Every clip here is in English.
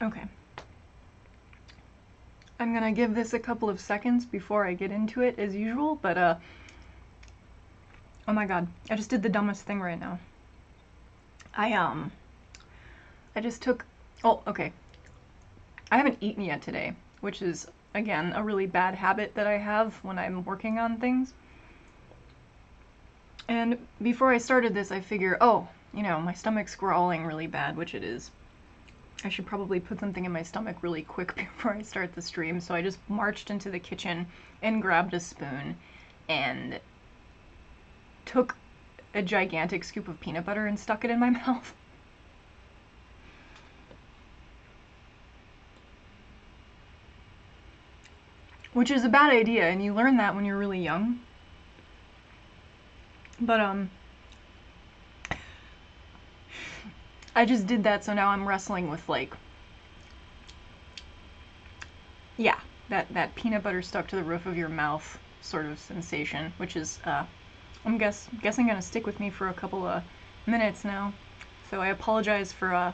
Okay. I'm gonna give this a couple of seconds before I get into it as usual, but oh my god, I just did the dumbest thing right now. I just took, oh, okay. I haven't eaten yet today, which is, again, a really bad habit that I have when I'm working on things. And before I started this, I figure, oh, you know, my stomach's growling really bad, which it is. I should probably put something in my stomach really quick before I start the stream, so I just marched into the kitchen and grabbed a spoon and took a gigantic scoop of peanut butter and stuck it in my mouth. Which is a bad idea, and you learn that when you're really young. But, I just did that, so now I'm wrestling with, like, yeah, that peanut butter stuck to the roof of your mouth sort of sensation, which is, I'm guessing gonna stick with me for a couple of minutes now. So I apologize for,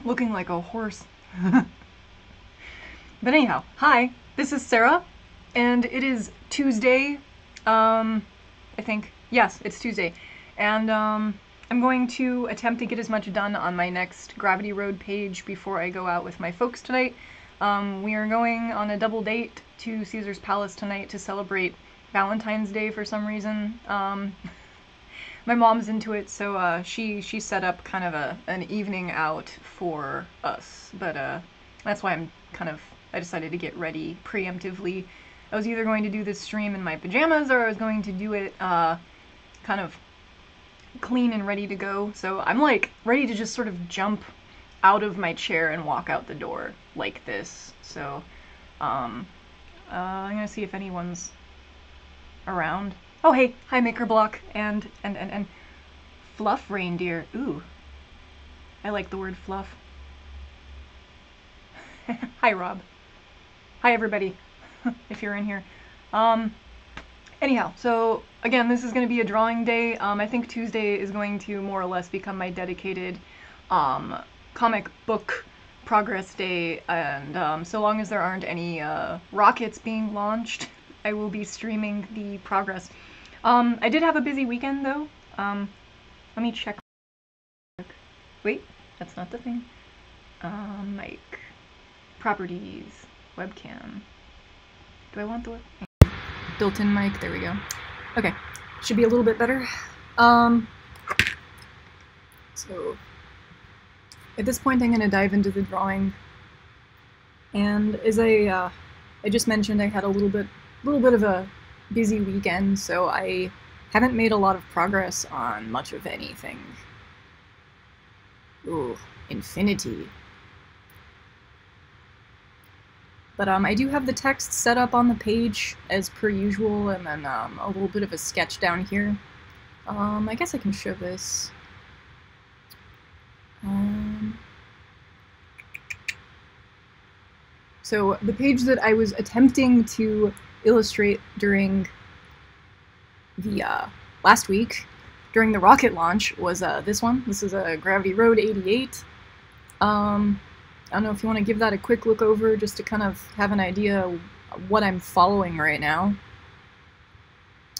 looking like a horse. But anyhow, hi, this is Sarah, and it is Tuesday, I think. Yes, it's Tuesday. And, I'm going to attempt to get as much done on my next GravityRoad page before I go out with my folks tonight. We are going on a double date to Caesar's Palace tonight to celebrate Valentine's Day for some reason. My mom's into it, so she set up kind of an evening out for us. But that's why I decided to get ready preemptively. I was either going to do this stream in my pajamas or I was going to do it kind of clean and ready to go. So I'm like ready to just sort of jump out of my chair and walk out the door like this. So I'm gonna see if anyone's around. Oh hey, hi Makerblock and Fluff Reindeer. Ooh, I like the word fluff. Hi Rob. Hi everybody, if you're in here. Anyhow, so again, this is going to be a drawing day. I think Tuesday is going to more or less become my dedicated comic book progress day, and so long as there aren't any rockets being launched, I will be streaming the progress. I did have a busy weekend though. Let me check. Wait, that's not the thing. Mic. Properties. Webcam. Do I want the webcam? Built-in mic, there we go. Okay, should be a little bit better. So at this point I'm going to dive into the drawing, and as I just mentioned, I had a little bit of a busy weekend, so I haven't made a lot of progress on much of anything. Ooh, infinity. But I do have the text set up on the page as per usual, and then a little bit of a sketch down here. I guess I can show this. So the page that I was attempting to illustrate during the last week, during the rocket launch, was this one. This is a GravityRoad 88. I don't know if you want to give that a quick look over just to kind of have an idea of what I'm following right now.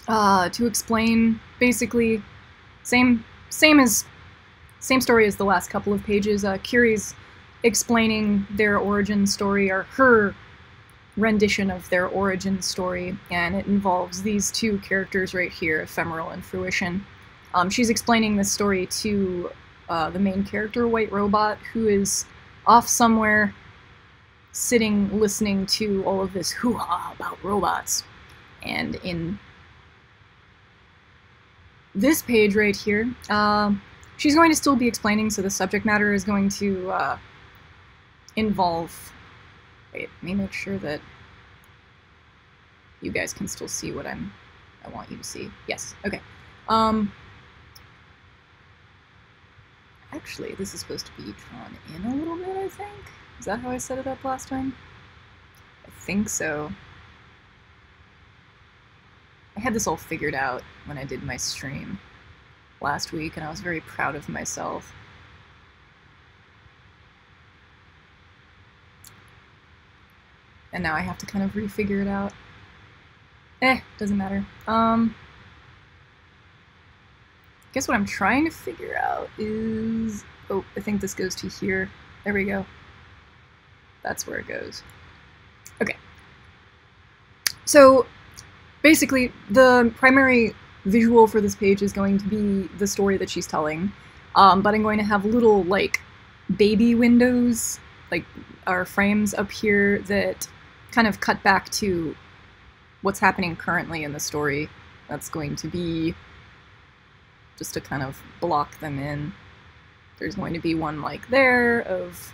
To explain, basically, same story as the last couple of pages. Curie's explaining their origin story, or her rendition of their origin story, and it involves these two characters right here, Ephemeral and Fruition. She's explaining this story to the main character, White Robot, who is off somewhere, sitting, listening to all of this hoo-ha about robots. And in this page right here, she's going to still be explaining, so the subject matter is going to involve... Wait, let me make sure that you guys can still see what I want you to see. Yes, okay. Actually, this is supposed to be drawn in a little bit, I think? Is that how I set it up last time? I think so. I had this all figured out when I did my stream last week, and I was very proud of myself. and now I have to kind of refigure it out. Doesn't matter. Guess what I'm trying to figure out is... Oh, I think this goes to here. There we go. That's where it goes. Okay. So, basically, the primary visual for this page is going to be the story that she's telling, but I'm going to have little, like, baby windows, like, or frames up here that kind of cut back to what's happening currently in the story. That's going to be just to kind of block them in. There's going to be one like there of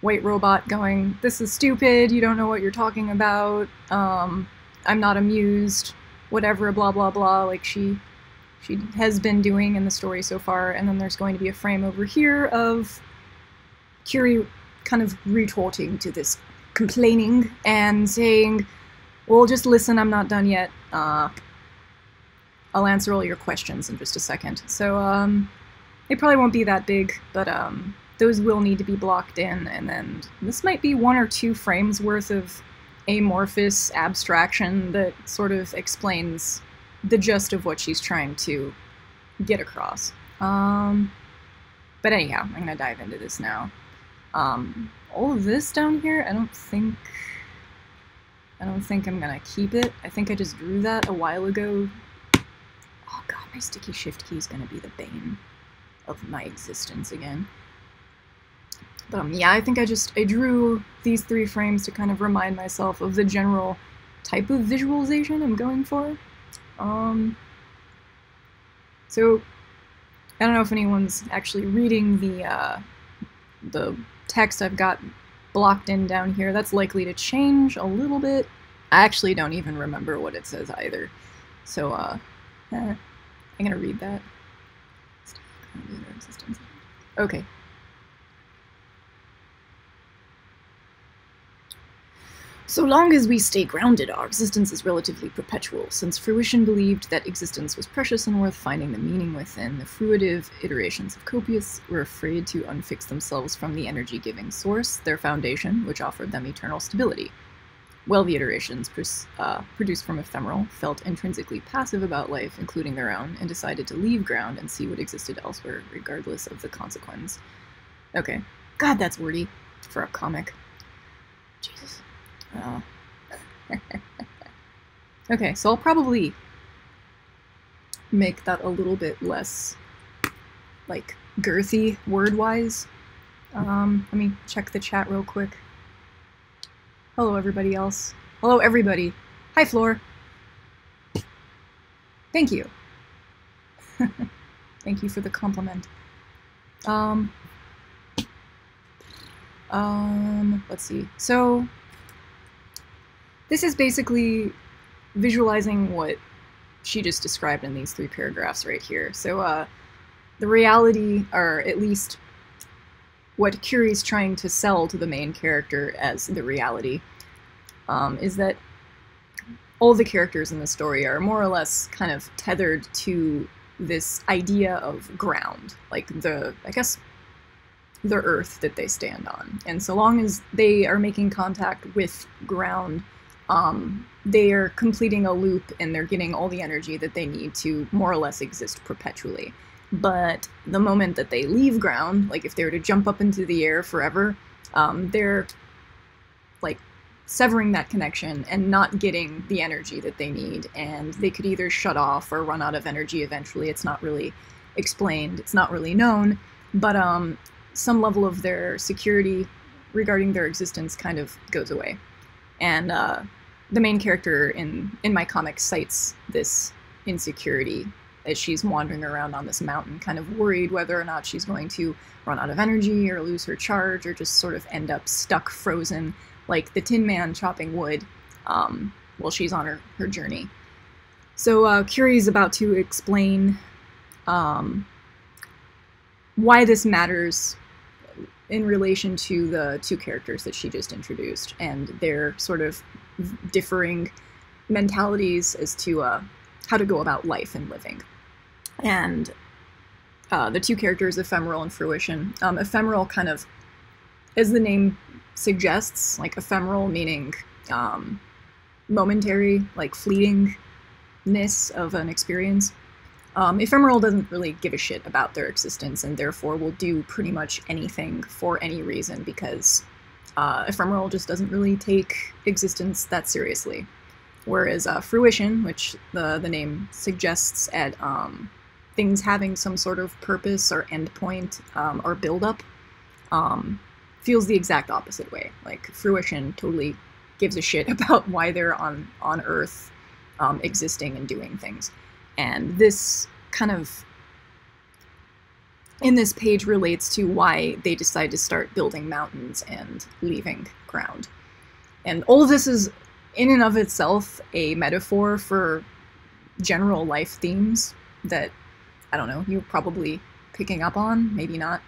white robot going, "This is stupid, you don't know what you're talking about, I'm not amused, whatever, blah blah blah," like she has been doing in the story so far. And then there's going to be a frame over here of Curie kind of retorting to this complaining and saying, "Well, just listen, I'm not done yet. I'll answer all your questions in just a second." So, it probably won't be that big, but those will need to be blocked in, and then this might be 1 or 2 frames worth of amorphous abstraction that sort of explains the gist of what she's trying to get across. But anyhow, I'm gonna dive into this now. All of this down here, I don't think I'm gonna keep it. I think I just drew that a while ago. Oh god, my sticky shift key is gonna be the bane of my existence again. But yeah, I think I drew these 3 frames to kind of remind myself of the general type of visualization I'm going for. So I don't know if anyone's actually reading the text I've got blocked in down here. That's likely to change a little bit. I actually don't even remember what it says either. So I'm gonna read that. Okay. So long as we stay grounded, our existence is relatively perpetual. Since fruition believed that existence was precious and worth finding the meaning within, the fruitive iterations of Copius were afraid to unfix themselves from the energy-giving source, their foundation, which offered them eternal stability. Well, the iterations produced from ephemeral felt intrinsically passive about life, including their own, and decided to leave ground and see what existed elsewhere, regardless of the consequence. Okay. God, that's wordy for a comic. Jesus. Okay, so I'll probably make that a little bit less, like, girthy word-wise. Let me check the chat real quick. Hello, everybody else. Hello, everybody. Hi, Floor. Thank you. Thank you for the compliment. Let's see. So, this is basically visualizing what she just described in these 3 paragraphs right here. So, the reality, or at least what Curie's trying to sell to the main character as the reality, is that all the characters in the story are more or less kind of tethered to this idea of ground, like I guess, the earth that they stand on. And so long as they are making contact with ground, they are completing a loop and they're getting all the energy that they need to more or less exist perpetually. But the moment that they leave ground, like if they were to jump up into the air forever, they're like severing that connection and not getting the energy that they need, and they could either shut off or run out of energy eventually. It's not really explained, it's not really known, but some level of their security regarding their existence kind of goes away. And the main character in my comic cites this insecurity as she's wandering around on this mountain, kind of worried whether or not she's going to run out of energy or lose her charge or just sort of end up stuck, frozen, like the Tin Man chopping wood while she's on her journey. So Curie's about to explain why this matters in relation to the 2 characters that she just introduced and their sort of differing mentalities as to how to go about life and living. And the 2 characters, Ephemeral and Fruition. Ephemeral kind of, as the name suggests, like ephemeral meaning momentary, like fleetingness of an experience. Ephemeral doesn't really give a shit about their existence, and therefore will do pretty much anything for any reason, because ephemeral just doesn't really take existence that seriously. Whereas fruition, which the name suggests at things having some sort of purpose or endpoint or buildup, feels the exact opposite way. Like, fruition totally gives a shit about why they're on Earth existing and doing things. And this kind of, in this page, relates to why they decide to start building mountains and leaving ground. And all of this is, in and of itself, a metaphor for general life themes that, I don't know, you're probably picking up on, maybe not.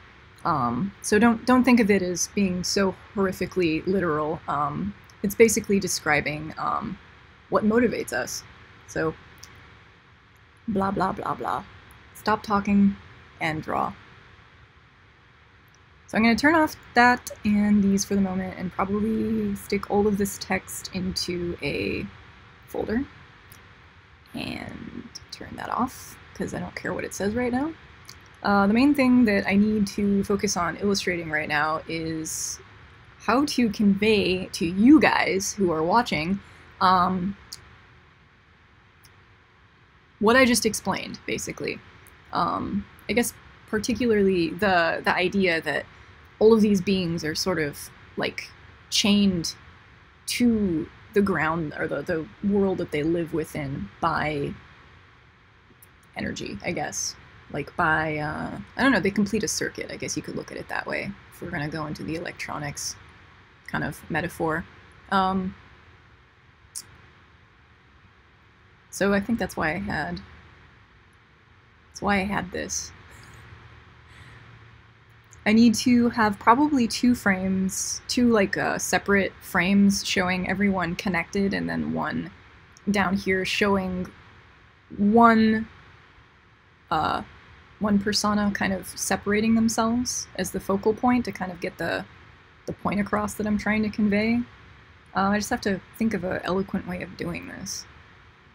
So don't think of it as being so horrifically literal. It's basically describing what motivates us. So, blah, blah, blah, blah. Stop talking and draw. So I'm going to turn off that and these for the moment, and probably stick all of this text into a folder. And turn that off, because I don't care what it says right now. The main thing that I need to focus on illustrating right now is how to convey to you guys who are watching what I just explained, basically. I guess particularly the idea that all of these beings are sort of like chained to the ground, or the world that they live within, by energy, I guess. Like by, I don't know, they complete a circuit, I guess you could look at it that way, if we're gonna go into the electronics kind of metaphor. So I think that's why I had this. I need to have probably two frames, two like separate frames showing everyone connected, and then one down here showing one persona kind of separating themselves as the focal point to kind of get the point across that I'm trying to convey. I just have to think of an eloquent way of doing this.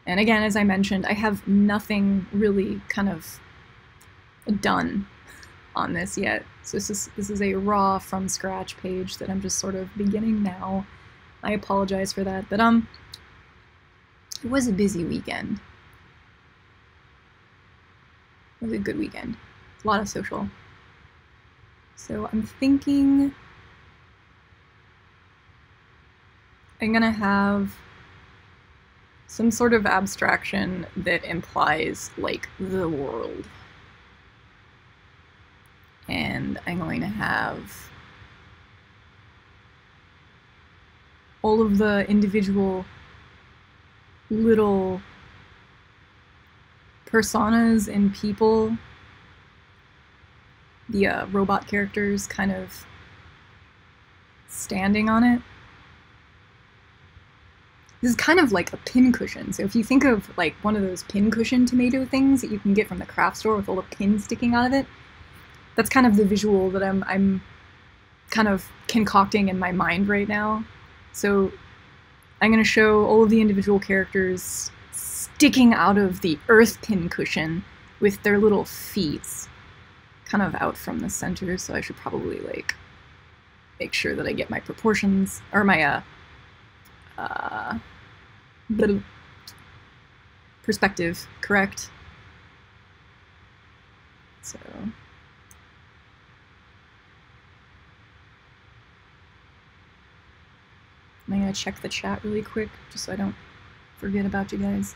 And again, as I mentioned, I have nothing really kind of done on this yet. So this is a raw from scratch page that I'm just sort of beginning now. I apologize for that, but it was a busy weekend. It was a good weekend. A lot of social. So I'm thinking I'm gonna have some sort of abstraction that implies, like, the world. And I'm going to have all of the individual little personas and people, the robot characters, kind of standing on it. This is kind of like a pincushion. So if you think of like one of those pincushion tomato things that you can get from the craft store with all the pins sticking out of it, that's kind of the visual that I'm kind of concocting in my mind right now. So I'm going to show all of the individual characters sticking out of the earth pincushion with their little feet kind of out from the center. So I should probably like make sure that I get my proportions, or my perspective correct. So I'm gonna check the chat really quick just so I don't forget about you guys.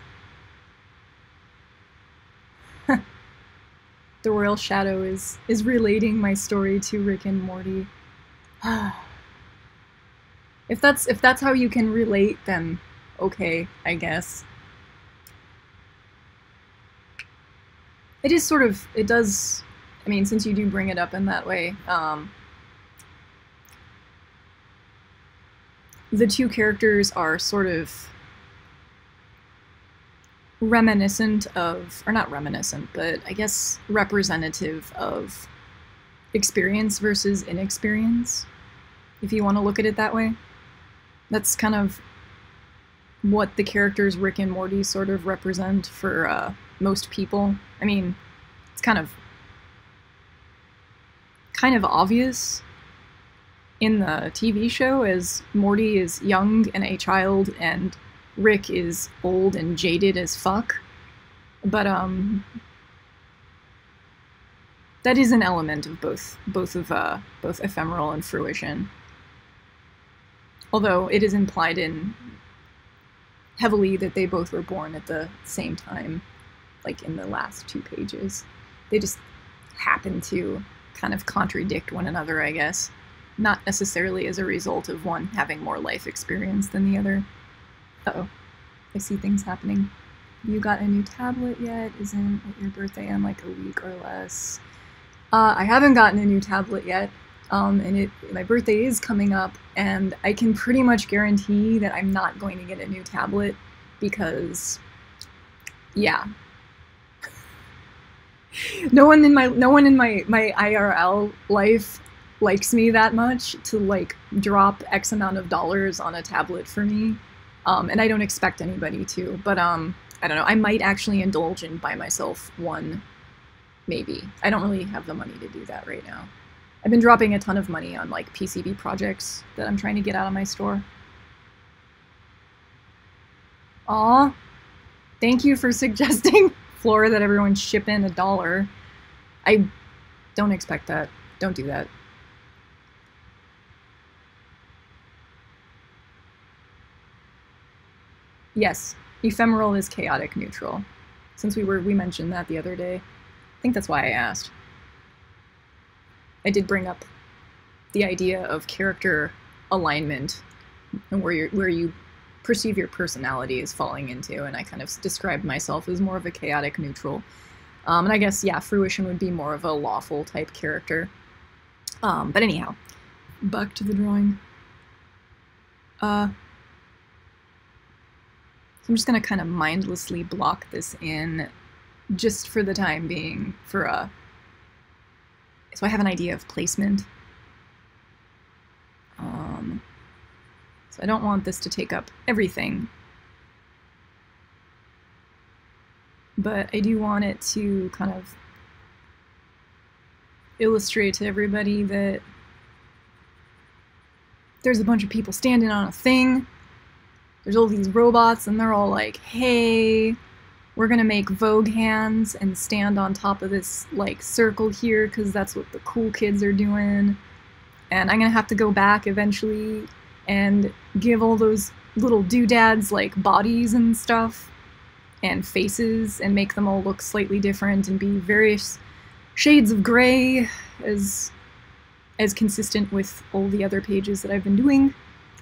The Royal Shadow is relating my story to Rick and Morty. If that's how you can relate, then okay, I guess. It is sort of, it does, I mean, since you do bring it up in that way, the two characters are sort of reminiscent of, or not reminiscent, but I guess representative of experience versus inexperience, if you want to look at it that way. That's kind of what the characters Rick and Morty sort of represent for most people. I mean, it's kind of obvious in the TV show, as Morty is young and a child and Rick is old and jaded as fuck. But that is an element of both Ephemeral and Fruition. Although it is implied in heavily that they both were born at the same time, like in the last 2 pages. They just happen to kind of contradict one another, I guess. Not necessarily as a result of one having more life experience than the other. Uh-oh. I see things happening. You got a new tablet yet? Isn't it your birthday in like a week or less? I haven't gotten a new tablet yet, and my birthday is coming up, and I can pretty much guarantee that I'm not going to get a new tablet because, yeah. No one in my IRL life likes me that much to like drop X amount of dollars on a tablet for me, and I don't expect anybody to, but I don't know, I might actually indulge and buy myself one, maybe. I don't really have the money to do that right now. I've been dropping a ton of money on like PCB projects that I'm trying to get out of my store. Aw, thank you for suggesting, Flora, that everyone ship in $1. I don't expect that. Don't do that. Yes, Ephemeral is chaotic neutral. Since we mentioned that the other day. I think that's why I asked. I did bring up the idea of character alignment and where you perceive your personality as falling into, and I kind of described myself as more of a chaotic neutral. And I guess, yeah, Fruition would be more of a lawful type character. But anyhow, back to the drawing. So I'm just gonna kind of mindlessly block this in just for the time being, so I have an idea of placement. So I don't want this to take up everything, but I do want it to kind of illustrate to everybody that there's a bunch of people standing on a thing. There's all these robots, and they're all like, hey, we're gonna make Vogue hands and stand on top of this, like, circle here, because that's what the cool kids are doing. And I'm gonna have to go back eventually and give all those little doodads, like, bodies and stuff, and faces, and make them all look slightly different and be various shades of gray, as consistent with all the other pages that I've been doing.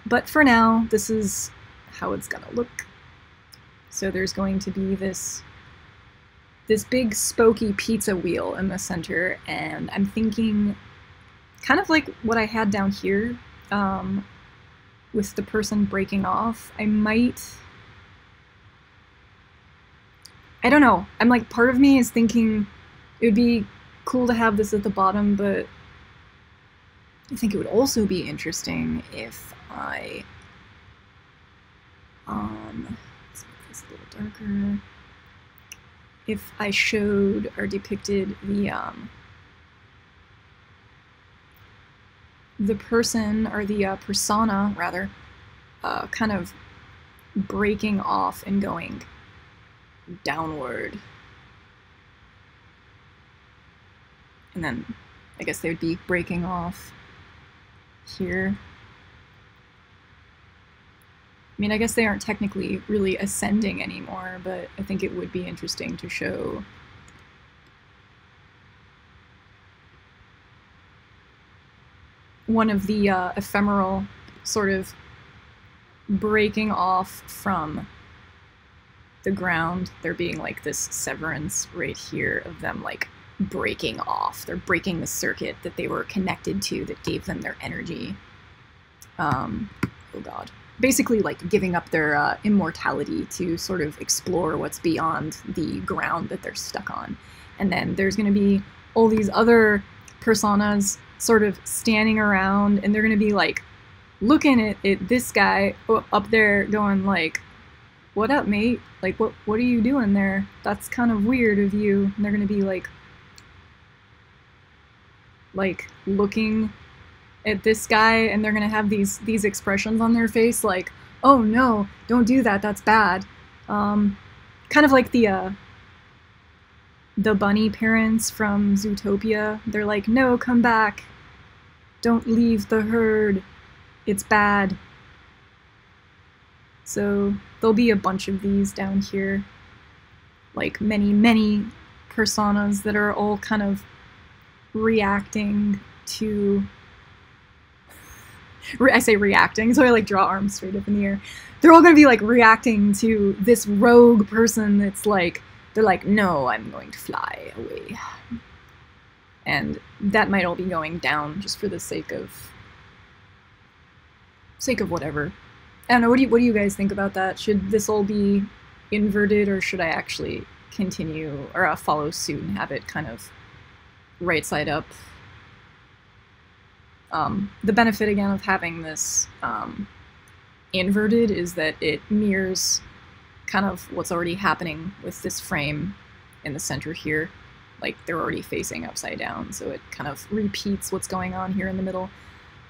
But for now, this is how it's gonna look. So there's going to be this big spokey pizza wheel in the center, and I'm thinking kind of like what I had down here with the person breaking off. I don't know, I'm like, part of me is thinking it would be cool to have this at the bottom, but I think it would also be interesting if I let's make this a little darker. If I showed or depicted the person, or the persona rather, kind of breaking off and going downward, and then I guess they would be breaking off here. I mean, I guess they aren't technically really ascending anymore, but I think it would be interesting to show one of the ephemeral sort of breaking off from the ground. There being like this severance right here of them like breaking off. They're breaking the circuit that they were connected to that gave them their energy. Oh god. Basically like giving up their immortality to sort of explore what's beyond the ground that they're stuck on. And then there's going to be all these other personas sort of standing around, and they're going to be like looking at this guy up there going like, what up, mate? Like, what are you doing there? That's kind of weird of you. And they're gonna be like looking at this guy, and they're gonna have these expressions on their face, like, oh no, don't do that, that's bad. Kind of like the bunny parents from Zootopia. They're like, no, come back. Don't leave the herd. It's bad. So there'll be a bunch of these down here. Like many personas that are all kind of reacting to... I say reacting, so I like draw arms straight up in the air. They're all gonna be like reacting to this rogue person that's like, they're like, no, I'm going to fly away. And that might all be going down just for the sake of whatever. I don't know, what do you guys think about that? Should this all be inverted, or should I actually continue, or follow suit and have it kind of right side up? The benefit, again, of having this inverted is that it mirrors kind of what's already happening with this frame in the center here. Like, they're already facing upside down, so it kind of repeats what's going on here in the middle.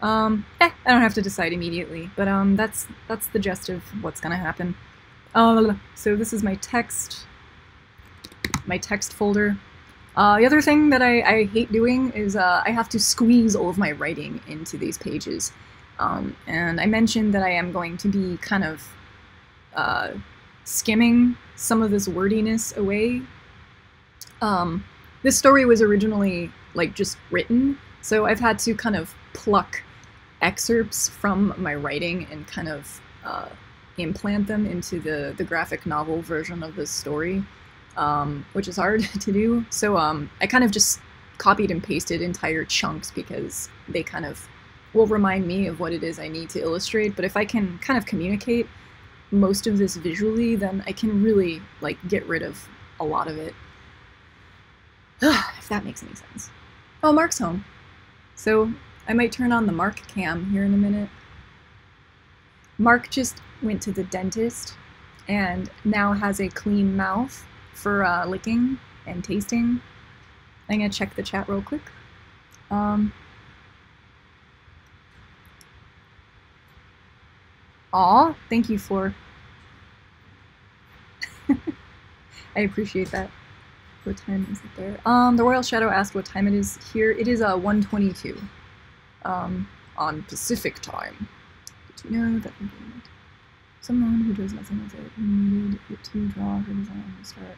I don't have to decide immediately, but that's the gist of what's gonna happen. So this is my text folder. The other thing that I hate doing is I have to squeeze all of my writing into these pages. And I mentioned that I am going to be kind of skimming some of this wordiness away. This story was originally like just written, so I've had to kind of pluck excerpts from my writing and kind of implant them into the graphic novel version of this story, which is hard to do. So I kind of just copied and pasted entire chunks because they kind of will remind me of what it is I need to illustrate. But if I can kind of communicate most of this visually, then I can really like get rid of a lot of it. If that makes any sense. Oh, Mark's home. So I might turn on the Mark cam here in a minute. Mark just went to the dentist and now has a clean mouth for licking and tasting. I'm gonna check the chat real quick. Aw, thank you, Floor. I appreciate that. What time is it there? The Royal Shadow asked what time it is here. It is 1:22 on Pacific time. Did you know that someone who does nothing with it needed it to draw her design and start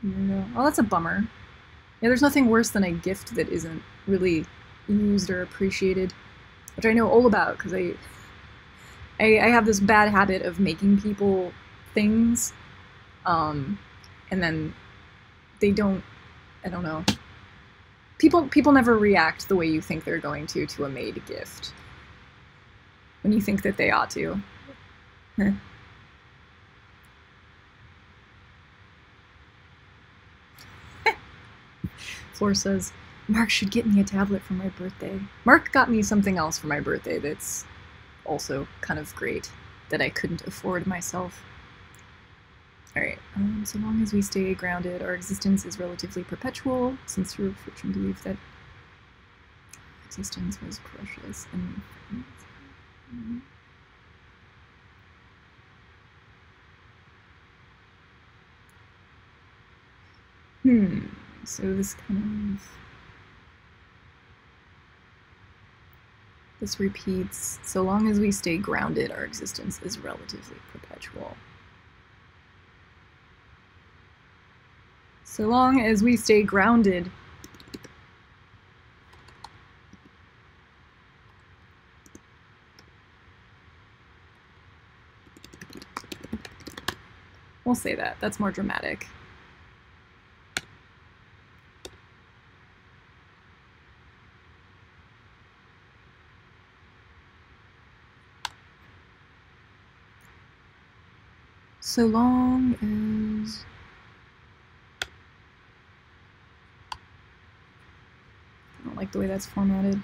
a year ago? Oh, that's a bummer. Yeah, there's nothing worse than a gift that isn't really used or appreciated, which I know all about because I have this bad habit of making people things, and then they don't, I don't know. People never react the way you think they're going to a made gift. When you think that they ought to. Floor says, Mark should get me a tablet for my birthday. Mark got me something else for my birthday that's also kind of great that I couldn't afford myself. Alright, so long as we stay grounded, our existence is relatively perpetual, since your fiction believed that existence was precious and... So this kind of... This repeats, so long as we stay grounded, our existence is relatively perpetual. So long as we stay grounded. We'll say that. That's more dramatic. So long as... I don't like the way that's formatted.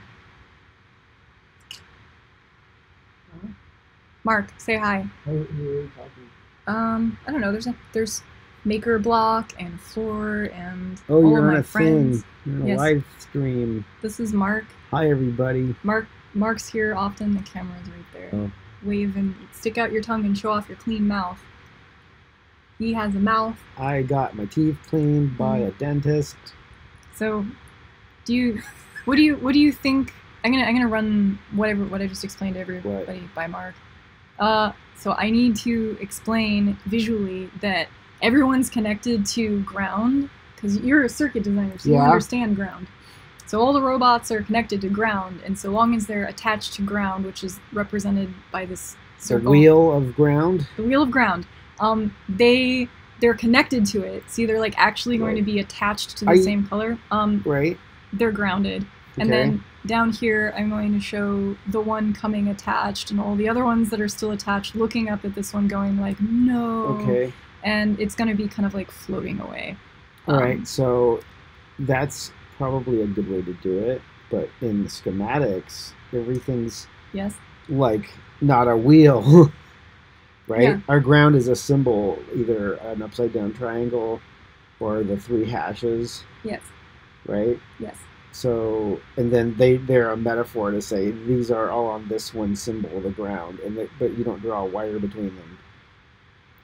Mark, say hi. Who are you talking? I don't know. There's maker block and floor and Oh, all you're of on my a friends. thing. You're on a Yes. live stream. This is Mark. Hi, everybody. Mark's here often. The camera's right there. Oh. Wave and stick out your tongue and show off your clean mouth. He has a mouth. I got my teeth cleaned by a dentist. So, what do you think? I'm gonna run what I just explained to everybody by Mark. So I need to explain visually that everyone's connected to ground because you're a circuit designer, so you understand ground. So all the robots are connected to ground, and so long as they're attached to ground, which is represented by this circle, the wheel of ground. The wheel of ground. They're connected to it. See, they're like actually going to be attached to the same color. Right. They're grounded. Okay. And then down here, I'm going to show the one coming attached and all the other ones that are still attached, looking up at this one going like, no. Okay. And it's going to be kind of like floating away. All right. So that's probably a good way to do it. But in the schematics, everything's like not a wheel. Right? Yeah. Our ground is a symbol, either an upside down triangle or the 3 hashes. Yes. Right? Yes. So, and then they're a metaphor to say these are all on this one symbol, the ground, but you don't draw a wire between them.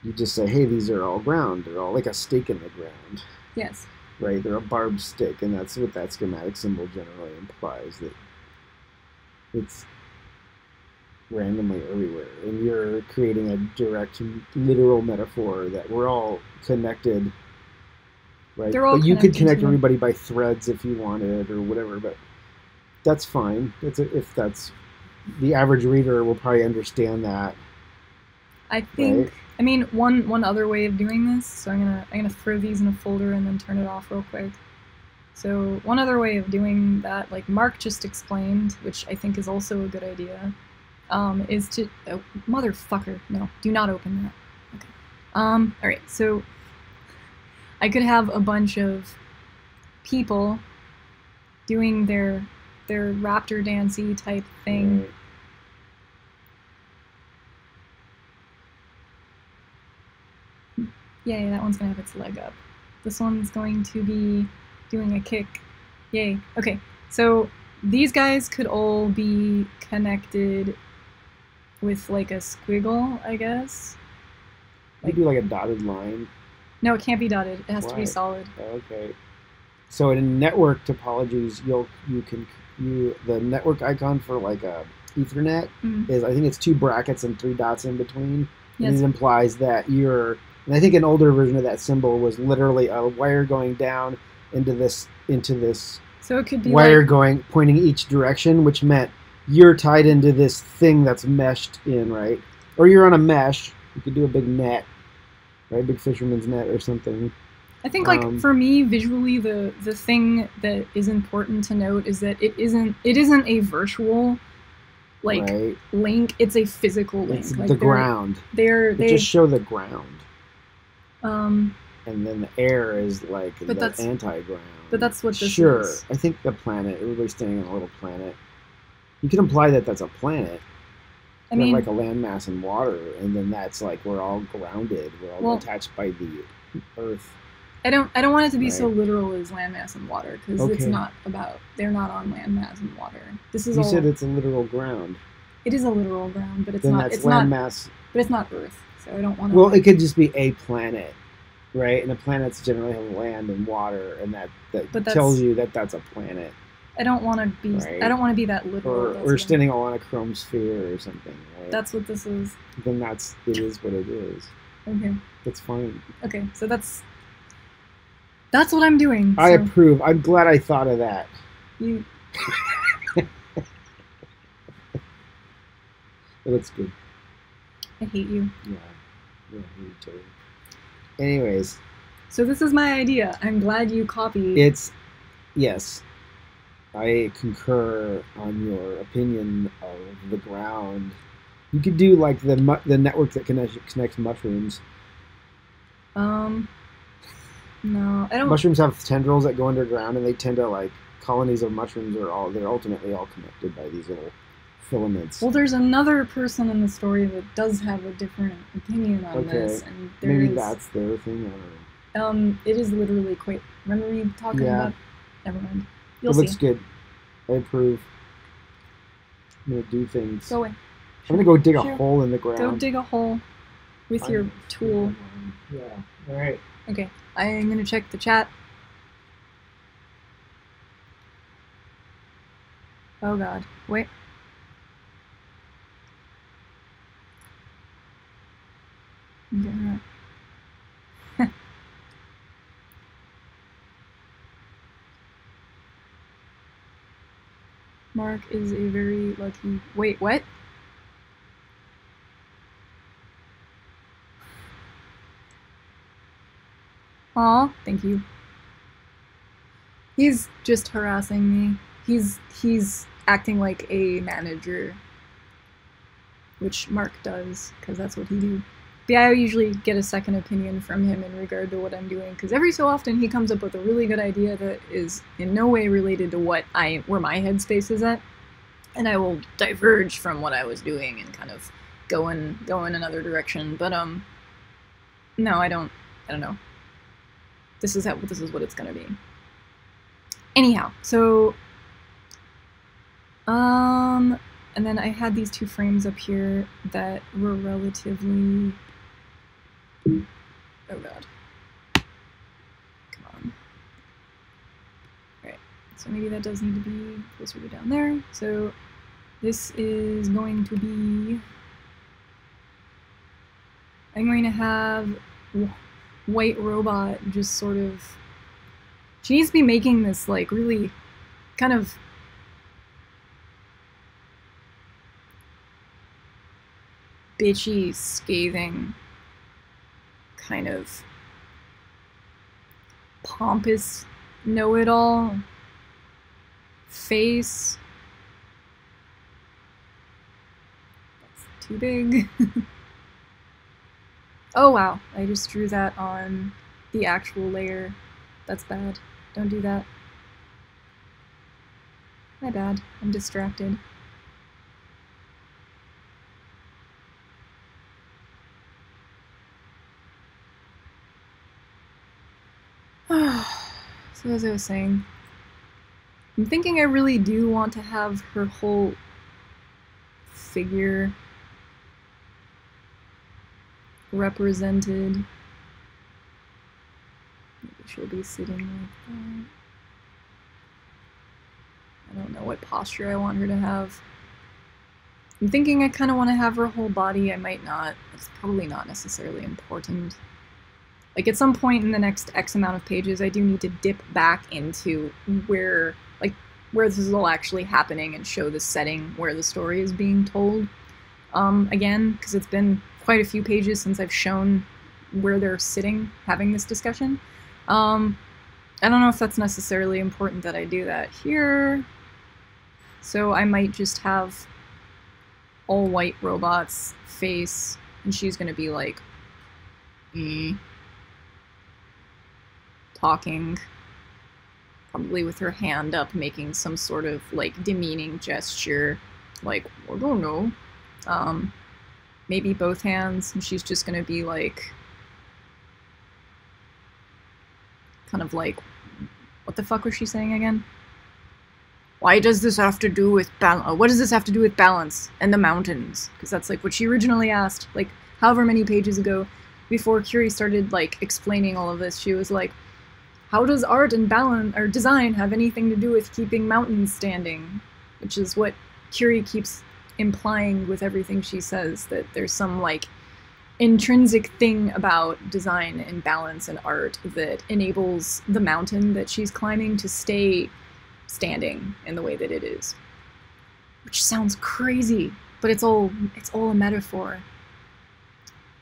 You just say, hey, these are all ground. They're all like a stake in the ground. Yes. Right? They're a barbed stick, and that's what that schematic symbol generally implies, that it's randomly everywhere, and you're creating a direct, literal metaphor that we're all connected, right? But you could connect everybody by threads if you wanted, or whatever. But that's fine. If that's the average reader will probably understand that. I think. Right? I mean, one other way of doing this. So I'm gonna throw these in a folder and then turn it off real quick. So one other way of doing that, like Mark just explained, which I think is also a good idea. Is to motherfucker, no, do not open that. Okay. All right, so I could have a bunch of people doing their raptor dancey type thing. Right. Yay, that one's gonna have its leg up. This one's going to be doing a kick. Yay. Okay, so these guys could all be connected with like a squiggle, I guess. Like, you do like a dotted line. No, it can't be dotted. It has to be solid. Okay. So in network topologies, the network icon for like a Ethernet is, I think it's 2 brackets and 3 dots in between. Yes. And it implies that and I think an older version of that symbol was literally a wire going down into this. So it could be wire pointing each direction, which meant you're tied into this thing that's meshed in, right? Or you're on a mesh. You could do a big net, right? Big fisherman's net or something. I think, like, for me, visually, the thing that is important to note is that it isn't a virtual, like, link. It's a physical link. It's like the ground. They just show the ground. And then the air is like the anti-ground. But that's what this is. Sure. I think the planet, everybody's standing on a little planet. You can imply that that's a planet. I mean, like a landmass in water, and then that's like we're all grounded. We're all attached by the Earth. I don't want it to be so literal as landmass and water, because it's not about. They're not on landmass and water. This is. You said it's a literal ground. It is a literal ground, but it's then not. That's it's landmass. But it's not Earth, so I don't want to. Well, it could just be a planet, right? And the planets generally have land and water, and that tells you that that's a planet. I don't want to be. Right. I don't want to be that literal. Or standing all on a chrome sphere or something. Right? That's what this is. Then it is what it is. Okay. That's fine. Okay, so that's what I'm doing. I approve. I'm glad I thought of that. You. It looks good. I hate you. Yeah, me too. Anyways. So this is my idea. I'm glad you copied. Yes. I concur on your opinion of the ground. You could do like the network that connects mushrooms. No, I don't. Mushrooms have tendrils that go underground, and they tend to, like, colonies of mushrooms they're ultimately all connected by these little filaments. Well, there's another person in the story that does have a different opinion on this, and maybe that's their thing. I don't know. It is literally quite. Remember me talking about? Never mind. You'll see. It looks good. I approve. I'm gonna do things. Go away. I'm gonna go dig a hole in the ground. Go dig a hole with your tool. Yeah. All right. Okay. I'm gonna check the chat. Oh God. Wait. Mark is a very lucky. Wait, what? Aw, thank you. He's just harassing me. He's acting like a manager, which Mark does, because that's what he do. But yeah, I usually get a second opinion from him in regard to what I'm doing, because every so often he comes up with a really good idea that is in no way related to where my headspace is at, and I will diverge from what I was doing and kind of go in another direction. But no, I don't know. This is what it's gonna be. Anyhow, so and then I had these two frames up here that were relatively. Oh God. Come on. Alright, so maybe that does need to be closer to down there. So this is going to be. I'm going to have white robot just sort of. She needs to be making this like really kind of bitchy, scathing, kind of pompous know-it-all face. That's too big. Oh wow, I just drew that on the actual layer. That's bad. Don't do that. My bad. I'm distracted. So as I was saying, I'm thinking I really do want to have her whole figure represented. Maybe she'll be sitting like that. I don't know what posture I want her to have. I'm thinking I kind of want to have her whole body. I might not. It's probably not necessarily important. Like at some point in the next X amount of pages, I do need to dip back into where this is all actually happening and show the setting where the story is being told. Again, because it's been quite a few pages since I've shown where they're sitting having this discussion. I don't know if that's necessarily important that I do that here. So I might just have all white robot's face, and she's gonna be like, talking, probably with her hand up, making some sort of like demeaning gesture, like, I don't know. Maybe both hands, and she's just gonna be like, kind of like, what the fuck was she saying again? Why does this have to do with balance? What does this have to do with balance and the mountains? Because that's like what she originally asked, like however many pages ago, before Curie started like explaining all of this. She was like, how does art and balance or design have anything to do with keeping mountains standing? Which is what Curie keeps implying with everything she says, that there's some like intrinsic thing about design and balance and art that enables the mountain that she's climbing to stay standing in the way that it is. Which sounds crazy, but it's all a metaphor.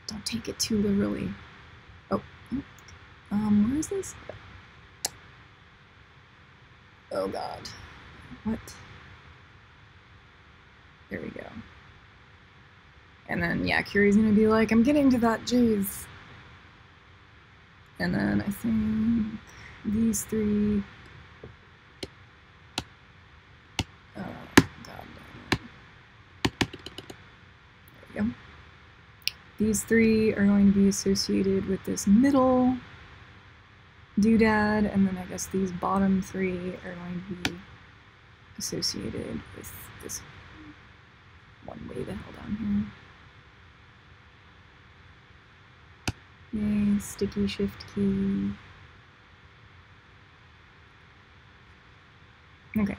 Don't take it too literally. Where is this? Oh God. What? There we go. And then, yeah, Curie's gonna be like, I'm getting to that, jeez. And then I think these three. Oh, God damn it. we go. These three are going to be associated with this middle doodad, and then I guess these bottom three are going to be associated with this one way the hell down here. Yay, sticky shift key. Okay,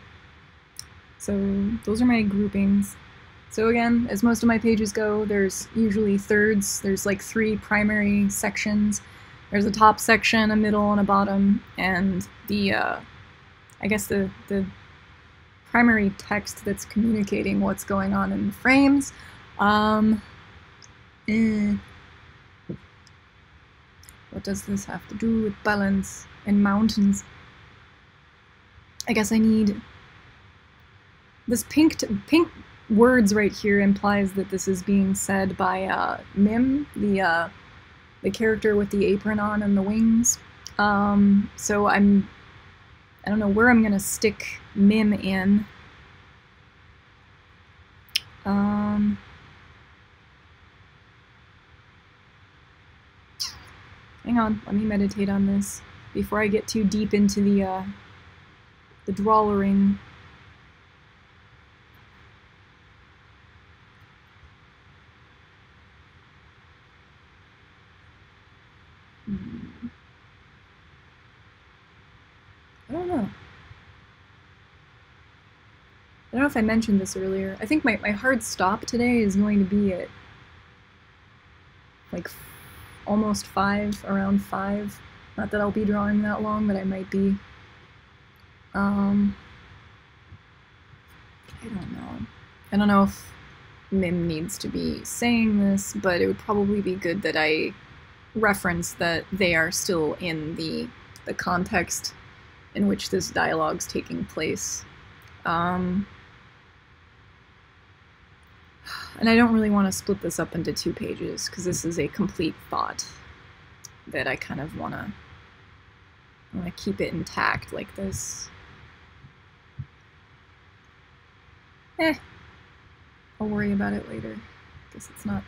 so those are my groupings. So again, as most of my pages go, there's usually thirds. There's like 3 primary sections. There's a top section, a middle, and a bottom, and the, I guess the primary text that's communicating what's going on in the frames. What does this have to do with balance and mountains? I guess I need this pink words right here implies that this is being said by Mim, the character with the apron on and the wings. So I don't know where I'm gonna stick Mim in. Hang on, let me meditate on this before I get too deep into the drawlering. I don't know. I don't know if I mentioned this earlier. I think my hard stop today is going to be at like almost 5, around 5. Not that I'll be drawing that long, but I might be. I don't know. I don't know if Mim needs to be saying this, but it would probably be good that I reference that they are still in the context in which this dialogue's taking place. And I don't really want to split this up into 2 pages, because this is a complete thought that I kind of want to keep it intact like this. I'll worry about it later. Guess it's not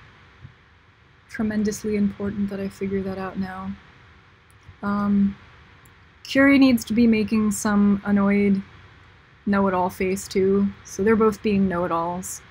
tremendously important that I figure that out now. Curie needs to be making some annoyed know-it-all face too, so they're both being know-it-alls.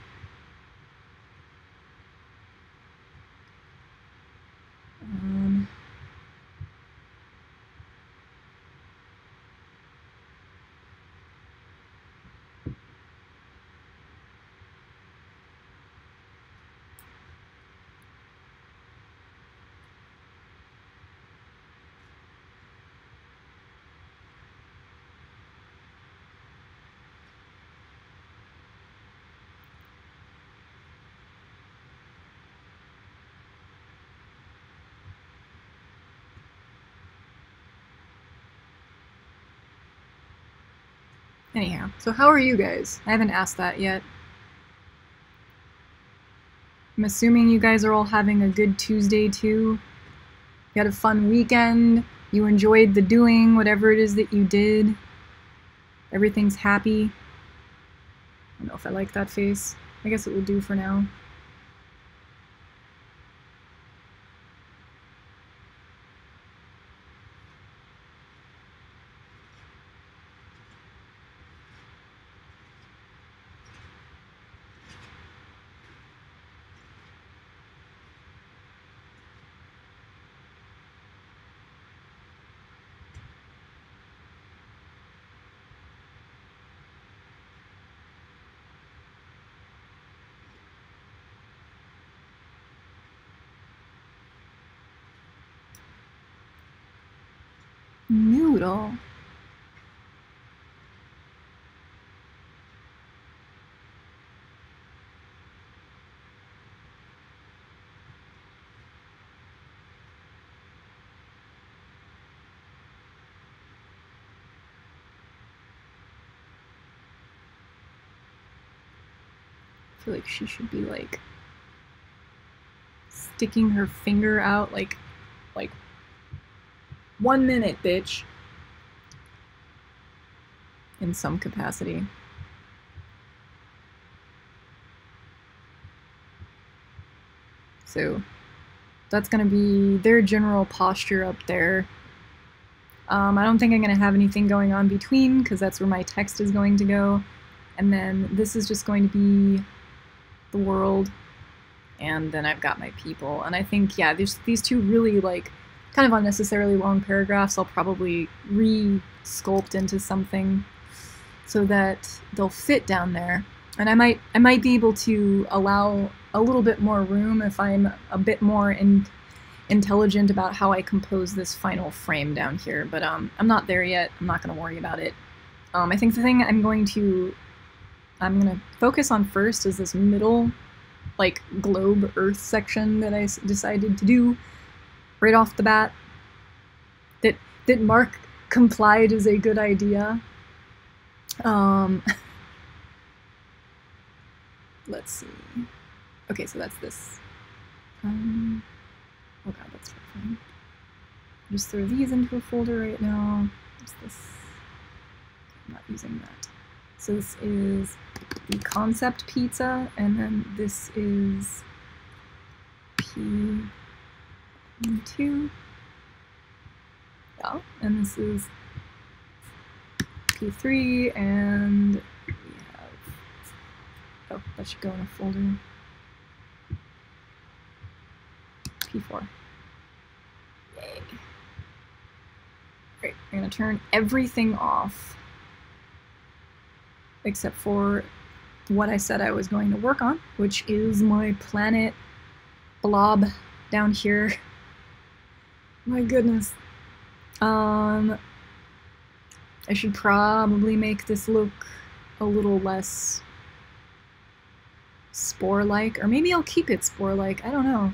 Anyhow, so how are you guys? I haven't asked that yet. I'm assuming you guys are all having a good Tuesday too. You had a fun weekend. You enjoyed the doing, whatever it is that you did. Everything's happy. I don't know if I like that face. I guess it will do for now. Noodle. I feel like she should be like sticking her finger out like 1 minute, bitch. In some capacity. So that's going to be their general posture up there. I don't think I'm going to have anything going on between, because that's where my text is going to go. And then this is just going to be the world. And then I've got my people. And I think, yeah, there's these two really, like, kind of unnecessarily long paragraphs I'll probably re-sculpt into something so that they'll fit down there. And I might be able to allow a little bit more room if I'm a bit more intelligent about how I compose this final frame down here. But I'm not there yet. I'm not going to worry about it. I think the thing I'm going to focus on first is this middle, like, globe Earth section that I decided to do right off the bat. That Mark complied is a good idea. Let's see. Okay, so that's this. Oh god, that's terrifying. Just throw these into a folder right now. What's this? I'm not using that. So this is the concept pizza, and then this is P2. Yeah, and this is P3, and we have, oh, that should go in a folder. P4. Yay. Great, I'm gonna turn everything off except for what I said I was going to work on, which is my planet blob down here. My goodness. I should probably make this look a little less spore-like, or maybe I'll keep it spore-like, I don't know.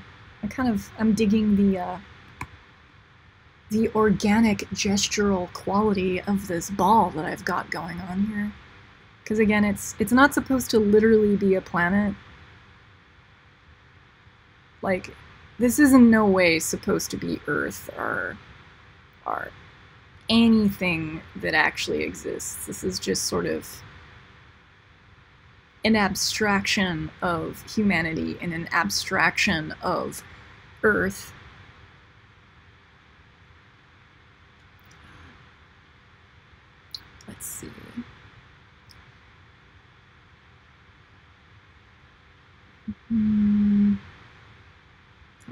I'm digging the organic gestural quality of this ball that I've got going on here. Because again, it's not supposed to literally be a planet. Like, this is in no way supposed to be Earth or anything that actually exists. This is just sort of an abstraction of humanity and an abstraction of Earth. Let's see. How am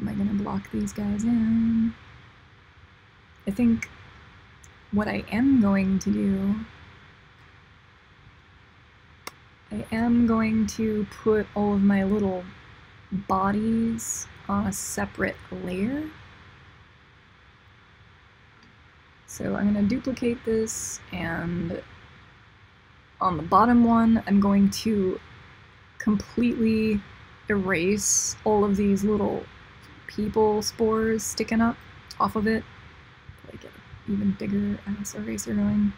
I going to block these guys in? I think what I am going to do, I am going to put all of my little bodies on a separate layer. So I'm going to duplicate this, and on the bottom one, I'm going to completely erase all of these little people spores sticking up off of it. Probably get an even bigger ass eraser going.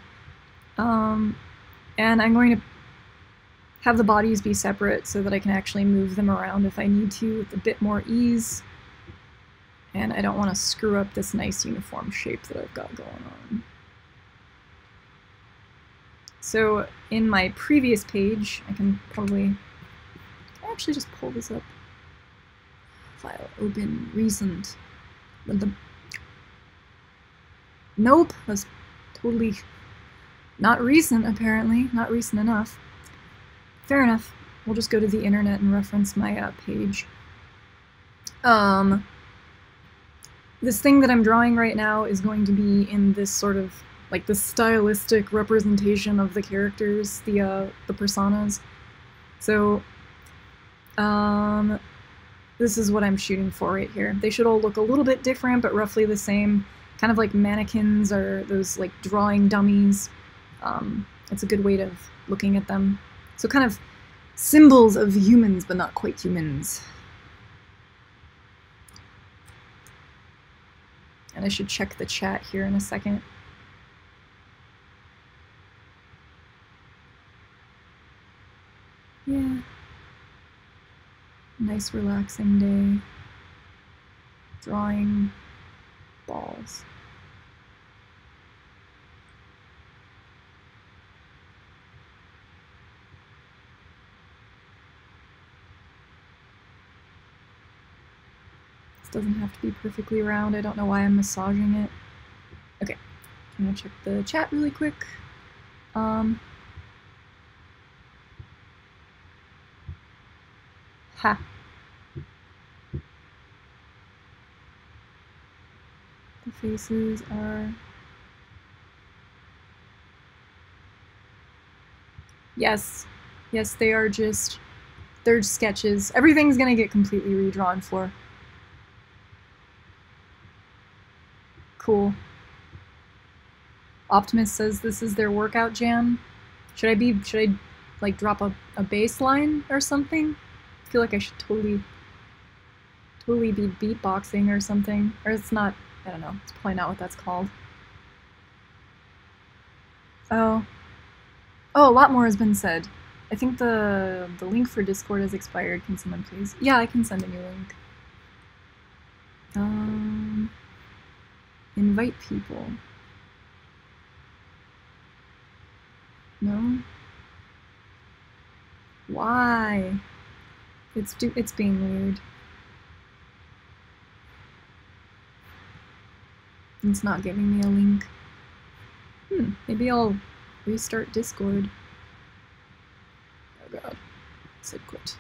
And I'm going to have the bodies be separate so that I can actually move them around if I need to with a bit more ease. And I don't want to screw up this nice uniform shape that I've got going on. So in my previous page, I can actually just pull this up. File, open, recent. Nope, that's totally not recent apparently, not recent enough. Fair enough, we'll just go to the internet and reference my page. This thing that I'm drawing right now is going to be in this sort of, like, the stylistic representation of the characters, the personas. So, this is what I'm shooting for right here. They should all look a little bit different, but roughly the same. Kind of like mannequins or those, like, drawing dummies. It's a good way of looking at them. So kind of symbols of humans, but not quite humans. And I should check the chat here in a second. Yeah. Nice relaxing day. Drawing balls. doesn't have to be perfectly round. I don't know why I'm massaging it. Okay, I'm gonna check the chat really quick. Ha. The faces are... Yes. Yes, they are just... They're sketches. Everything's gonna get completely redrawn for. Cool. Optimus says this is their workout jam. Should I like drop a bass line or something? I feel like I should totally be beatboxing or something. Or it's not, I don't know, it's probably not what that's called. Oh, a lot more has been said. I think the link for Discord has expired. Can someone please? Yeah, I can send a new link. Invite people. No? Why? It's being weird. It's not giving me a link. Maybe I'll restart Discord. Oh god. I said quit.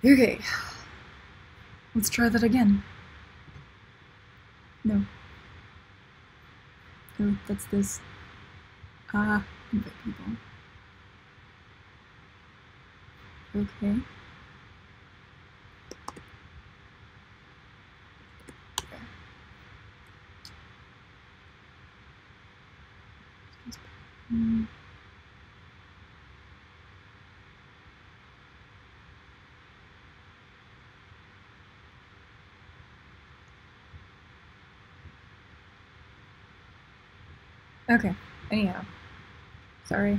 Okay. Let's try that again. No. Oh, that's this. Invite people. Okay. Okay, anyhow. Sorry.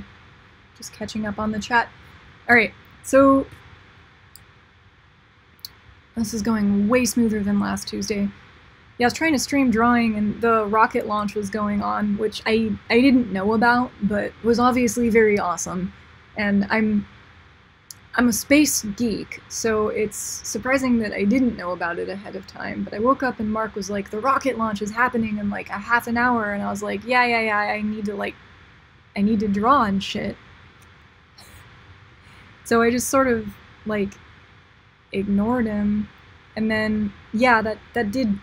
Just catching up on the chat. Alright, so this is going way smoother than last Tuesday. Yeah, I was trying to stream drawing and the rocket launch was going on, which I didn't know about, but was obviously very awesome. And I'm a space geek, so it's surprising that I didn't know about it ahead of time. But I woke up and Mark was like, the rocket launch is happening in like a half an hour, and I was like, yeah, I need to draw and shit. So I just sort of like ignored him, and then yeah, that did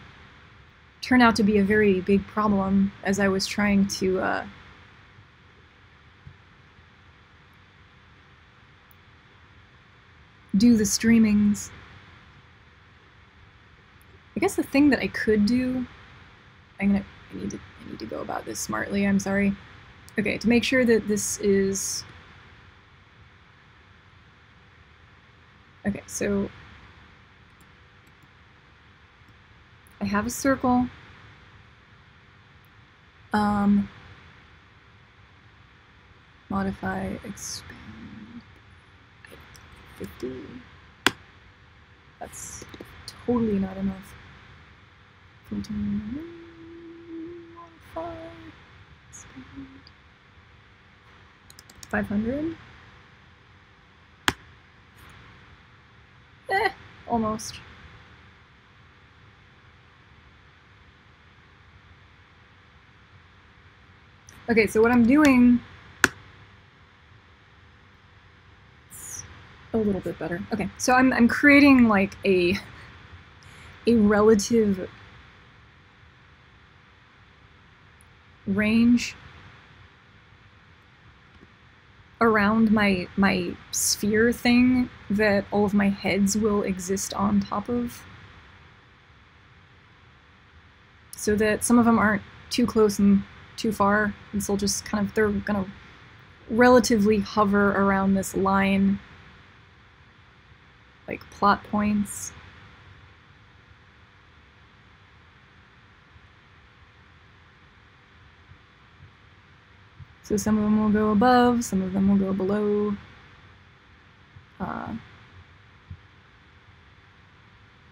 turn out to be a very big problem as I was trying to do the streamings. I guess the thing that I could do, I need to go about this smartly, I'm sorry. Okay, to make sure that this is... Okay, so I have a circle. Modify, expand, 50. That's totally not enough. Modify, expand. 500. Almost. Okay, so what I'm doing is a little bit better. Okay, so I'm creating like a relative range around my sphere thing that all of my heads will exist on top of, so that some of them aren't too close and too far, and so just kind of, they're gonna relatively hover around this line, like plot points. So some of them will go above, some of them will go below.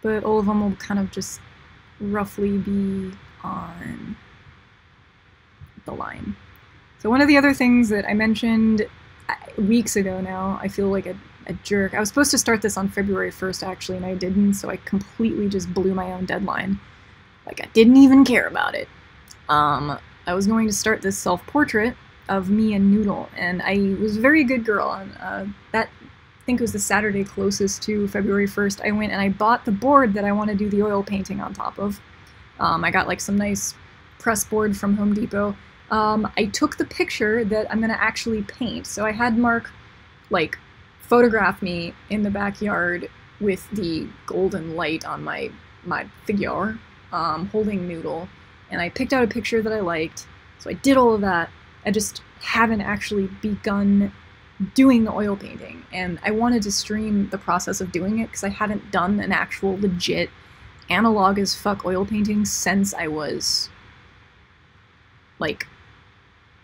But all of them will kind of just roughly be on the line. So one of the other things that I mentioned weeks ago now. I feel like a jerk. I was supposed to start this on February 1st, actually, and I didn't, so I completely just blew my own deadline. Like, I didn't even care about it. I was going to start this self-portrait of me and Noodle, and I was a very good girl. And that, I think it was the Saturday closest to February 1st, I went and I bought the board that I want to do the oil painting on top of. I got like some nice press board from Home Depot. I took the picture that I'm going to actually paint. So I had Mark, like, photograph me in the backyard with the golden light on my figure, holding Noodle. And I picked out a picture that I liked. So I did all of that. I just haven't actually begun doing the oil painting. And I wanted to stream the process of doing it because I haven't done an actual legit analog as fuck oil painting since I was like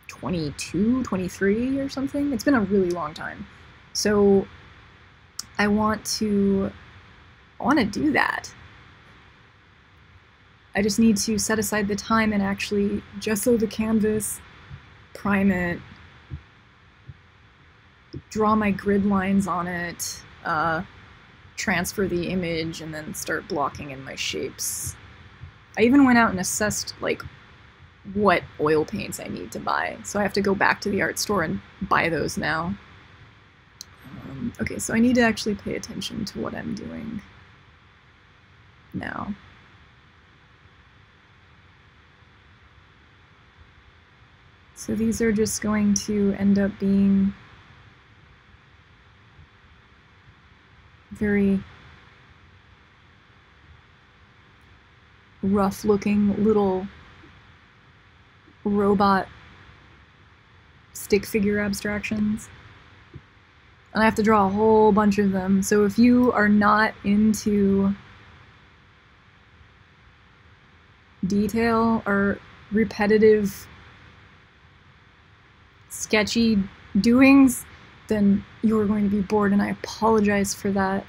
22, 23 or something. It's been a really long time. So I want to do that. I just need to set aside the time and actually gesso the canvas, prime it, draw my grid lines on it, transfer the image, and then start blocking in my shapes. I even went out and assessed like what oil paints I need to buy, so I have to go back to the art store and buy those now. Okay, so I need to actually pay attention to what I'm doing now. So these are just going to end up being very rough-looking little robot stick figure abstractions. And I have to draw a whole bunch of them. So if you are not into detail or repetitive, sketchy doings, then you're going to be bored, and I apologize for that.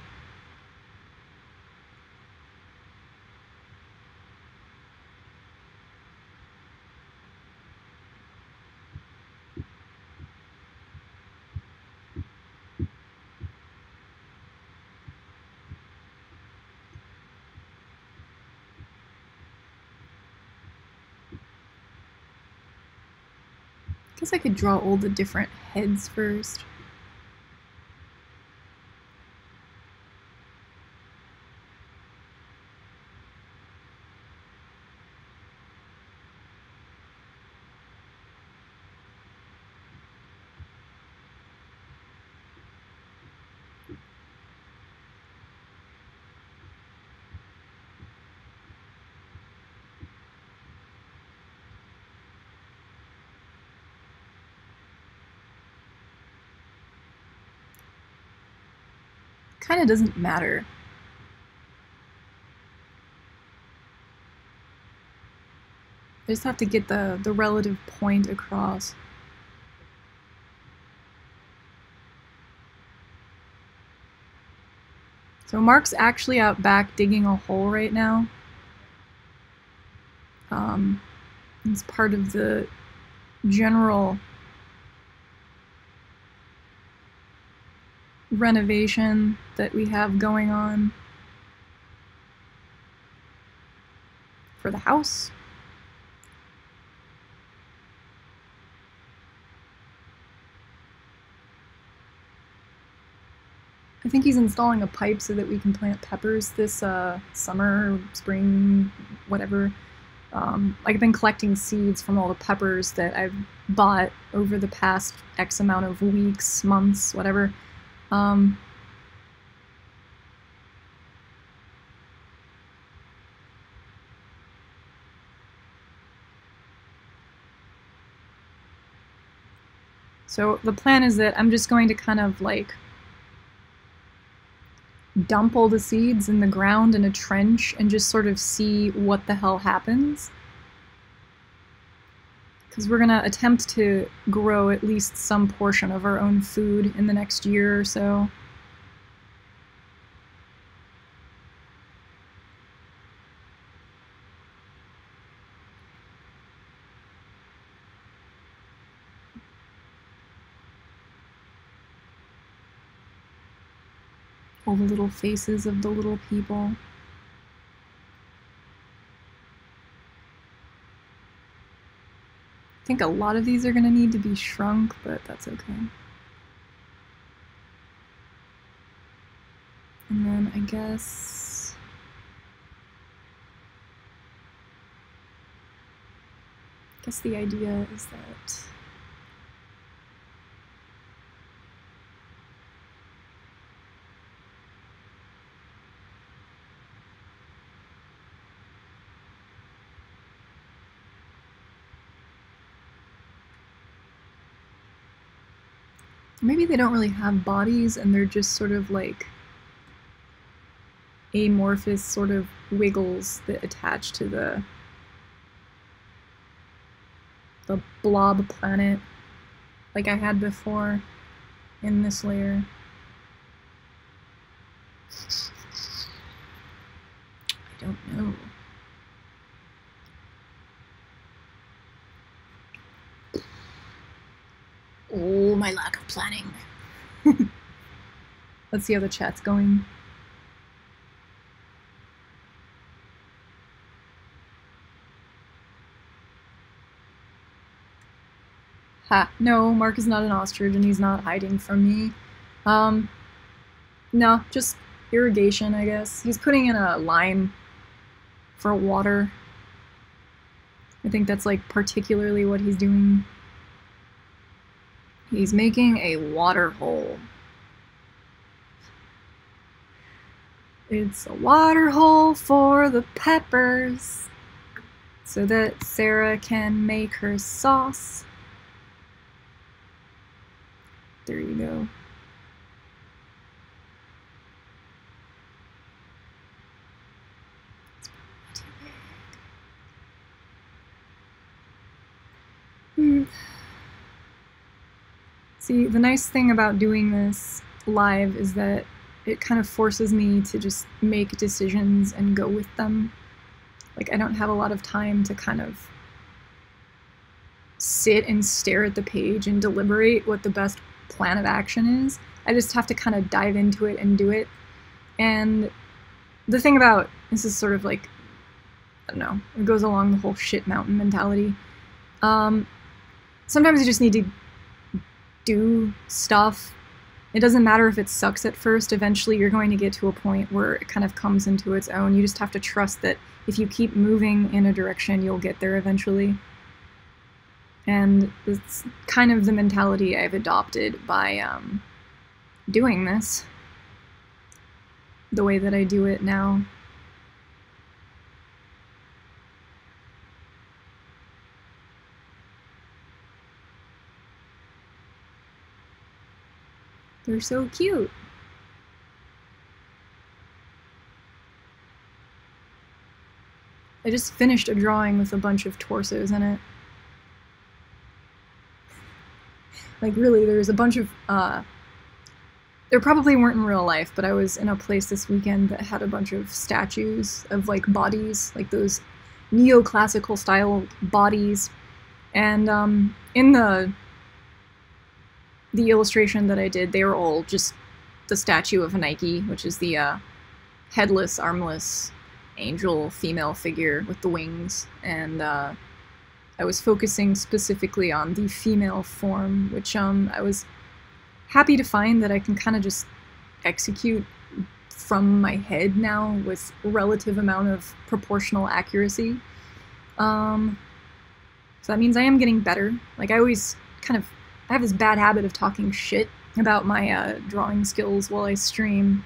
I guess I could draw all the different heads first. Kind of doesn't matter. I just have to get the relative point across. So Mark's actually out back digging a hole right now. It's part of the general renovation that we have going on for the house. I think he's installing a pipe so that we can plant peppers this summer, spring, whatever. Like I've been collecting seeds from all the peppers that I've bought over the past X amount of weeks, months, whatever. So the plan is that I'm just going to kind of like dump all the seeds in the ground in a trench and just sort of see what the hell happens. Because we're going to attempt to grow at least some portion of our own food in the next year or so. all the little faces of the little people. I think a lot of these are going to need to be shrunk, but that's okay. And then I guess the idea is that maybe they don't really have bodies and they're just sort of like amorphous sort of wiggles that attach to the blob planet like I had before in this layer. I don't know. Oh, my lack of planning. Let's see how the chat's going. Ha, no, Mark is not an ostrich and he's not hiding from me. No, just irrigation, I guess. He's putting in a line for water. I think that's like particularly what he's doing. He's making a water hole. It's a water hole for the peppers so that Sarah can make her sauce. There you go. See, the nice thing about doing this live is that it kind of forces me to just make decisions and go with them. Like, I don't have a lot of time to kind of sit and stare at the page and deliberate what the best plan of action is. I just have to kind of dive into it and do it. And the thing about this is sort of like, I don't know, it goes along the whole shit mountain mentality. Sometimes you just need to do stuff. It doesn't matter if it sucks at first. Eventually you're going to get to a point where it kind of comes into its own. You just have to trust that if you keep moving in a direction, you'll get there eventually. And it's kind of the mentality I've adopted by doing this the way that I do it now. They're so cute. I just finished a drawing with a bunch of torsos in it. Like, really, there's a bunch of, there probably weren't in real life, but I was in a place this weekend that had a bunch of statues of, like, bodies, like those neoclassical style bodies. And in the illustration that I did, they were all just the statue of Nike, which is the headless, armless angel female figure with the wings. And I was focusing specifically on the female form, which I was happy to find that I can kind of just execute from my head now with relative amount of proportional accuracy. So that means I am getting better. Like, I always kind of, I have this bad habit of talking shit about my drawing skills while I stream,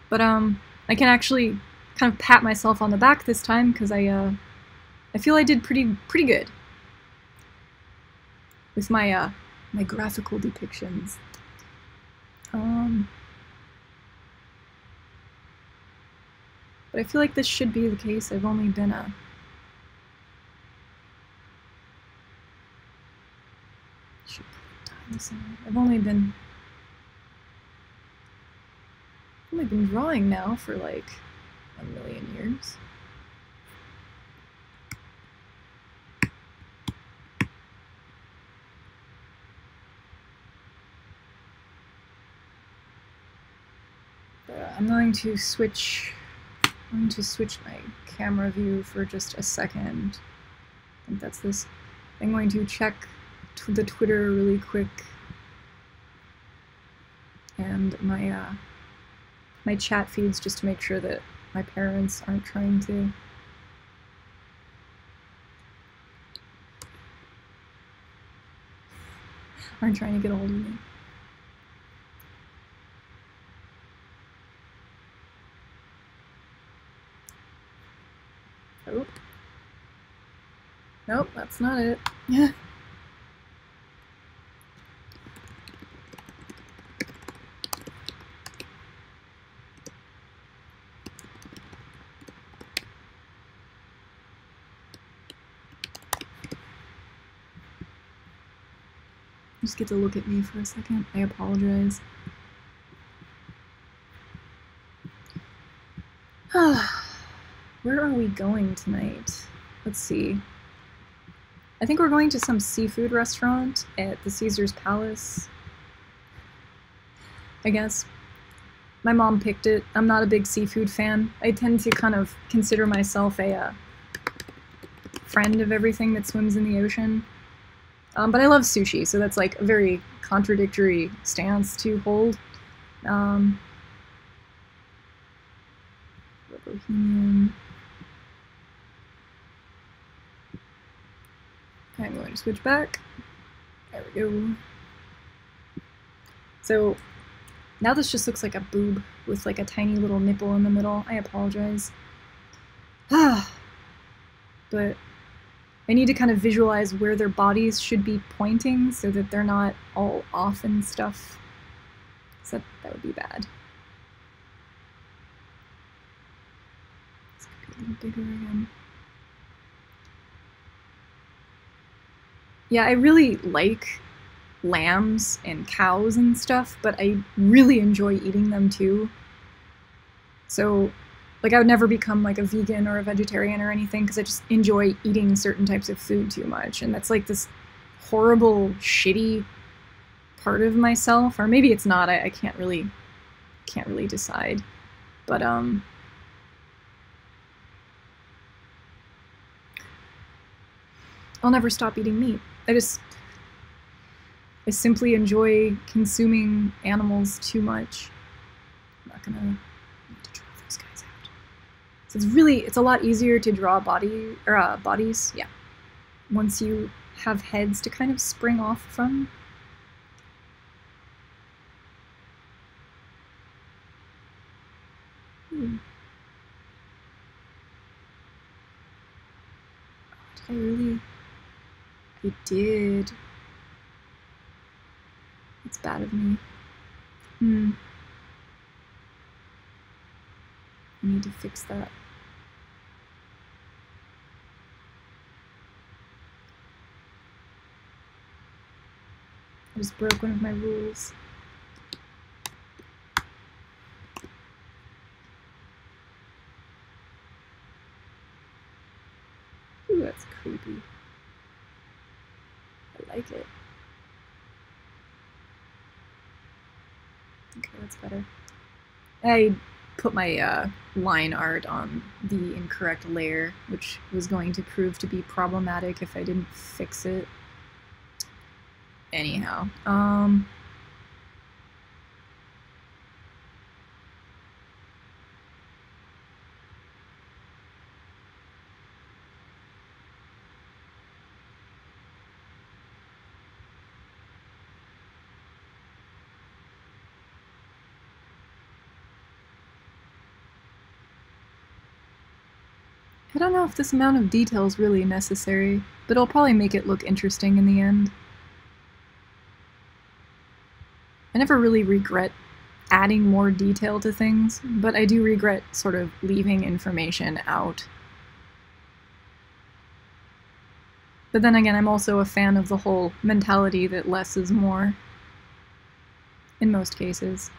but I can actually kind of pat myself on the back this time because I feel I did pretty good with my my graphical depictions. But I feel like this should be the case. I've only been I've only been drawing now for like 1,000,000 years. But I'm going to switch my camera view for just a second. I think that's this. I'm going to check the Twitter really quick and my chat feeds just to make sure that my parents aren't trying to get a hold of me. Oh. Nope, that's not it. Just get to look at me for a second. I apologize. Where are we going tonight? Let's see. I think we're going to some seafood restaurant at the Caesar's Palace. I guess. My mom picked it. I'm not a big seafood fan. I tend to kind of consider myself a friend of everything that swims in the ocean. But I love sushi, so that's like a very contradictory stance to hold. ROBOHEMIAN. I'm going to switch back. There we go. So now this just looks like a boob with like a tiny little nipple in the middle. I apologize. But I need to kind of visualize where their bodies should be pointing so that they're not all off and stuff. So that would be bad. Let's get a little bigger again. Yeah, I really like lambs and cows and stuff, but I really enjoy eating them too. So, like, I would never become like a vegan or a vegetarian or anything because I just enjoy eating certain types of food too much, and that's like this horrible, shitty part of myself, or maybe it's not. I can't really decide, but I'll never stop eating meat. I simply enjoy consuming animals too much. I'm not gonna need to draw those guys out. So it's a lot easier to draw bodies, yeah, once you have heads to kind of spring off from. Did I really? I did. It's bad of me. I need to fix that. I just broke one of my rules. Ooh, that's creepy. I like it. Okay, that's better. I put my line art on the incorrect layer, which was going to prove to be problematic if I didn't fix it. Anyhow, I don't know if this amount of detail is really necessary, but it'll probably make it look interesting in the end. I never really regret adding more detail to things, but I do regret sort of leaving information out. But then again, I'm also a fan of the whole mentality that less is more, in most cases.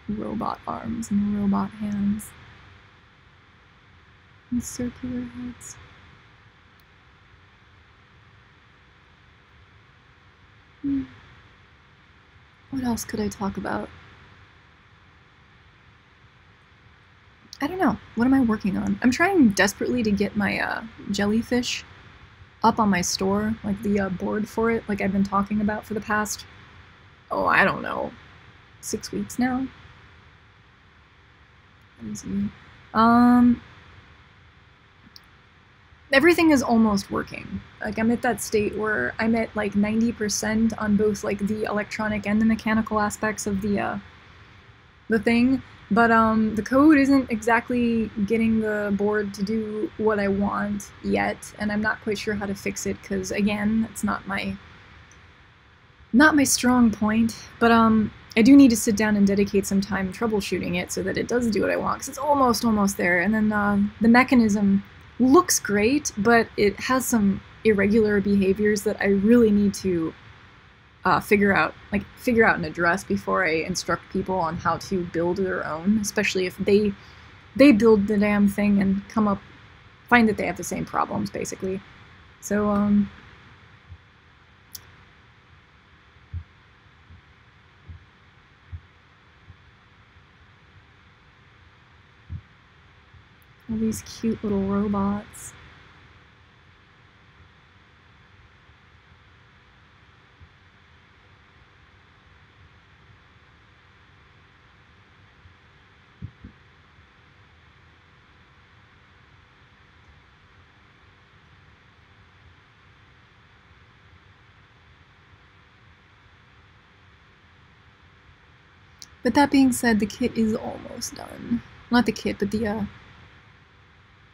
Robot arms and robot hands. And circular heads. What else could I talk about? I don't know. What am I working on? I'm trying desperately to get my jellyfish up on my store, like the board for it, like I've been talking about for the past, oh, I don't know, 6 weeks now. Let me see. Everything is almost working. Like I'm at that state where I'm at like 90% on both like the electronic and the mechanical aspects of the thing, but the code isn't exactly getting the board to do what I want yet, and I'm not quite sure how to fix it because again, it's not my strong point. But I do need to sit down and dedicate some time troubleshooting it so that it does do what I want, because it's almost there. And then the mechanism looks great, but it has some irregular behaviors that I really need to figure out and address before I instruct people on how to build their own, especially if they build the damn thing and find that they have the same problems, basically. So, all these cute little robots. But that being said, the kit is almost done. Not the kit, but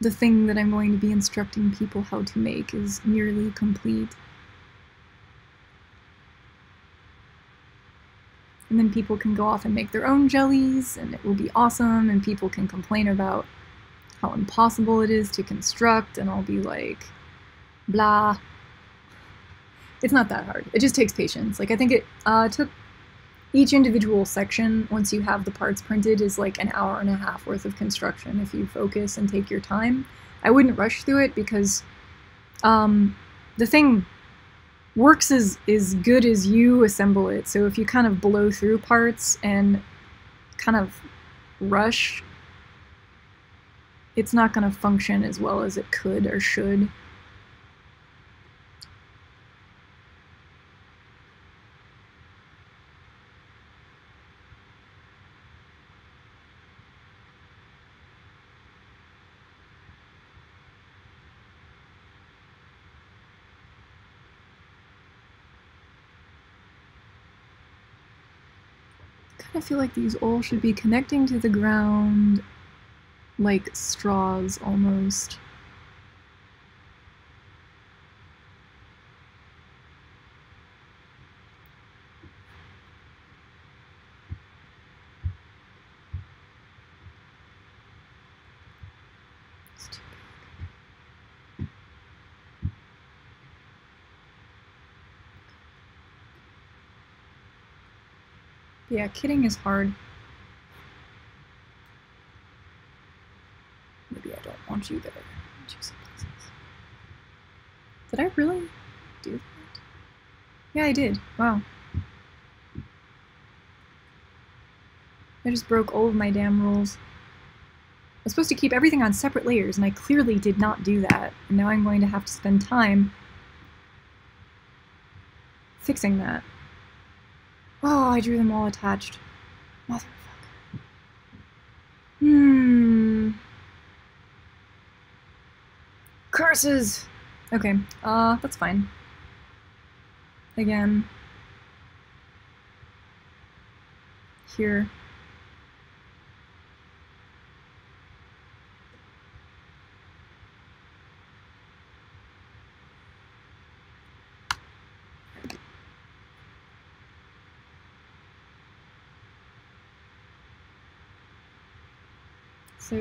the thing that I'm going to be instructing people how to make is nearly complete. And then people can go off and make their own jellies, and it will be awesome, and people can complain about how impossible it is to construct, and I'll be like, blah. It's not that hard. It just takes patience. Like, I think it took each individual section, once you have the parts printed, is like an hour and a half worth of construction if you focus and take your time. I wouldn't rush through it because the thing works as good as you assemble it. So if you kind of blow through parts and kind of rush, it's not going to function as well as it could or should. I feel like these all should be connecting to the ground like straws almost. Yeah, kitting is hard. Maybe I don't want you there. Did I really do that? Yeah, I did. Wow. I just broke all of my damn rules. I was supposed to keep everything on separate layers, and I clearly did not do that. And now I'm going to have to spend time fixing that. Oh, I drew them all attached. Motherfucker. Curses! Okay, that's fine. Again. Here. So,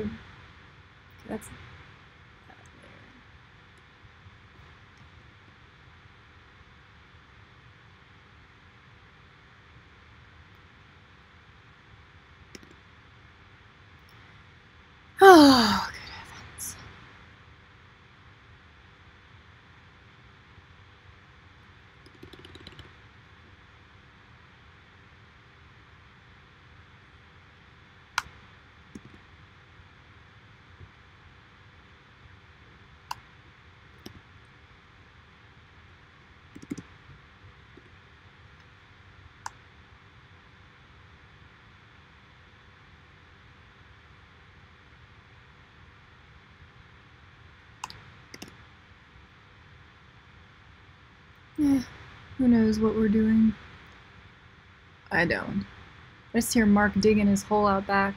that's that there. Oh, good heavens. Eh, who knows what we're doing? I don't. I just hear Mark digging his hole out back.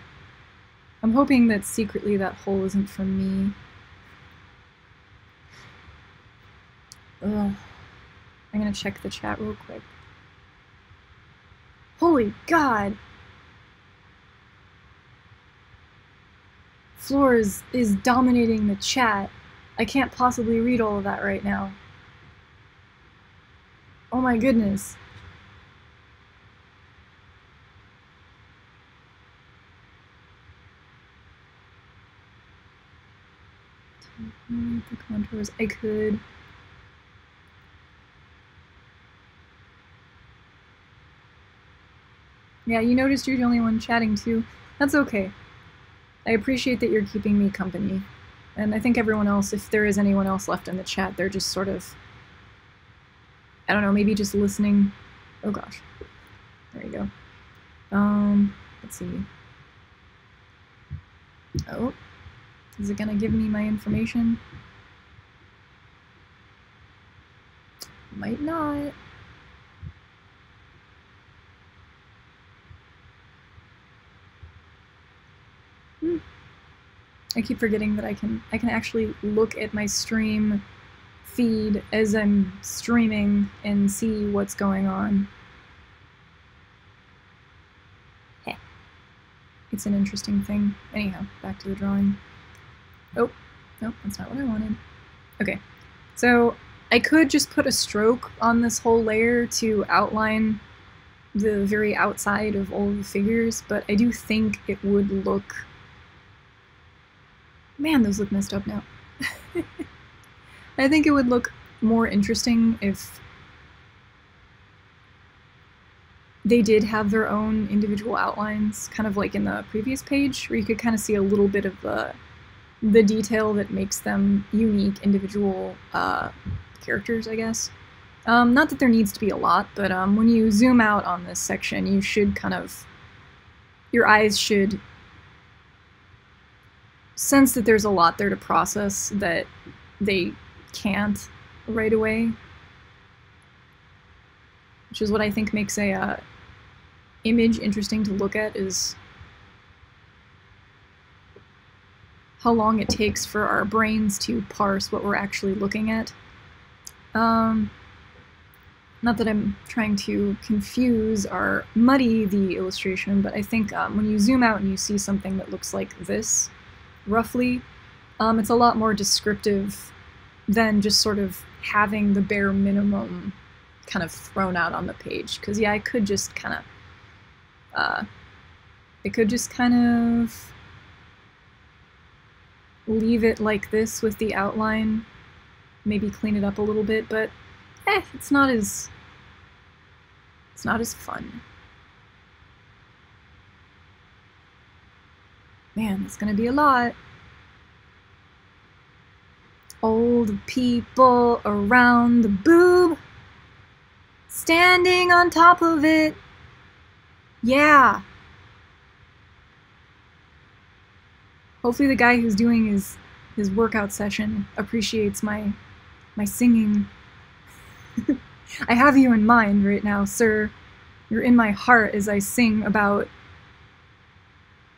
I'm hoping that secretly that hole isn't for me. Ugh. I'm gonna check the chat real quick. Holy God! Floor is dominating the chat. I can't possibly read all of that right now. Oh my goodness. The contours. I could. Yeah, you noticed you're the only one chatting too. That's okay. I appreciate that you're keeping me company. And I think everyone else, if there is anyone else left in the chat, they're just sort of, I don't know, maybe just listening. Oh gosh. There you go. Let's see. Oh, is it gonna give me my information? Might not. I keep forgetting that I can actually look at my stream feed as I'm streaming and see what's going on. Heh. It's an interesting thing. Anyhow, back to the drawing. Oh, nope, that's not what I wanted. Okay, so I could just put a stroke on this whole layer to outline the very outside of all the figures, but I do think it would look... Man, those look messed up now. I think it would look more interesting if they did have their own individual outlines, kind of like in the previous page, where you could kind of see a little bit of the detail that makes them unique individual characters, I guess. Not that there needs to be a lot, but when you zoom out on this section, you should kind of... your eyes should sense that there's a lot there to process that they can't right away, which is what I think makes a image interesting to look at, is how long it takes for our brains to parse what we're actually looking at. Not that I'm trying to confuse or muddy the illustration, but I think when you zoom out and you see something that looks like this, roughly, it's a lot more descriptive than just sort of having the bare minimum kind of thrown out on the page. Because yeah, I could just kind of leave it like this with the outline, maybe clean it up a little bit, but it's not as fun. Man, it's gonna be a lot. Old people around the boob, standing on top of it. Yeah. Hopefully the guy who's doing his workout session appreciates my singing. I have you in mind right now, sir. You're in my heart as I sing about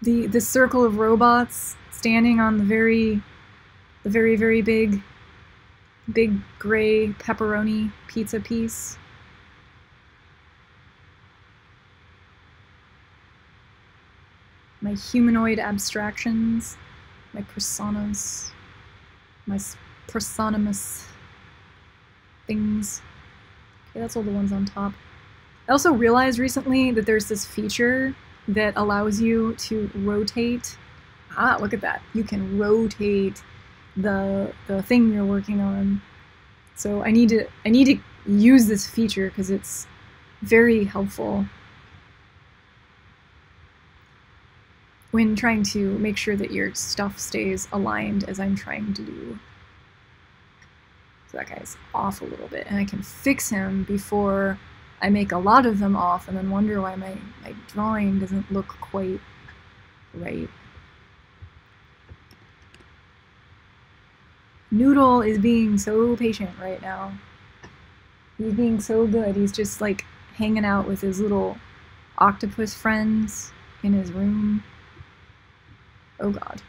the circle of robots standing on the very big gray pepperoni pizza piece. My humanoid abstractions, my personas, my personamous things. Okay, that's all the ones on top. I also realized recently that there's this feature that allows you to rotate. Ah, look at that. You can rotate the thing you're working on. So I need to use this feature because it's very helpful when trying to make sure that your stuff stays aligned as I'm trying to do. So that guy's off a little bit, and I can fix him before I make a lot of them off and then wonder why my drawing doesn't look quite right. Noodle is being so patient right now. He's being so good. He's just like hanging out with his little octopus friends in his room. Oh god.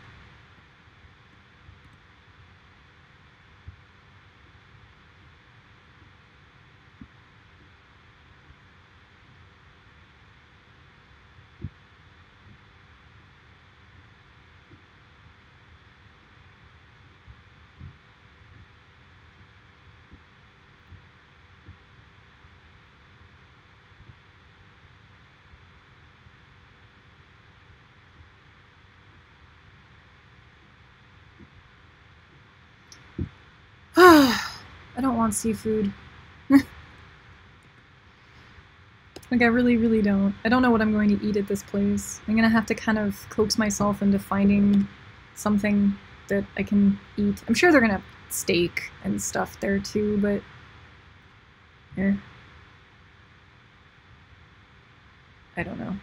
I don't want seafood. Like, I really, really don't. I don't know what I'm going to eat at this place. I'm gonna have to kind of coax myself into finding something that I can eat. I'm sure they're gonna have steak and stuff there too, but... I don't know.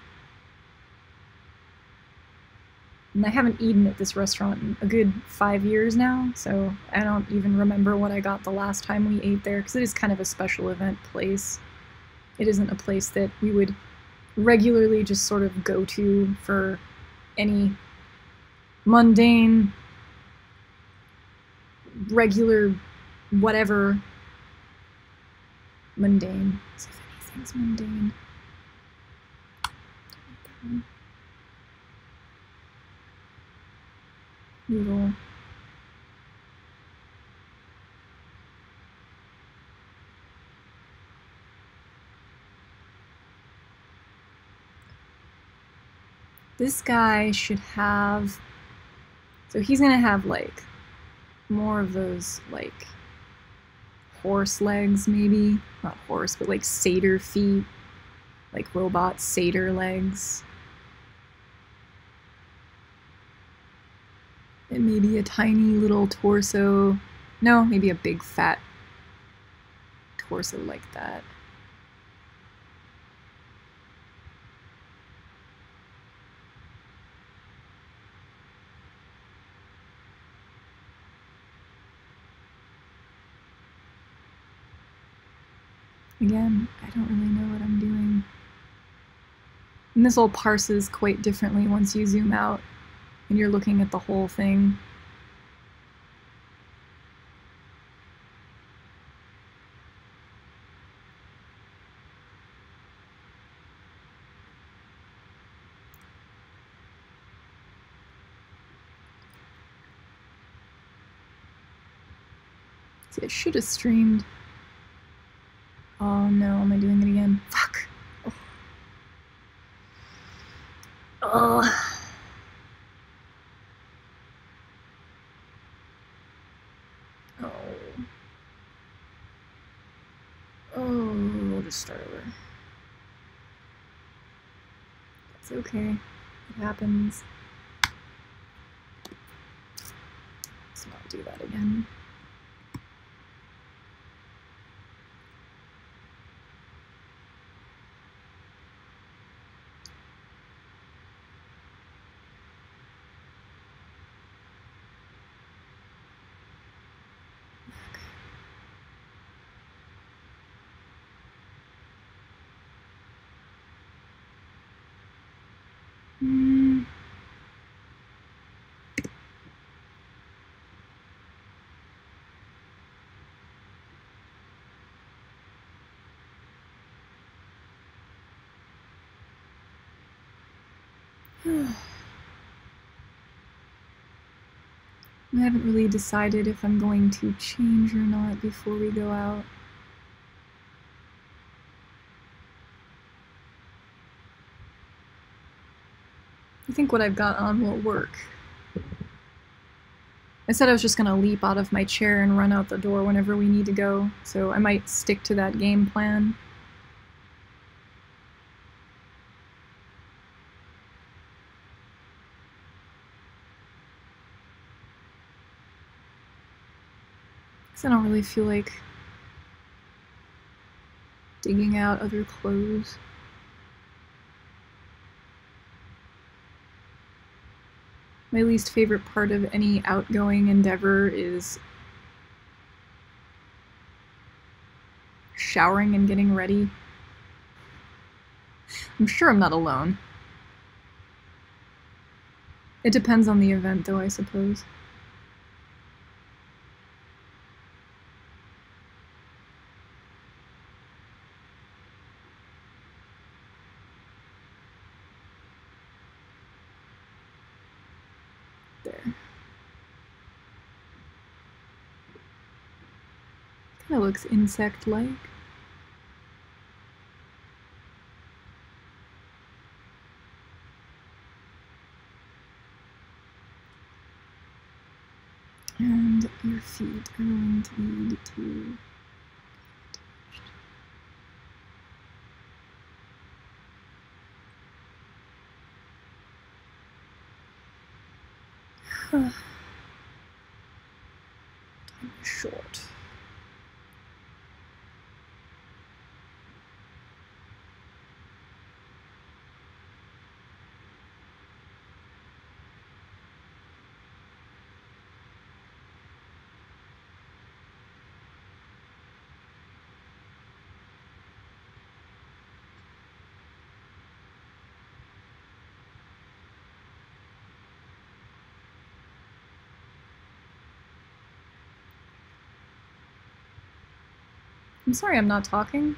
And I haven't eaten at this restaurant in a good 5 years now, so I don't even remember what I got the last time we ate there, because it is kind of a special event place. It isn't a place that we would regularly just sort of go to for any mundane, regular, whatever. Mundane. As if anything's mundane. Noodle. This guy should have... So he's gonna have, like, more of those, like, horse legs, maybe? Not horse, but, like, satyr feet. Like, robot satyr legs. And maybe a tiny little torso. No, maybe a big fat torso like that. Again, I don't really know what I'm doing. And this all parses quite differently once you zoom out and you're looking at the whole thing. See, I should have streamed. Oh no, am I doing it again? Fuck! Oh. Oh. Oh, we'll just start over. It's okay. It happens. Let's not do that again. I haven't really decided if I'm going to change or not before we go out. I think what I've got on will work. I said I was just gonna leap out of my chair and run out the door whenever we need to go, so I might stick to that game plan. Because I don't really feel like digging out other clothes. My least favorite part of any outgoing endeavor is showering and getting ready. I'm sure I'm not alone. It depends on the event, though, I suppose. There. Kinda looks insect-like. And your feet are going to need to time is short. I'm sorry I'm not talking.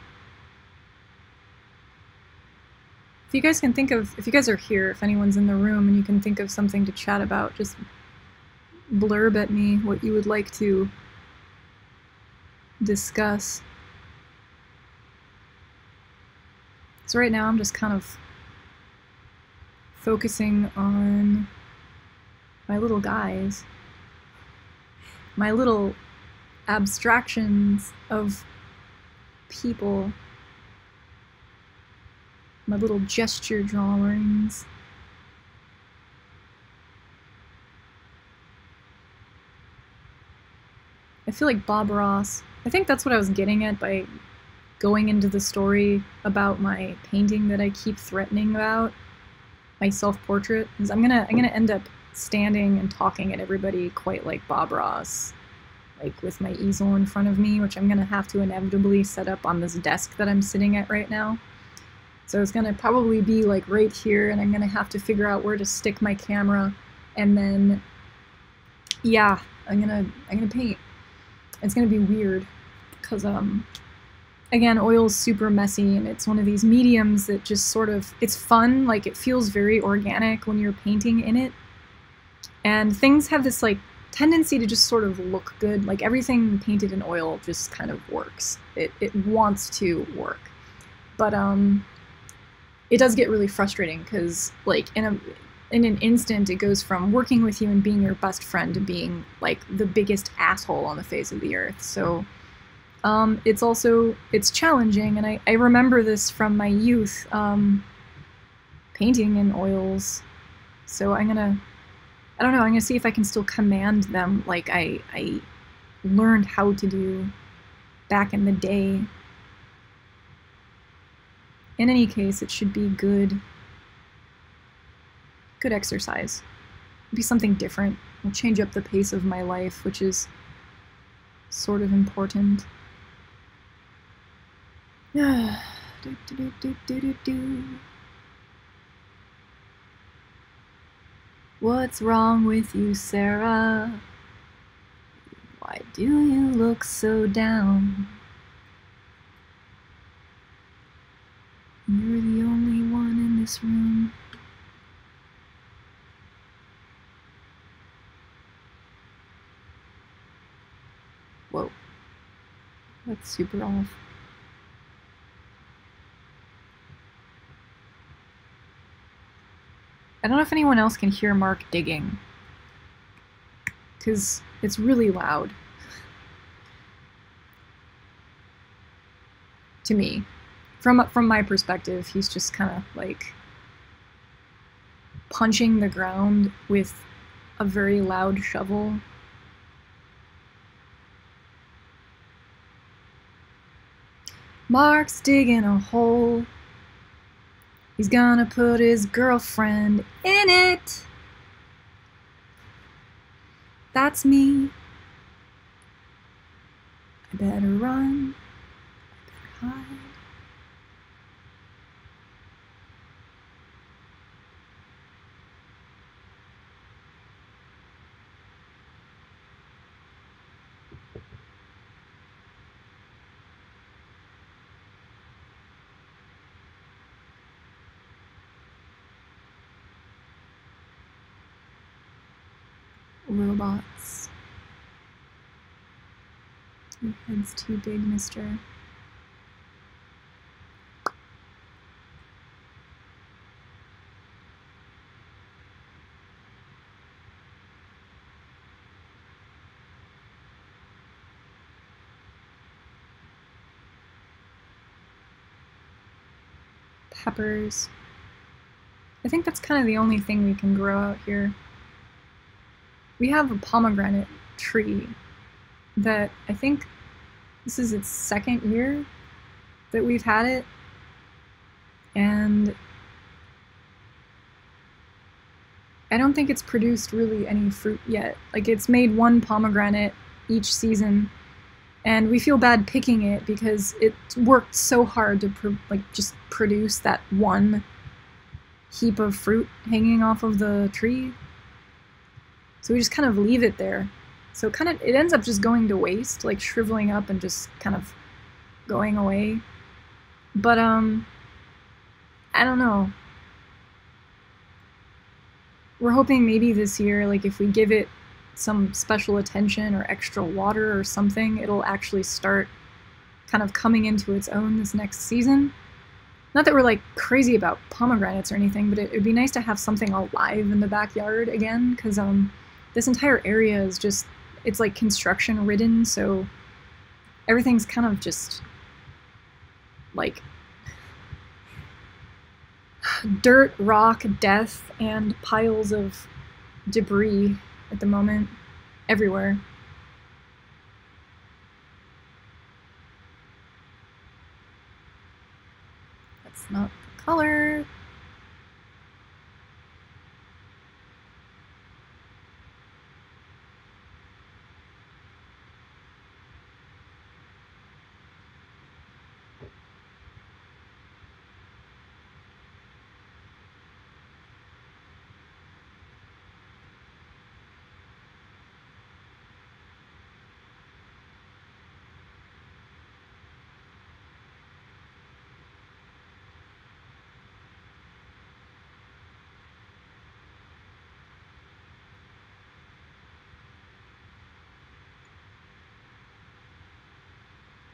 If you guys can think of, if you guys are here, if anyone's in the room and you can think of something to chat about, just blurb at me what you would like to discuss. So right now I'm just kind of focusing on my little guys, my little abstractions of people, my little gesture drawings. I feel like Bob Ross. I think that's what I was getting at by going into the story about my painting that I keep threatening about, my self-portrait, is I'm gonna end up standing and talking at everybody quite like Bob Ross, like with my easel in front of me, which I'm gonna have to inevitably set up on this desk that I'm sitting at right now. So it's gonna probably be like right here, and I'm gonna have to figure out where to stick my camera, and then yeah, I'm gonna paint. It's gonna be weird because again, oil's super messy, and it's one of these mediums that just sort of, it's fun, like it feels very organic when you're painting in it, and things have this like tendency to just sort of look good. Like everything painted in oil just kind of works. It wants to work, but it does get really frustrating because like in an instant it goes from working with you and being your best friend to being like the biggest asshole on the face of the earth. So it's challenging, and I remember this from my youth, painting in oils. So I don't know, I'm gonna see if I can still command them like I learned how to do back in the day. In any case, it should be good exercise. It'll be something different. It'll change up the pace of my life, which is sort of important. What's wrong with you, Sarah? Why do you look so down? You're the only one in this room. Whoa. That's super off. I don't know if anyone else can hear Mark digging, because it's really loud to me. From my perspective, he's just kind of like punching the ground with a very loud shovel. Mark's digging a hole. He's gonna put his girlfriend in it. That's me. I better run. I better God. Robots. Your head's too big, mister. Peppers. I think that's kind of the only thing we can grow out here. We have a pomegranate tree that I think this is its second year that we've had it, and I don't think it's produced really any fruit yet. Like, it's made one pomegranate each season, and we feel bad picking it because it worked so hard to just produce that one heap of fruit hanging off of the tree. So we just kind of leave it there. So it ends up just going to waste, like shriveling up and just kind of going away. But I don't know. We're hoping maybe this year, like if we give it some special attention or extra water or something, it'll actually start kind of coming into its own this next season. Not that we're like crazy about pomegranates or anything, but it'd be nice to have something alive in the backyard again, because this entire area is just, it's like construction ridden, so everything's kind of just like dirt, rock, death, and piles of debris at the moment, everywhere. That's not the color.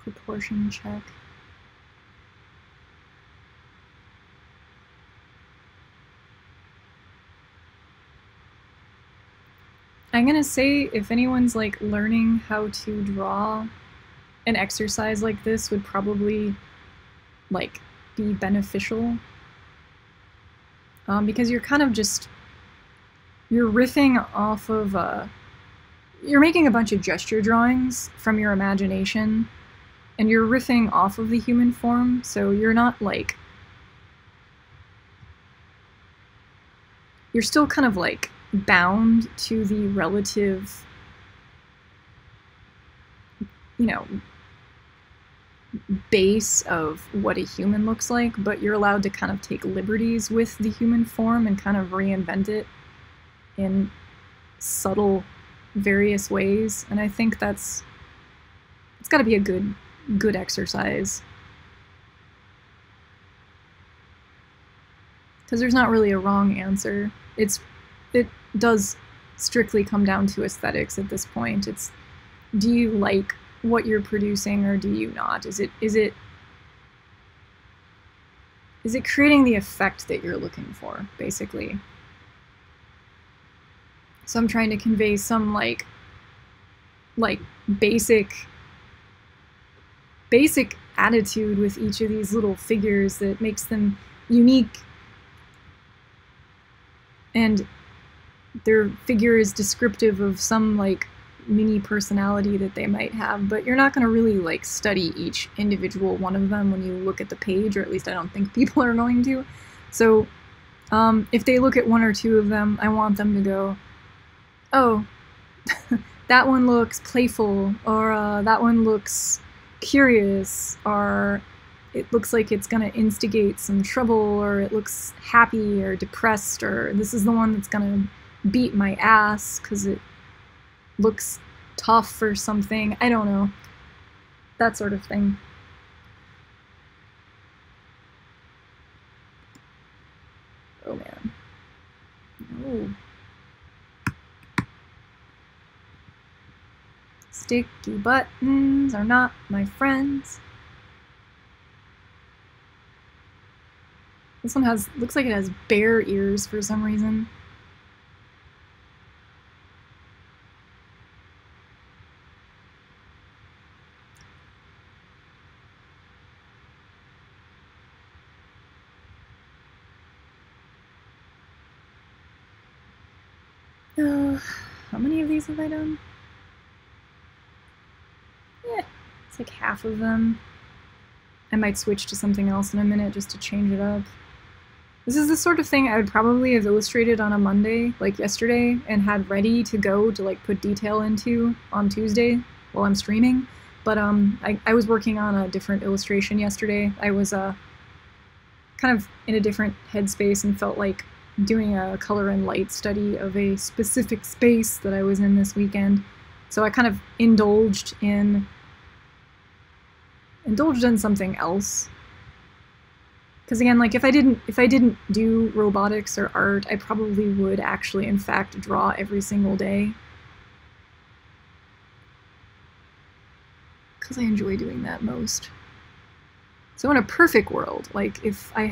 Proportion check. I'm gonna say if anyone's like learning how to draw, an exercise like this would probably like be beneficial, because you're kind of just, you're riffing off of you're making a bunch of gesture drawings from your imagination, and you're riffing off of the human form, so you're not like, you're still kind of like bound to the relative, you know, base of what a human looks like, but you're allowed to kind of take liberties with the human form and kind of reinvent it in subtle, various ways. And I think it's got to be a good exercise, because there's not really a wrong answer. It does strictly come down to aesthetics at this point. It's, do you like what you're producing or do you not? Is it creating the effect that you're looking for, basically? So I'm trying to convey some like basic attitude with each of these little figures that makes them unique, and their figure is descriptive of some like mini personality that they might have, but you're not going to really like study each individual one of them when you look at the page, or at least I don't think people are going to. So if they look at one or two of them, I want them to go, oh, that one looks playful, or that one looks curious, or it looks like it's gonna instigate some trouble, or it looks happy or depressed, or this is the one that's gonna beat my ass because it looks tough or something. I don't know. That sort of thing. Oh man. No. Sticky buttons are not my friends. This one looks like it has bear ears for some reason. How many of these have I done? Yeah, it's like half of them. I might switch to something else in a minute just to change it up. This is the sort of thing I would probably have illustrated on a Monday, like yesterday, and had ready to go to like put detail into on Tuesday while I'm streaming. But I was working on a different illustration yesterday. I was kind of in a different headspace and felt like doing a color and light study of a specific space that I was in this weekend. So I kind of indulged in something else. Because again, like if I didn't do robotics or art, I probably would actually in fact draw every single day. Because I enjoy doing that most. So in a perfect world, like if I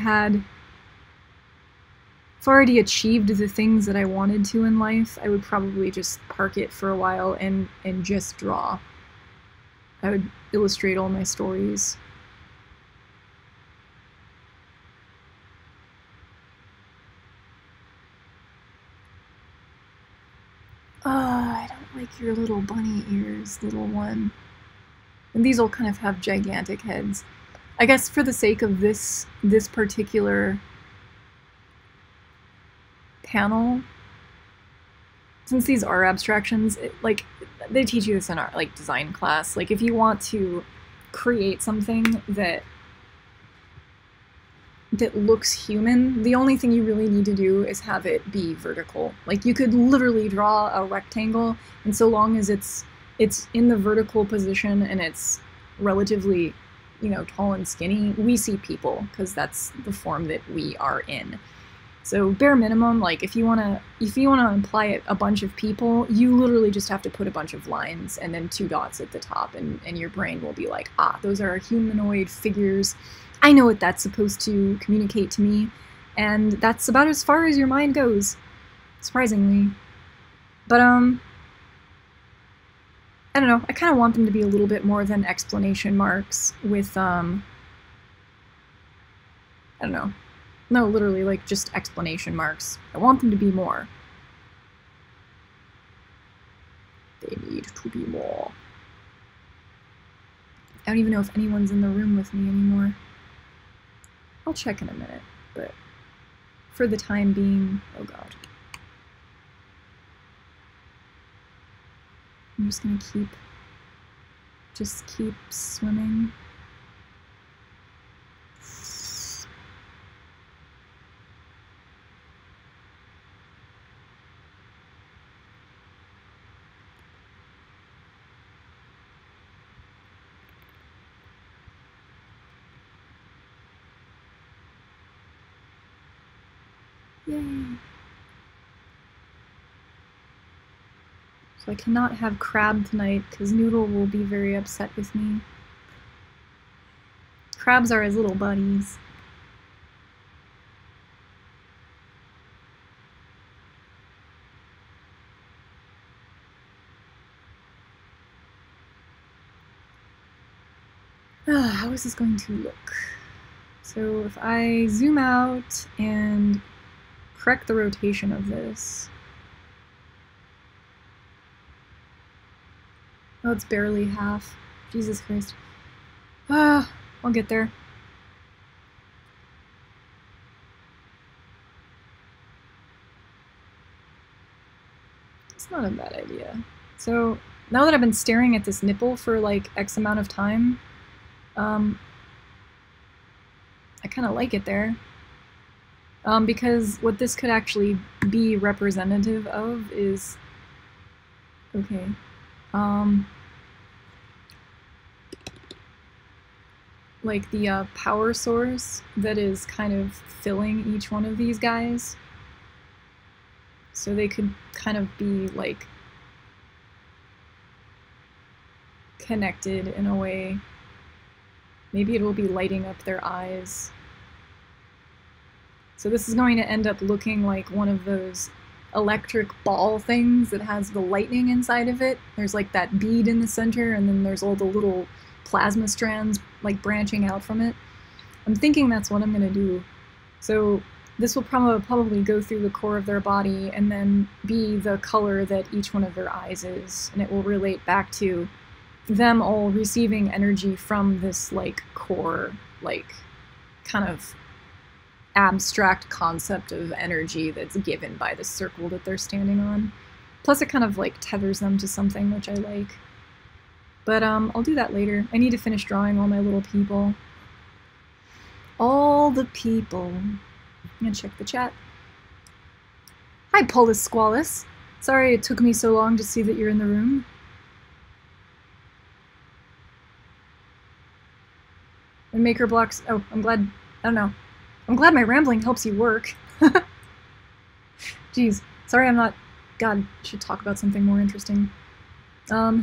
already achieved the things that I wanted to in life, I would probably just park it for a while and just draw. I would illustrate all my stories. I don't like your little bunny ears, little one. And these will kind of have gigantic heads. I guess for the sake of this particular panel, since these are abstractions, like they teach you this in our like design class. Like if you want to create something that looks human, the only thing you really need to do is have it be vertical. Like you could literally draw a rectangle, and so long as it's in the vertical position and it's relatively, you know, tall and skinny, we see people because that's the form that we are in. So bare minimum, like if you wanna imply a bunch of people, you literally just have to put a bunch of lines and then 2 dots at the top, and your brain will be like, ah, those are humanoid figures. I know what that's supposed to communicate to me, and that's about as far as your mind goes, surprisingly. But I don't know, I kind of want them to be a little bit more than exclamation marks with, I don't know. No, literally, like, just exclamation marks. I want them to be more. They need to be more. I don't even know if anyone's in the room with me anymore. I'll check in a minute, but for the time being, oh god. I'm just gonna keep swimming. Yay! So I cannot have crab tonight because Noodle will be very upset with me. Crabs are his little buddies. How is this going to look? So if I zoom out and correct the rotation of this. Oh, it's barely half. Jesus Christ. I'll get there. It's not a bad idea. So now that I've been staring at this nipple for like X amount of time, kind of like it there. Because what this could actually be representative of is, okay, like the power source that is kind of filling each one of these guys. So they could kind of be like connected in a way. Maybe it will be lighting up their eyes. So this is going to end up looking like one of those electric ball things that has the lightning inside of it. There's like that bead in the center, and then there's all the little plasma strands like branching out from it. I'm thinking that's what I'm going to do. So this will probably go through the core of their body and then be the color that each one of their eyes is, and it will relate back to them all receiving energy from this like core, like kind of abstract concept of energy that's given by the circle that they're standing on. Plus it kind of like tethers them to something, which I like. But I'll do that later. I need to finish drawing all my little people. All the people. I'm gonna check the chat. Hi, Paulus Squalus. Sorry it took me so long to see that you're in the room. And maker blocks. Oh, I'm glad. I don't know. I'm glad my rambling helps you work. Jeez. Sorry I'm not... God, I should talk about something more interesting. I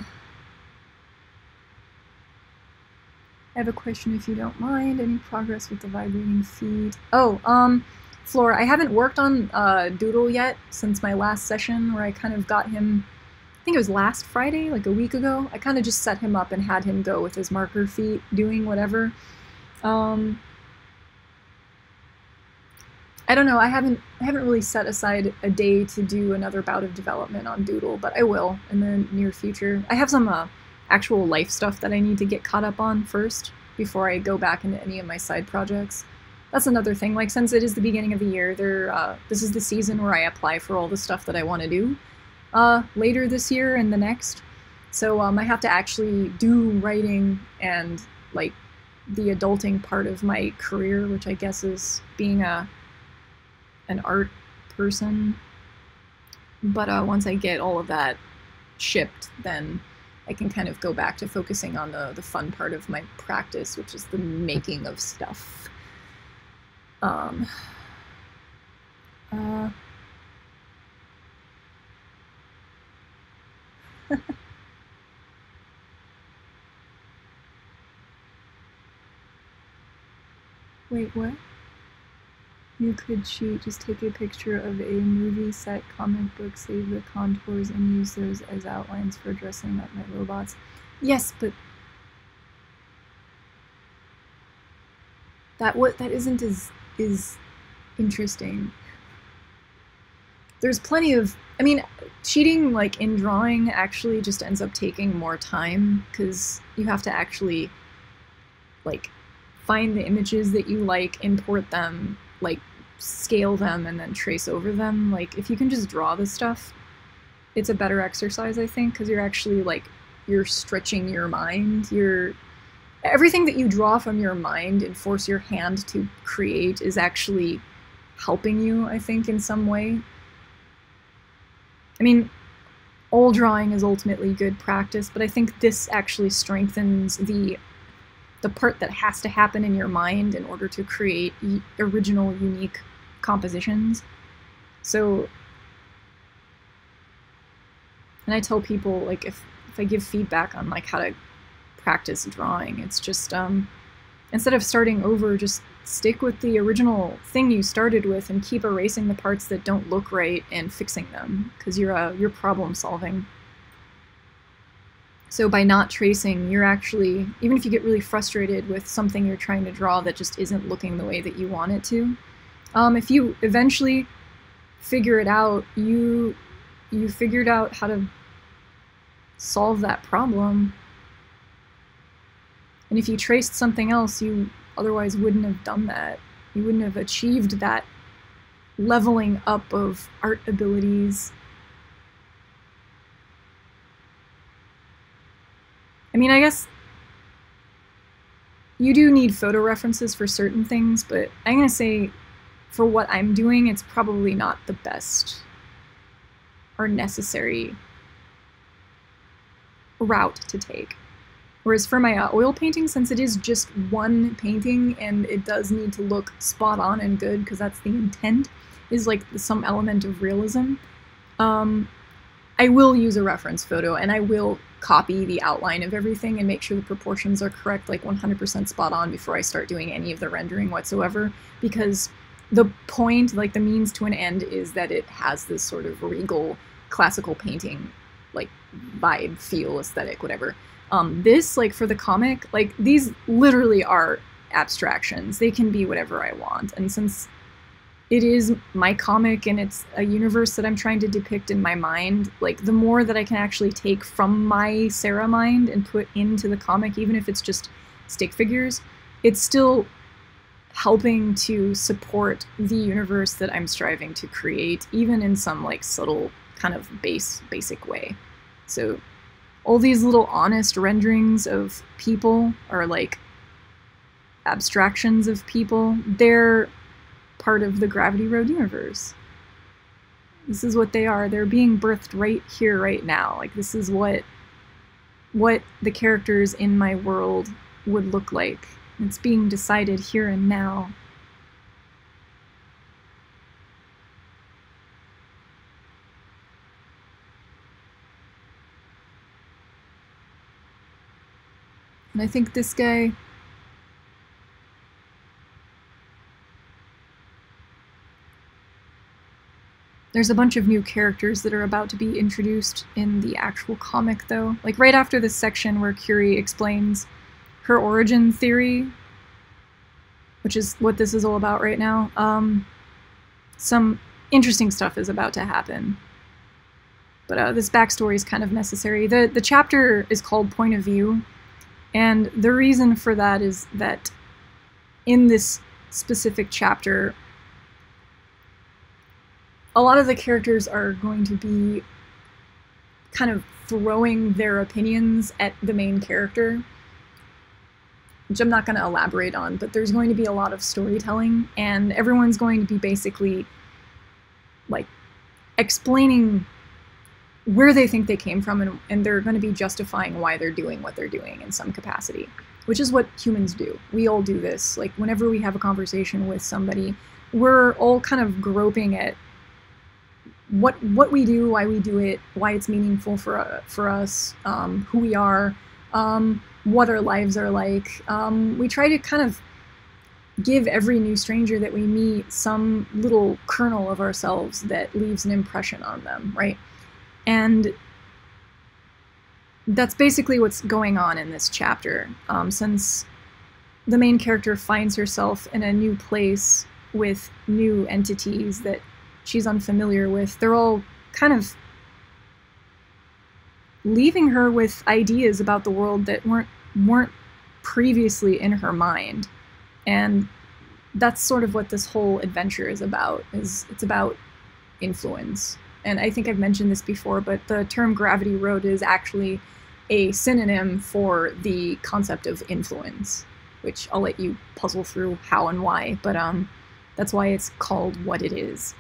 have a question if you don't mind. Any progress with the vibrating feed? Oh, Flora, I haven't worked on Doodle yet since my last session where I kind of got him... I think it was last Friday, like a week ago. I kind of just set him up and had him go with his marker feet, doing whatever. I don't know, I haven't really set aside a day to do another bout of development on Doodle, but I will in the near future. I have some actual life stuff that I need to get caught up on first before I go back into any of my side projects. That's another thing, like since it is the beginning of the year, this is the season where I apply for all the stuff that I want to do later this year and the next. So I have to actually do writing and like the adulting part of my career, which I guess is being an art person. But once I get all of that shipped, then I can kind of go back to focusing on the fun part of my practice, which is the making of stuff. Wait, what? You could cheat, just take a picture of a movie set, comic book, save the contours, and use those as outlines for dressing up my robots. Yes, but that isn't as interesting. There's plenty of, I mean, cheating like in drawing actually just ends up taking more time because you have to actually like find the images that you like, import them, like scale them, and then trace over them. Like if you can just draw this stuff, it's a better exercise, I think, because you're actually like, you're stretching your mind. Everything that you draw from your mind and force your hand to create is actually helping you, I think, in some way. I mean, all drawing is ultimately good practice, but I think this actually strengthens the part that has to happen in your mind in order to create original, unique compositions. So, and I tell people, like, if I give feedback on like how to practice drawing, it's just instead of starting over, just stick with the original thing you started with and keep erasing the parts that don't look right and fixing them, because you're problem solving. So by not tracing, you're actually, even if you get really frustrated with something you're trying to draw that just isn't looking the way that you want it to, if you eventually figure it out, you figured out how to solve that problem. And if you traced something else, you otherwise wouldn't have done that. You wouldn't have achieved that leveling up of art abilities. I mean, I guess you do need photo references for certain things, but I'm going to say for what I'm doing, it's probably not the best or necessary route to take. Whereas for my oil painting, since it is just one painting and it does need to look spot on and good because that's the intent, is like some element of realism, I will use a reference photo and I will copy the outline of everything and make sure the proportions are correct, like 100% spot on before I start doing any of the rendering whatsoever, because the point, like the means to an end, is that it has this sort of regal classical painting like vibe, feel, aesthetic, whatever. This, like for the comic, like these literally are abstractions. They can be whatever I want. And since it is my comic and it's a universe that I'm trying to depict in my mind, like the more that I can actually take from my Sarah mind and put into the comic, even if it's just stick figures, it's still helping to support the universe that I'm striving to create, even in some like subtle kind of basic way. So all these little honest renderings of people are like abstractions of people. They're part of the GravityRoad universe. This is what they are. They're being birthed right here, right now. Like this is what the characters in my world would look like. It's being decided here and now. And I think this guy, there's a bunch of new characters that are about to be introduced in the actual comic, though. Like right after this section where Curie explains her origin theory, which is what this is all about right now, some interesting stuff is about to happen. But this backstory is kind of necessary. The chapter is called Point of View, and the reason for that is that in this specific chapter, a lot of the characters are going to be kind of throwing their opinions at the main character, which I'm not going to elaborate on, but there's going to be a lot of storytelling, and everyone's going to be basically like explaining where they think they came from, and they're going to be justifying why they're doing what they're doing in some capacity, which is what humans do. We all do this. Like whenever we have a conversation with somebody, we're all kind of groping at what we do, why we do it, why it's meaningful for us, who we are, what our lives are like. We try to kind of give every new stranger that we meet some little kernel of ourselves that leaves an impression on them, right? And that's basically what's going on in this chapter. Since the main character finds herself in a new place with new entities that she's unfamiliar with, they're all kind of leaving her with ideas about the world that weren't previously in her mind. And that's sort of what this whole adventure is about. It's about influence. And I think I've mentioned this before, but the term GravityRoad is actually a synonym for the concept of influence, which I'll let you puzzle through how and why, but that's why it's called what it is.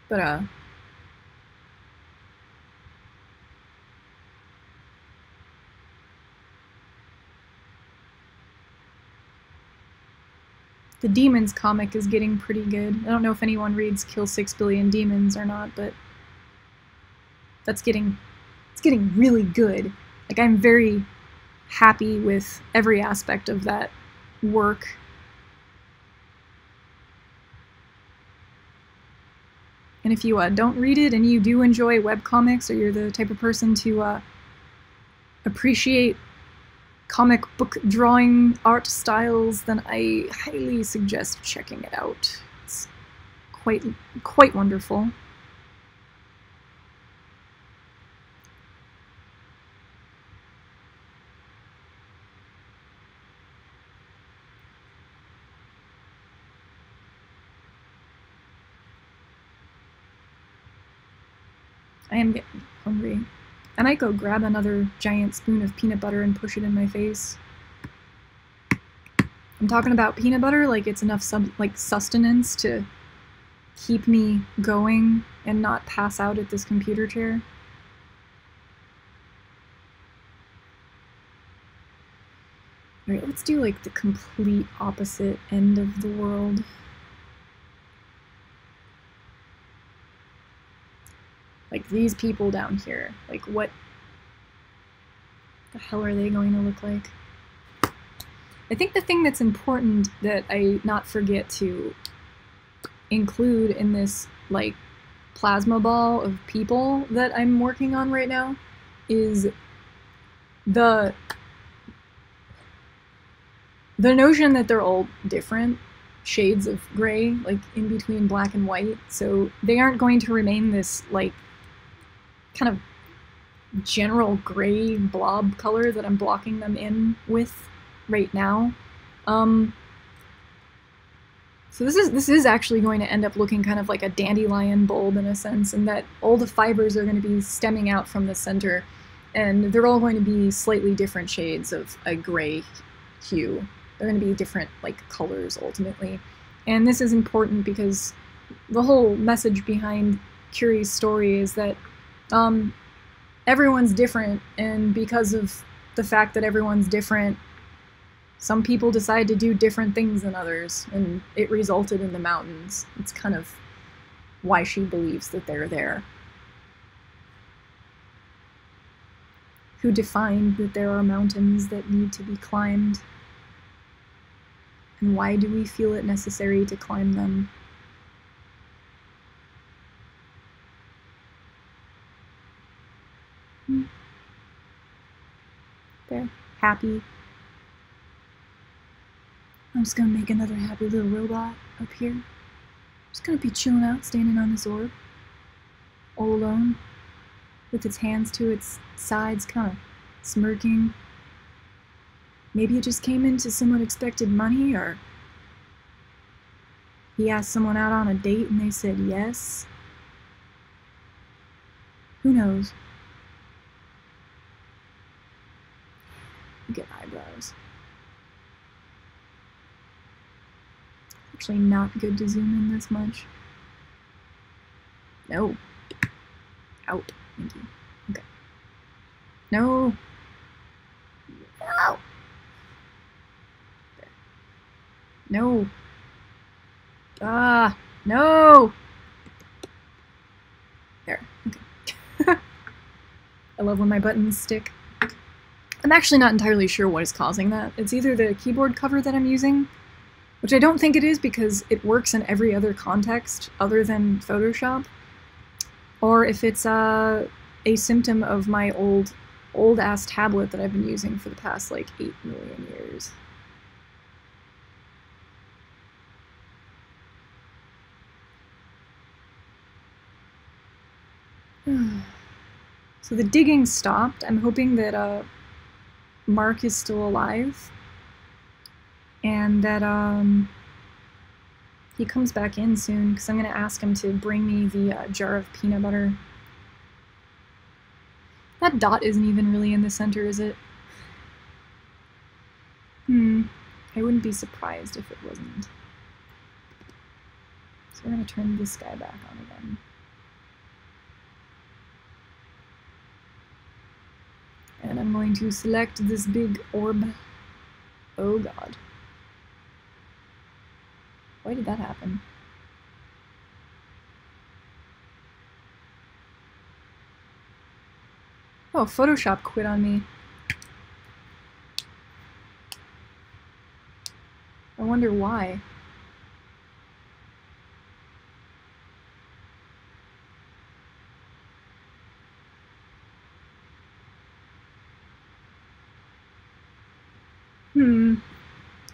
But the Demons comic is getting pretty good. I don't know if anyone reads Kill 6 Billion Demons or not, but it's getting really good. Like I'm very happy with every aspect of that work. And if you don't read it and you do enjoy webcomics, or you're the type of person to appreciate comic book drawing art styles, then I highly suggest checking it out. It's quite wonderful. I am getting hungry. I might go grab another giant spoon of peanut butter and push it in my face. I'm talking about peanut butter like it's enough sustenance to keep me going and not pass out at this computer chair. Alright, let's do like the complete opposite end of the world. Like these people down here, like what the hell are they going to look like? I think the thing that's important that I not forget to include in this like plasma ball of people that I'm working on right now is the notion that they're all different shades of gray, like in between black and white, so they aren't going to remain this like kind of general gray blob color that I'm blocking them in with right now. So this is actually going to end up looking kind of like a dandelion bulb in a sense, in that all the fibers are going to be stemming out from the center, and they're all going to be slightly different shades of a gray hue. They're going to be different like colors ultimately. And this is important because the whole message behind Curie's story is that everyone's different, and because of the fact that everyone's different, some people decide to do different things than others, and it resulted in the mountains. It's kind of why she believes that they're there. Who defined that there are mountains that need to be climbed? And why do we feel it necessary to climb them? There, happy. I'm just gonna make another happy little robot up here. Just gonna be chilling out, standing on this orb, all alone, with its hands to its sides, kind of smirking. Maybe it just came into some unexpected money, or he asked someone out on a date and they said yes. Who knows? Get eyebrows. Actually not good to zoom in this much. No. Out. Thank you. Okay. No. No. There. No. Ah. No. There. Okay. I love when my buttons stick. I'm actually not entirely sure what is causing that. It's either the keyboard cover that I'm using, which I don't think it is because it works in every other context other than Photoshop, or if it's a symptom of my old-ass tablet that I've been using for the past, like, 8 million years. So the digging stopped. I'm hoping that Mark is still alive, and that he comes back in soon, because I'm going to ask him to bring me the jar of peanut butter. That dot isn't even really in the center, is it? I wouldn't be surprised if it wasn't. So we're going to turn this guy back on again. And I'm going to select this big orb. Oh god. Why did that happen? Oh, Photoshop quit on me. I wonder why.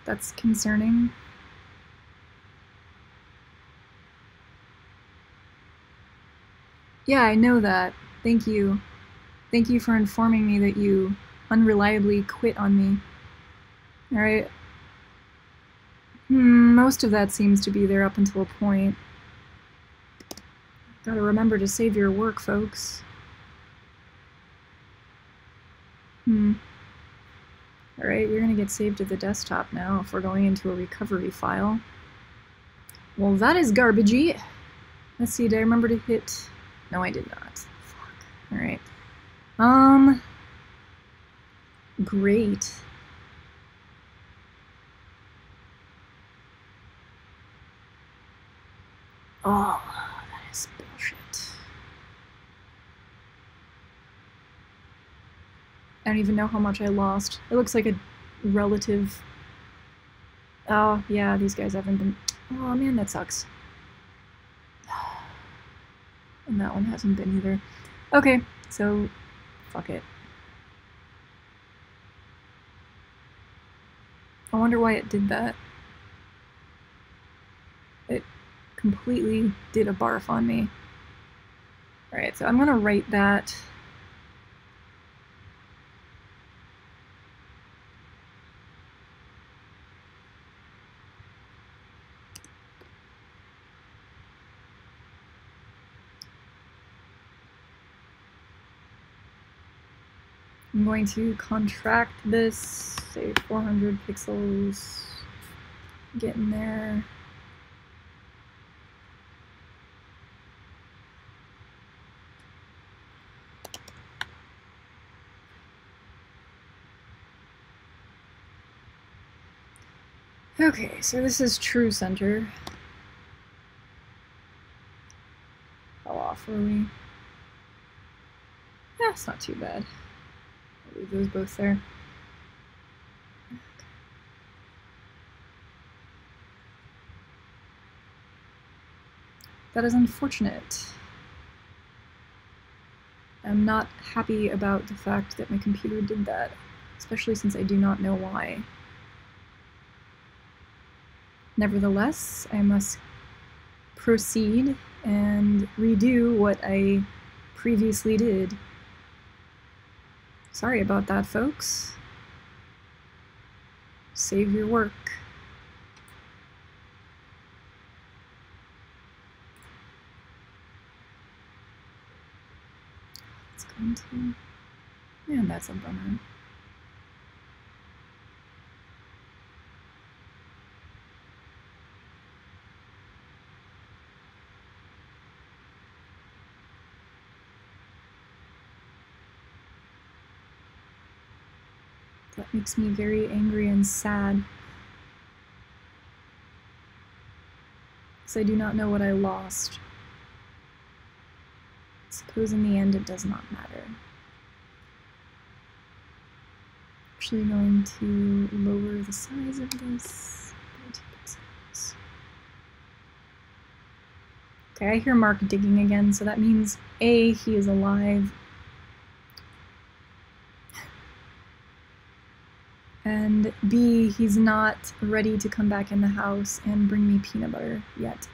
That's concerning. Yeah, I know that. Thank you. Thank you for informing me that you unreliably quit on me. Alright. Most of that seems to be there up until a point. Gotta remember to save your work, folks. Alright, you're gonna get saved to the desktop now if we're going into a recovery file. Well, that is garbagey. Let's see, did I remember to hit... No, I did not. Fuck. Alright. Great. Oh, that is bullshit. I don't even know how much I lost. It looks like a relative... Oh, yeah, these guys haven't been... Oh, man, that sucks. And that one hasn't been either. Okay, so... fuck it. I wonder why it did that. It completely did a barf on me. Alright, so I'm gonna write that. I'm going to contract this, say 400 pixels, get in there. Okay, so this is true center. How off were we? Yeah, it's not too bad. I'll leave those both there. That is unfortunate. I'm not happy about the fact that my computer did that, especially since I do not know why. Nevertheless, I must proceed and redo what I previously did. Sorry about that, folks. Save your work. It's going to... Man, that's a bummer. That makes me very angry and sad. Because I do not know what I lost. I suppose in the end it does not matter. Actually going to lower the size of this by 2 pixels. Okay, I hear Mark digging again, so that means A, he is alive. And B, he's not ready to come back in the house and bring me peanut butter yet.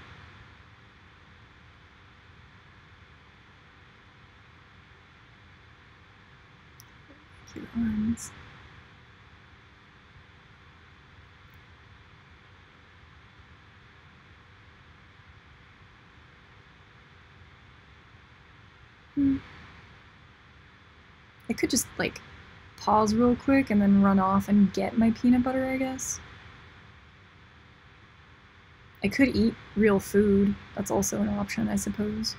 Cute arms. I could just, like, pause real quick and then run off and get my peanut butter, I guess. I could eat real food. That's also an option, I suppose.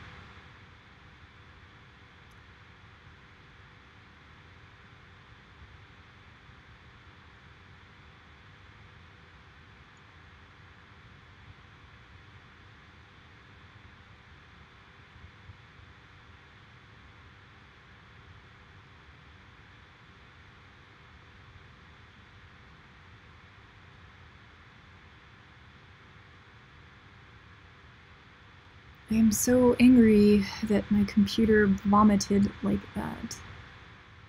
I am so angry that my computer vomited like that.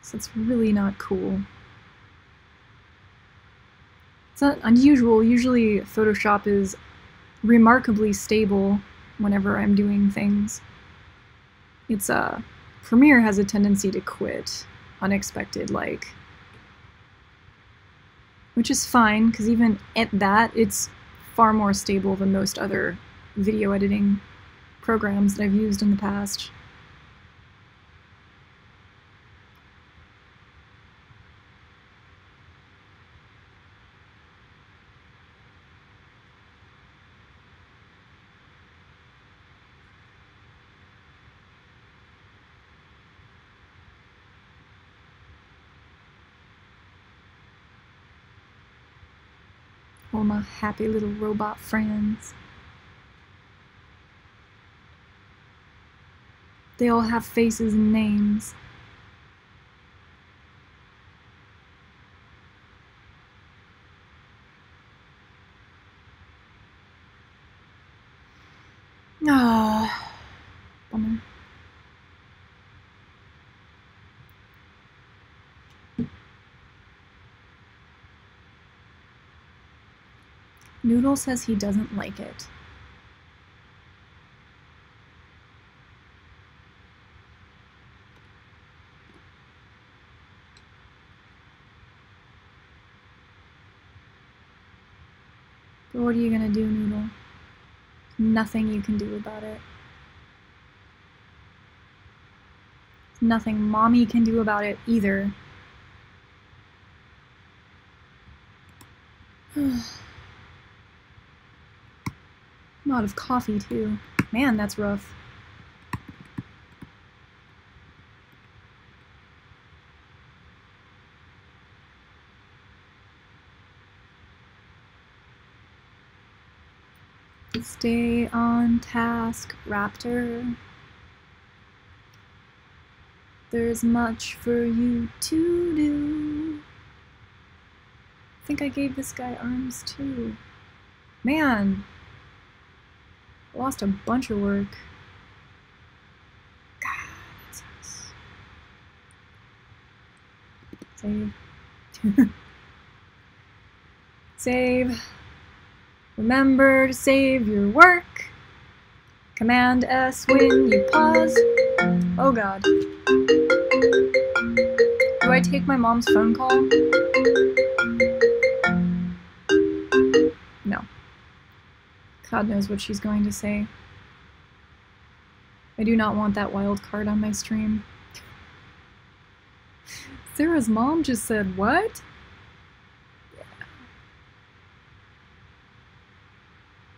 So it's really not cool. It's not unusual. Usually Photoshop is remarkably stable whenever I'm doing things. It's Premiere has a tendency to quit unexpected, like, which is fine, because even at that, it's far more stable than most other video editing programs that I've used in the past. All my happy little robot friends. They all have faces and names. Ah, bummer. Noodle says he doesn't like it. But what are you gonna do, Noodle? Nothing you can do about it. Nothing Mommy can do about it either. I'm out of coffee too. Man, that's rough. Stay on task, Raptor. There's much for you to do. I think I gave this guy arms too. Man, I lost a bunch of work. God, that sucks. Save. Save. Remember to save your work. Command S when you pause. Oh god. Do I take my mom's phone call? No. God knows what she's going to say. I do not want that wild card on my stream. Sarah's mom just said, what?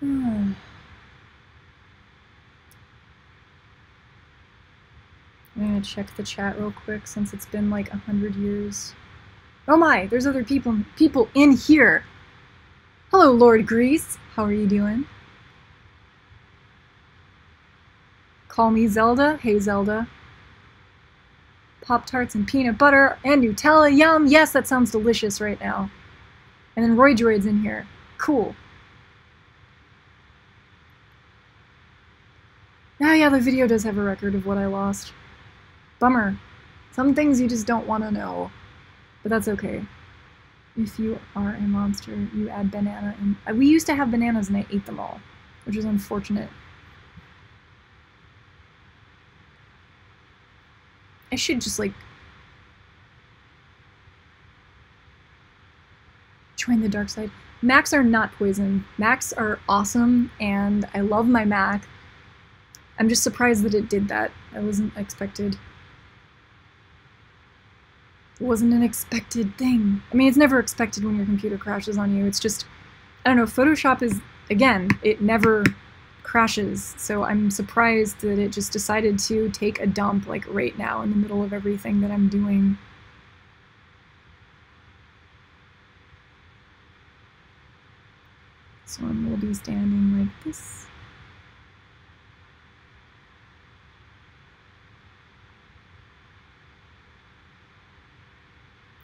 I'm gonna check the chat real quick since it's been like 100 years. Oh my, there's other people in here. Hello, Lord Grease. How are you doing? Call me Zelda. Hey, Zelda. Pop-Tarts and peanut butter and Nutella. Yum. Yes, that sounds delicious right now. And then Roy Droid's in here. Cool. Ah, yeah, the video does have a record of what I lost. Bummer. Some things you just don't want to know. But that's okay. If you are a monster, you add banana in. We used to have bananas and I ate them all, which is unfortunate. I should just, like, join the dark side. Macs are not poison. Macs are awesome, and I love my Mac. I'm just surprised that it did that. I wasn't expected. It wasn't an expected thing. I mean, it's never expected when your computer crashes on you. It's just, I don't know, Photoshop is, again, it never crashes. So I'm surprised that it just decided to take a dump, like, right now in the middle of everything that I'm doing. So we'll be standing like this.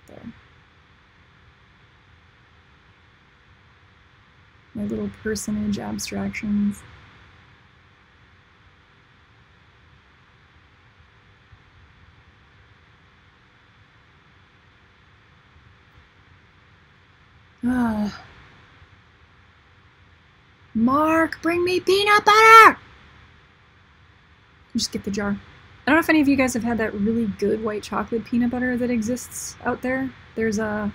There. My little personage abstractions. Ah. Mark, bring me peanut butter! Just get the jar. I don't know if any of you guys have had that really good white chocolate peanut butter that exists out there. There's a...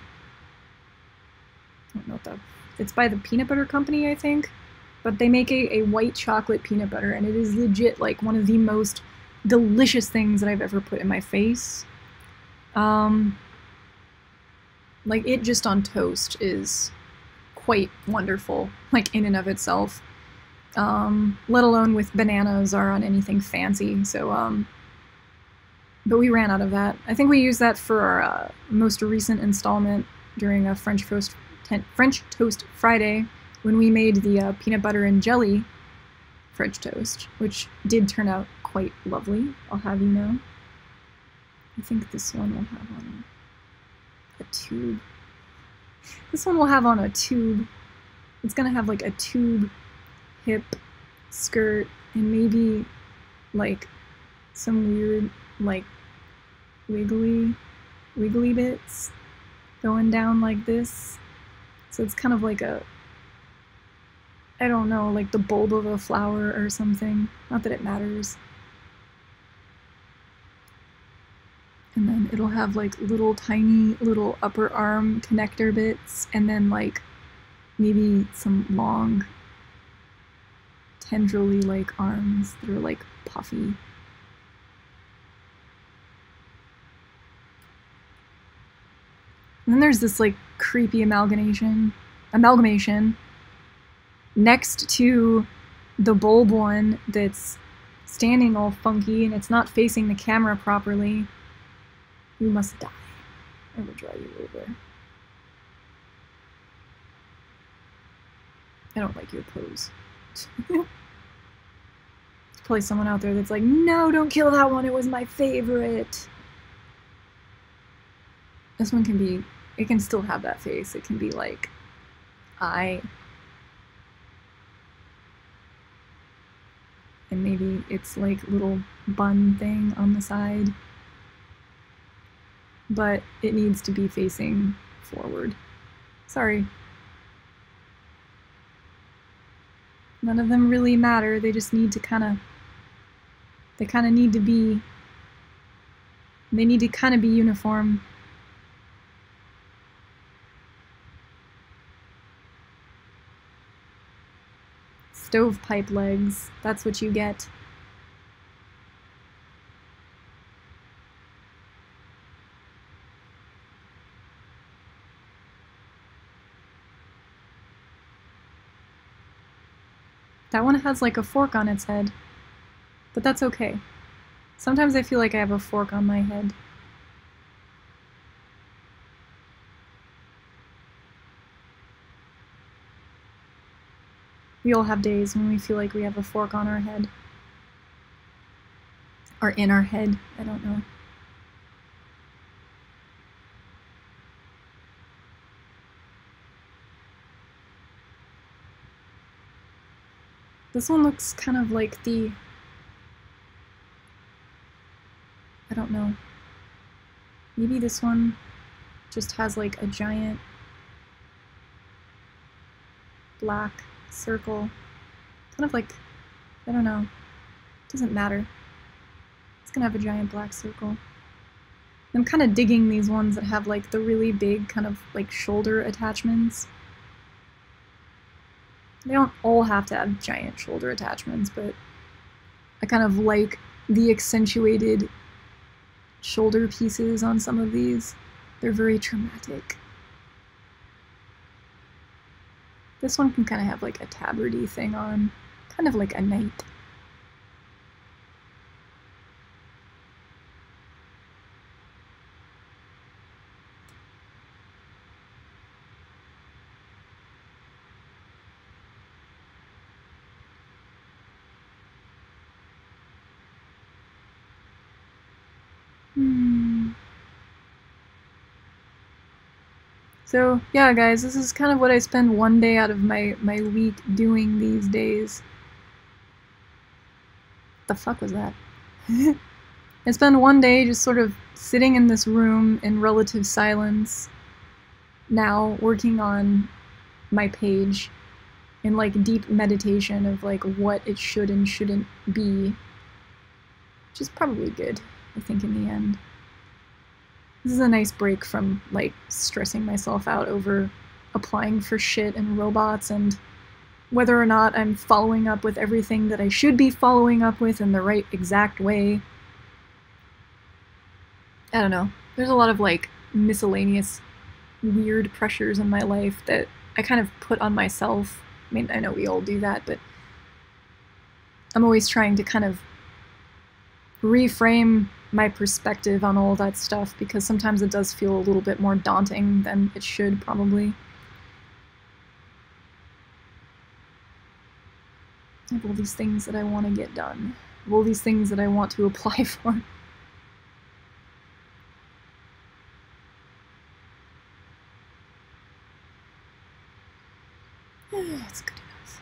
I don't know what the... It's by the Peanut Butter Company, I think. but they make a white chocolate peanut butter, and it is legit like one of the most delicious things that I've ever put in my face. Like, it just on toast is quite wonderful, like in and of itself. Let alone with bananas or on anything fancy. So, but we ran out of that. I think we used that for our most recent installment during a French Toast Friday when we made the peanut butter and jelly French toast, which did turn out quite lovely, I'll have you know. I think this one will have on a tube. This one will have on a tube. It's gonna have like a tube hip skirt and maybe like some weird like wiggly bits going down like this. So it's kind of like a, I don't know, like the bulb of a flower or something. Not that it matters. And then it'll have like little tiny little upper arm connector bits and then like maybe some long tendrily like arms that are like puffy. And then there's this like creepy amalgamation next to the bulb one that's standing all funky and it's not facing the camera properly. You must die. I will draw you over. I don't like your pose. There's probably someone out there that's like, no, don't kill that one, it was my favorite. This one can be, it can still have that face. It can be like, and maybe it's like little bun thing on the side. But it needs to be facing forward. Sorry. None of them really matter, they just need to they need to be uniform. Stovepipe legs, that's what you get. That one has like a fork on its head, but that's okay. Sometimes I feel like I have a fork on my head. We all have days when we feel like we have a fork on our head. Or in our head, I don't know. This one looks kind of like the, I don't know, maybe this one just has like a giant black circle, kind of like, I don't know, doesn't matter. It's gonna have a giant black circle. I'm kind of digging these ones that have like the really big kind of like shoulder attachments. They don't all have to have giant shoulder attachments, but I kind of like the accentuated shoulder pieces on some of these. They're very dramatic. This one can kind of have like a tabbardy thing on, kind of like a knight. So yeah, guys, this is kind of what I spend one day out of my week doing these days. What the fuck was that? I spend one day just sort of sitting in this room in relative silence, now working on my page in like deep meditation of like what it should and shouldn't be, which is probably good, I think, in the end. This is a nice break from like stressing myself out over applying for shit and robots and whether or not I'm following up with everything that I should be following up with in the right exact way. I don't know. There's a lot of like miscellaneous weird pressures in my life that I kind of put on myself. I mean, I know we all do that, but I'm always trying to kind of reframe my perspective on all that stuff, because sometimes it does feel a little bit more daunting than it should, probably. I have all these things that I want to get done. I have all these things that I want to apply for. That's good enough.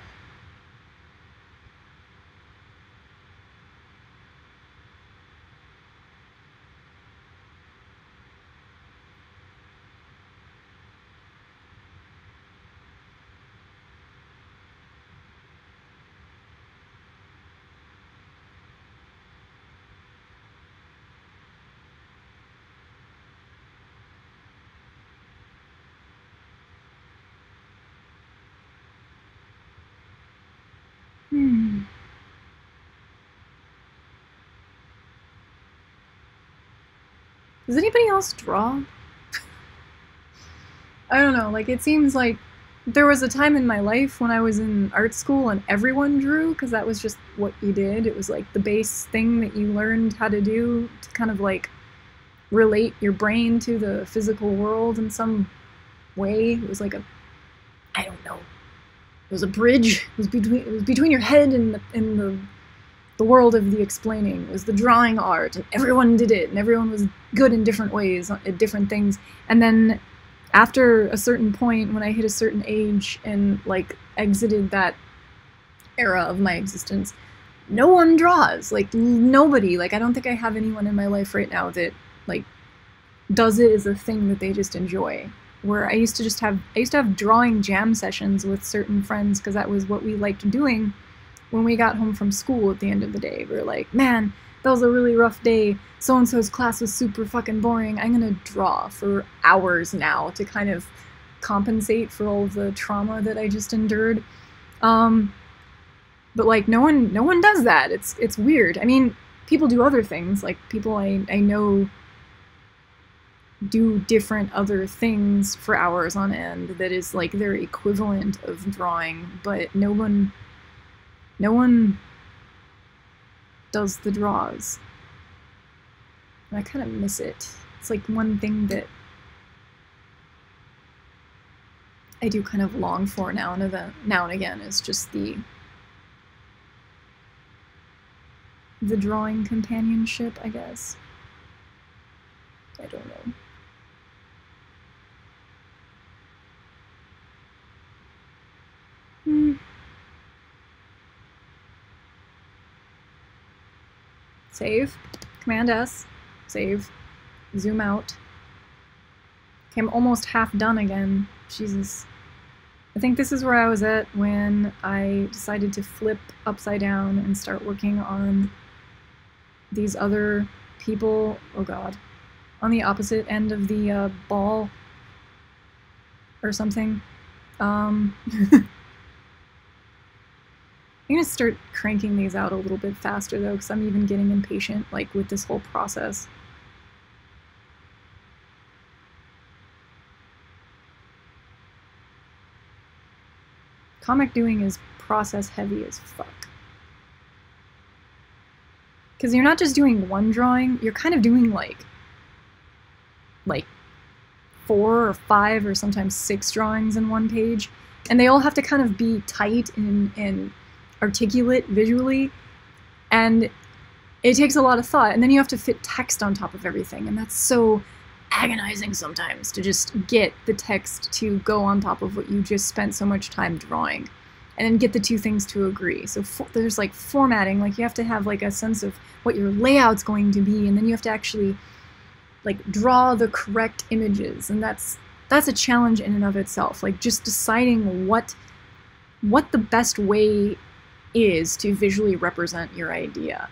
Does anybody else draw? I don't know, like, it seems like there was a time in my life when I was in art school and everyone drew, because that was just what you did. It was like the base thing that you learned how to do to kind of like relate your brain to the physical world in some way. It was like a, I don't know, it was a bridge. It was between your head and the world of the explaining. It was the drawing art, and everyone did it, and everyone was good in different ways at different things. And then after a certain point, when I hit a certain age and like exited that era of my existence, no one draws. Like, nobody. Like, I don't think I have anyone in my life right now that like does it as a thing that they just enjoy. Where I used to have drawing jam sessions with certain friends, because that was what we liked doing when we got home from school at the end of the day. We were like, man, that was a really rough day. So-and-so's class was super fucking boring. I'm gonna draw for hours now to kind of compensate for all the trauma that I just endured. But like, no one does that. It's weird. I mean, people do other things. Like, people I know do different other things for hours on end that is like their equivalent of drawing, but no one does the draws. And I kind of miss it. It's like one thing that I do kind of long for now and again is just the drawing companionship, I guess. I don't know. Save. Command S. Save. Zoom out. Okay, I'm almost half done again. Jesus. I think this is where I was at when I decided to flip upside down and start working on these other people. Oh god. On the opposite end of the ball or something. I'm gonna start cranking these out a little bit faster though, because I'm even getting impatient, like, with this whole process. Comic doing is process heavy as fuck. Because you're not just doing one drawing, you're kind of doing like 4 or 5 or sometimes 6 drawings in one page, and they all have to kind of be tight and articulate visually, and it takes a lot of thought, and then you have to fit text on top of everything, and that's so agonizing sometimes, to just get the text to go on top of what you just spent so much time drawing, and then get the two things to agree. So there's like formatting, like you have to have like a sense of what your layout's going to be, and then you have to actually like draw the correct images, and that's a challenge in and of itself, like just deciding what the best way is to visually represent your idea.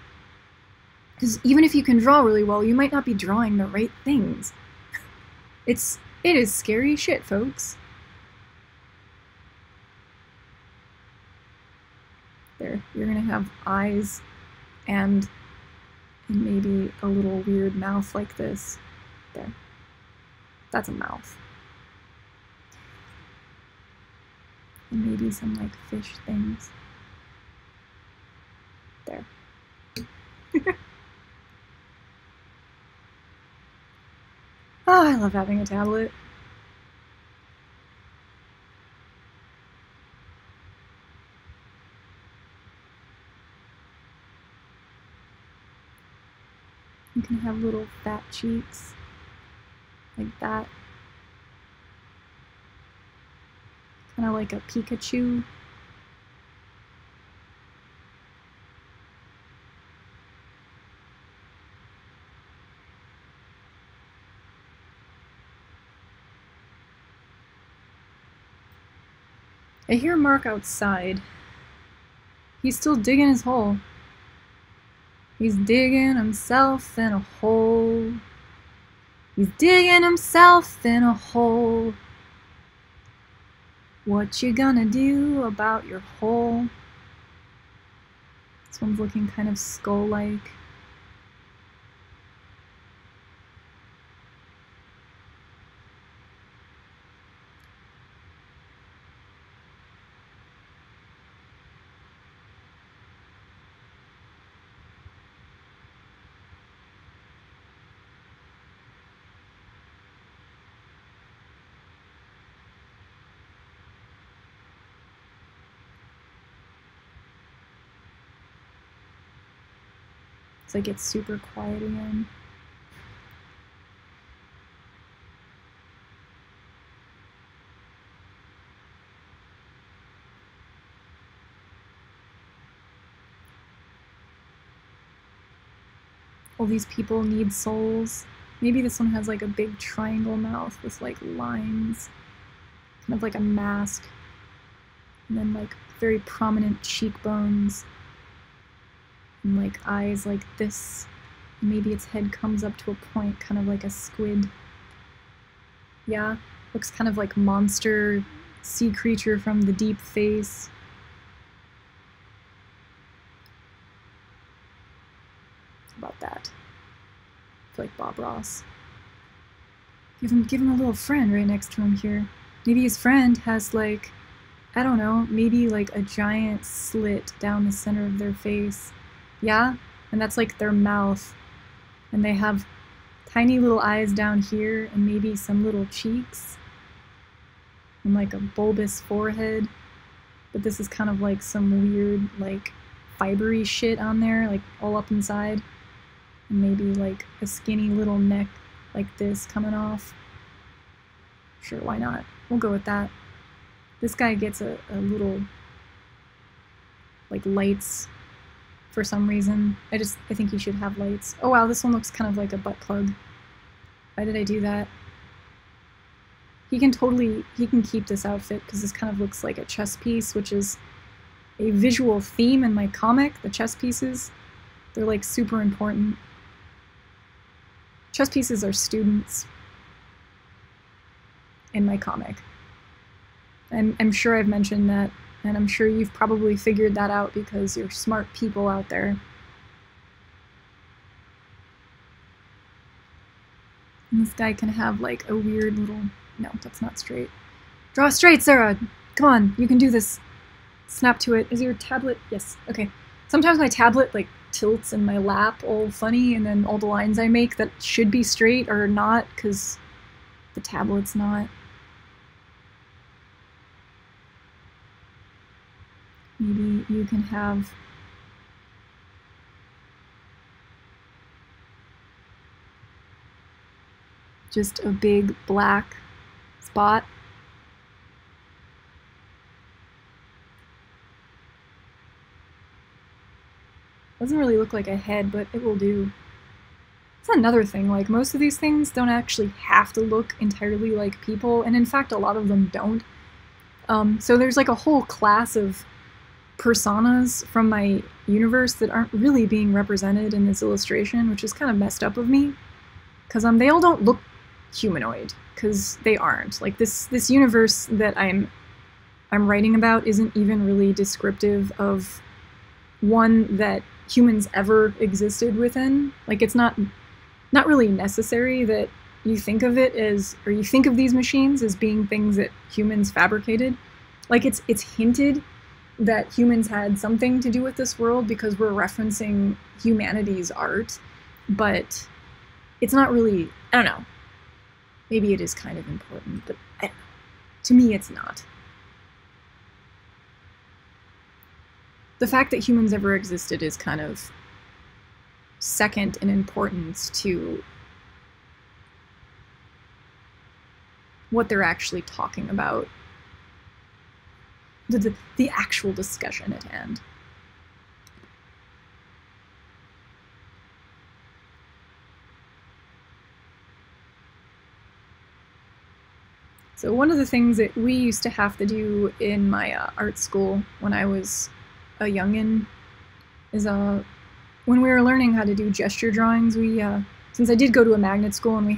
Because even if you can draw really well, you might not be drawing the right things. It is scary shit, folks. There, you're gonna have eyes and maybe a little weird mouth like this. There. That's a mouth. And maybe some like fish things. There. Oh, I love having a tablet. You can have little fat cheeks, like that. Kind of like a Pikachu. I hear Mark outside. He's still digging his hole. He's digging himself in a hole. He's digging himself in a hole. What you gonna do about your hole? This one's looking kind of skull-like. It's like it's super quiet again. All these people need souls. Maybe this one has like a big triangle mouth with like lines, kind of like a mask, and then like very prominent cheekbones. And like eyes like this. Maybe its head comes up to a point, kind of like a squid. Yeah, looks kind of like monster sea creature from the deep face. How about that? I feel like Bob Ross. Give him a little friend right next to him here. Maybe his friend has like, I don't know, maybe like a giant slit down the center of their face. Yeah, and that's like their mouth, and they have tiny little eyes down here, and maybe some little cheeks, and like a bulbous forehead, but this is kind of like some weird, like, fibery shit on there, like, all up inside, and maybe like a skinny little neck like this coming off. Sure, why not? We'll go with that. This guy gets a little, like, lights for some reason. I think he should have lights. Oh wow, this one looks kind of like a butt plug. Why did I do that? He can keep this outfit because this kind of looks like a chess piece, which is a visual theme in my comic. The chess pieces, they're like super important. Chess pieces are students in my comic. I'm sure I've mentioned that, and I'm sure you've probably figured that out because you're smart people out there. And this guy can have like a weird little... No, that's not straight. Draw straight, Sarah! Come on, you can do this. Snap to it. Is your tablet... Yes, okay. Sometimes my tablet like tilts in my lap all funny, and then all the lines I make that should be straight are not because the tablet's not. Maybe you can have just a big black spot. Doesn't really look like a head, but it will do. That's another thing, like most of these things don't actually have to look entirely like people, and in fact a lot of them don't. So there's like a whole class of personas from my universe that aren't really being represented in this illustration, which is kind of messed up of me, because they all don't look humanoid, because they aren't. Like this universe that I'm writing about isn't even really descriptive of one that humans ever existed within. Like, it's not really necessary that you think of it as, or you think of these machines as being things that humans fabricated. Like, it's hinted that humans had something to do with this world because we're referencing humanity's art, but it's not really, I don't know. Maybe it is kind of important, but I don't know. To me, it's not. The fact that humans ever existed is kind of second in importance to what they're actually talking about. The actual discussion at hand. So one of the things that we used to have to do in my art school when I was a youngin' is when we were learning how to do gesture drawings, we since I did go to a magnet school and we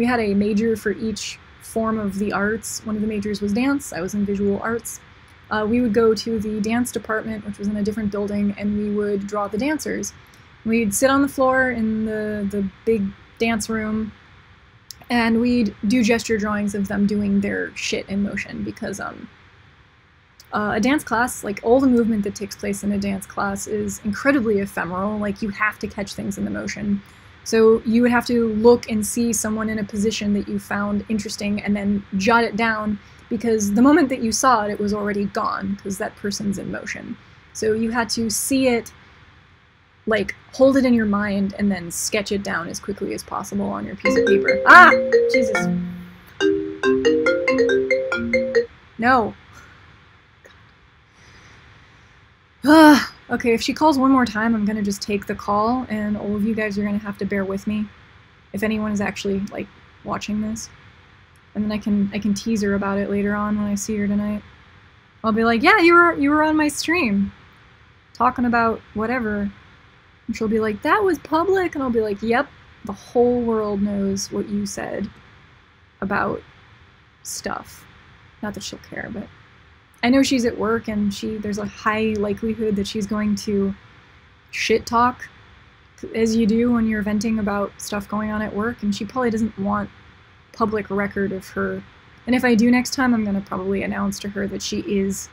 had a major for each form of the arts. One of the majors was dance. I was in visual arts. We would go to the dance department, which was in a different building, and we would draw the dancers. We'd sit on the floor in the big dance room, and we'd do gesture drawings of them doing their shit in motion, because a dance class, like all the movement that takes place in a dance class is incredibly ephemeral. Like, you have to catch things in the motion. So you would have to look and see someone in a position that you found interesting and then jot it down, because the moment that you saw it, it was already gone because that person's in motion. So you had to see it, like, hold it in your mind and then sketch it down as quickly as possible on your piece of paper. Ah! Jesus. No. Okay, if she calls one more time, I'm gonna just take the call, and all of you guys are gonna have to bear with me if anyone is actually, like, watching this. And then I can tease her about it later on when I see her tonight. I'll be like, yeah, you were on my stream talking about whatever. And she'll be like, that was public, and I'll be like, yep, the whole world knows what you said about stuff. Not that she'll care, but I know she's at work, and there's a high likelihood that she's going to shit talk, as you do when you're venting about stuff going on at work, and she probably doesn't want public record of her. And if I do next time, I'm going to probably announce to her that she is,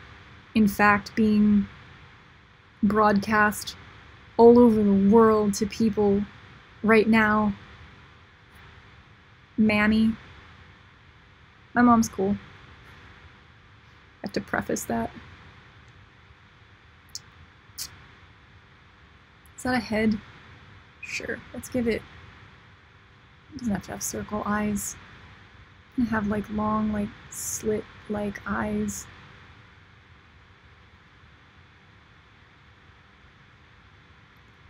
in fact, being broadcast all over the world to people right now. Mammy. My mom's cool. I have to preface that. Is that a head? Sure, let's give it. It doesn't have to have circle eyes. It can have like long, like slit-like eyes.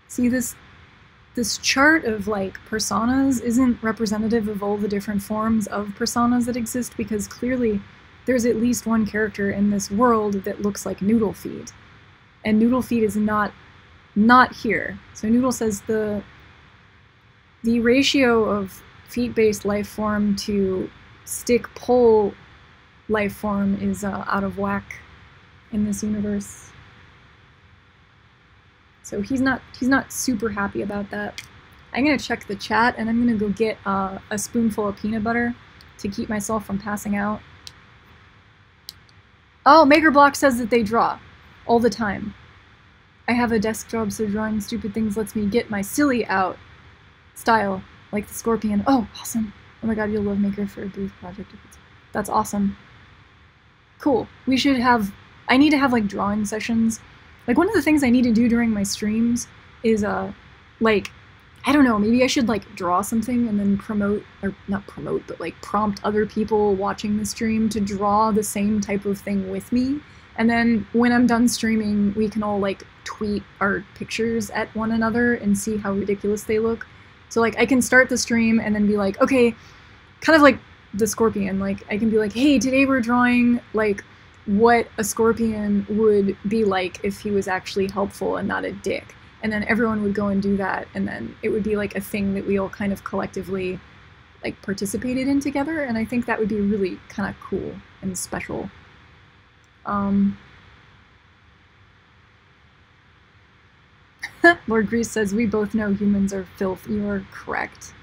See, this chart of like personas isn't representative of all the different forms of personas that exist, because clearly there's at least one character in this world that looks like Noodle Feet, and Noodle Feet is not here. So Noodle says the ratio of feet-based life form to stick-pole life form is out of whack in this universe. So he's not super happy about that. I'm gonna check the chat, and I'm gonna go get a spoonful of peanut butter to keep myself from passing out. Oh, MakerBlock says that they draw all the time. I have a desk job, so drawing stupid things lets me get my silly out style, like the scorpion. Oh, awesome. Oh my god, you'll love Maker for a booth project. That's awesome. Cool. We should have, I need to have like drawing sessions. Like, one of the things I need to do during my streams is like, I don't know, maybe I should like draw something and then promote, or not promote, but like prompt other people watching the stream to draw the same type of thing with me. And then when I'm done streaming, we can all like tweet our pictures at one another and see how ridiculous they look. So like I can start the stream and then be like, okay, kind of like the scorpion, like I can be like, hey, today we're drawing like what a scorpion would be like if he was actually helpful and not a dick. And then everyone would go and do that, and then it would be like a thing that we all kind of collectively like participated in together, and I think that would be really kind of cool and special. Lord Grease says, we both know humans are filth. You are correct.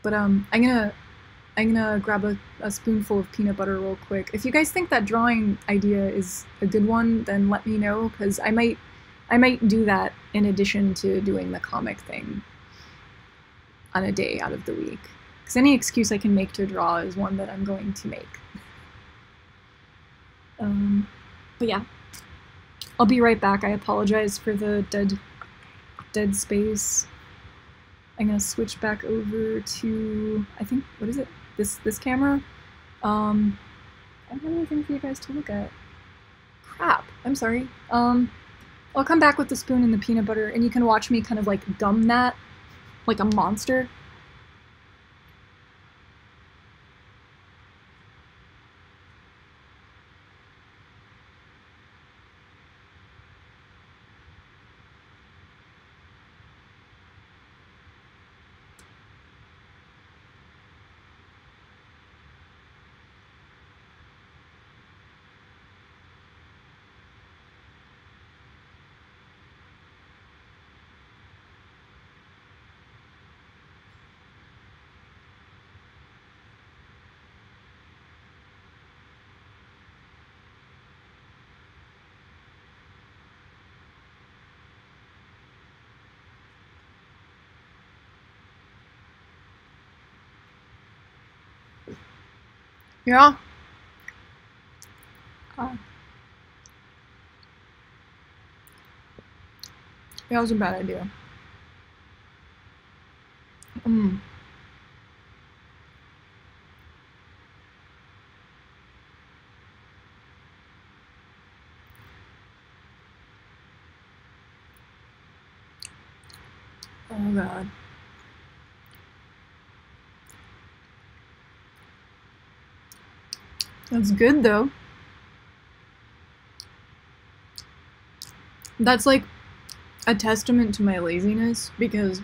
But I'm gonna grab a spoonful of peanut butter real quick. If you guys think that drawing idea is a good one, then let me know, because I might do that in addition to doing the comic thing on a day out of the week. Because any excuse I can make to draw is one that I'm going to make. But yeah, I'll be right back. I apologize for the dead space. I'm gonna switch back over to, I think, what is it? This camera. I don't have anything for you guys to look at. Crap, I'm sorry. I'll come back with the spoon and the peanut butter, and you can watch me kind of like gum that like a monster. Yeah. Yeah, that was a bad idea. Oh god. That's good though. That's like a testament to my laziness, because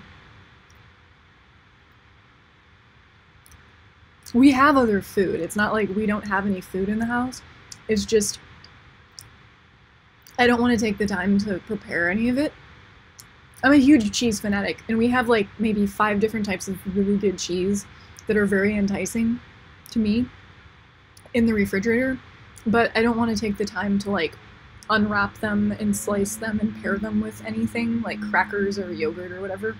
we have other food. It's not like we don't have any food in the house. It's just I don't want to take the time to prepare any of it. I'm a huge cheese fanatic, and we have like maybe 5 different types of really good cheese that are very enticing to me in the refrigerator, but I don't want to take the time to like unwrap them and slice them and pair them with anything like crackers or yogurt or whatever.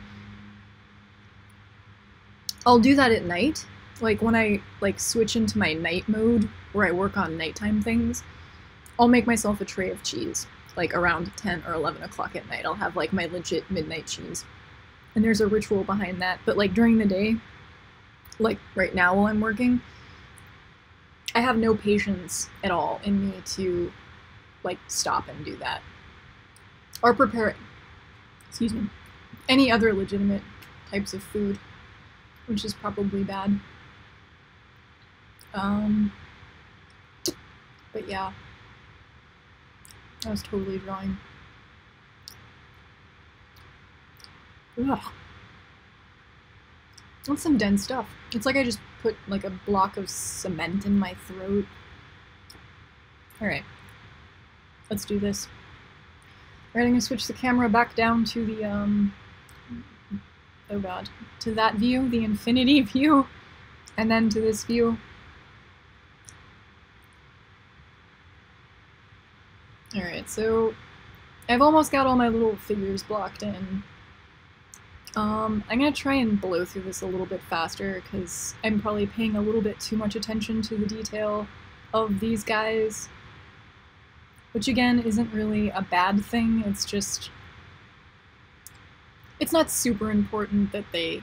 I'll do that at night, like when I like switch into my night mode where I work on nighttime things. I'll make myself a tray of cheese like around 10 or 11 o'clock at night. I'll have like my legit midnight cheese, and there's a ritual behind that. But like during the day, like right now while I'm working, I have no patience at all in me to like stop and do that or prepare, excuse me, any other legitimate types of food, which is probably bad. But yeah, I was totally drawing. Ugh. That's some dense stuff. It's like I just put like a block of cement in my throat. Alright. Let's do this. Alright, I'm gonna switch the camera back down to the, oh god, to that view, the infinity view, and then to this view. Alright, so I've almost got all my little figures blocked in. I'm gonna try and blow through this a little bit faster, because I'm probably paying a little bit too much attention to the detail of these guys. Which again, isn't really a bad thing, it's just... it's not super important that they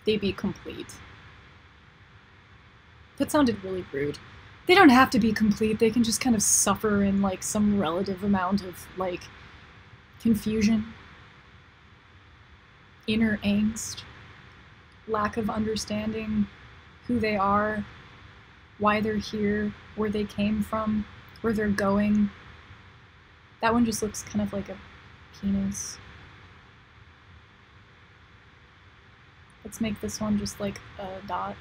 be complete. That sounded really rude. They don't have to be complete, they can just kind of suffer in like some relative amount of like confusion, inner angst, lack of understanding who they are, why they're here, where they came from, where they're going. That one just looks kind of like a penis. Let's make this one just like a dot.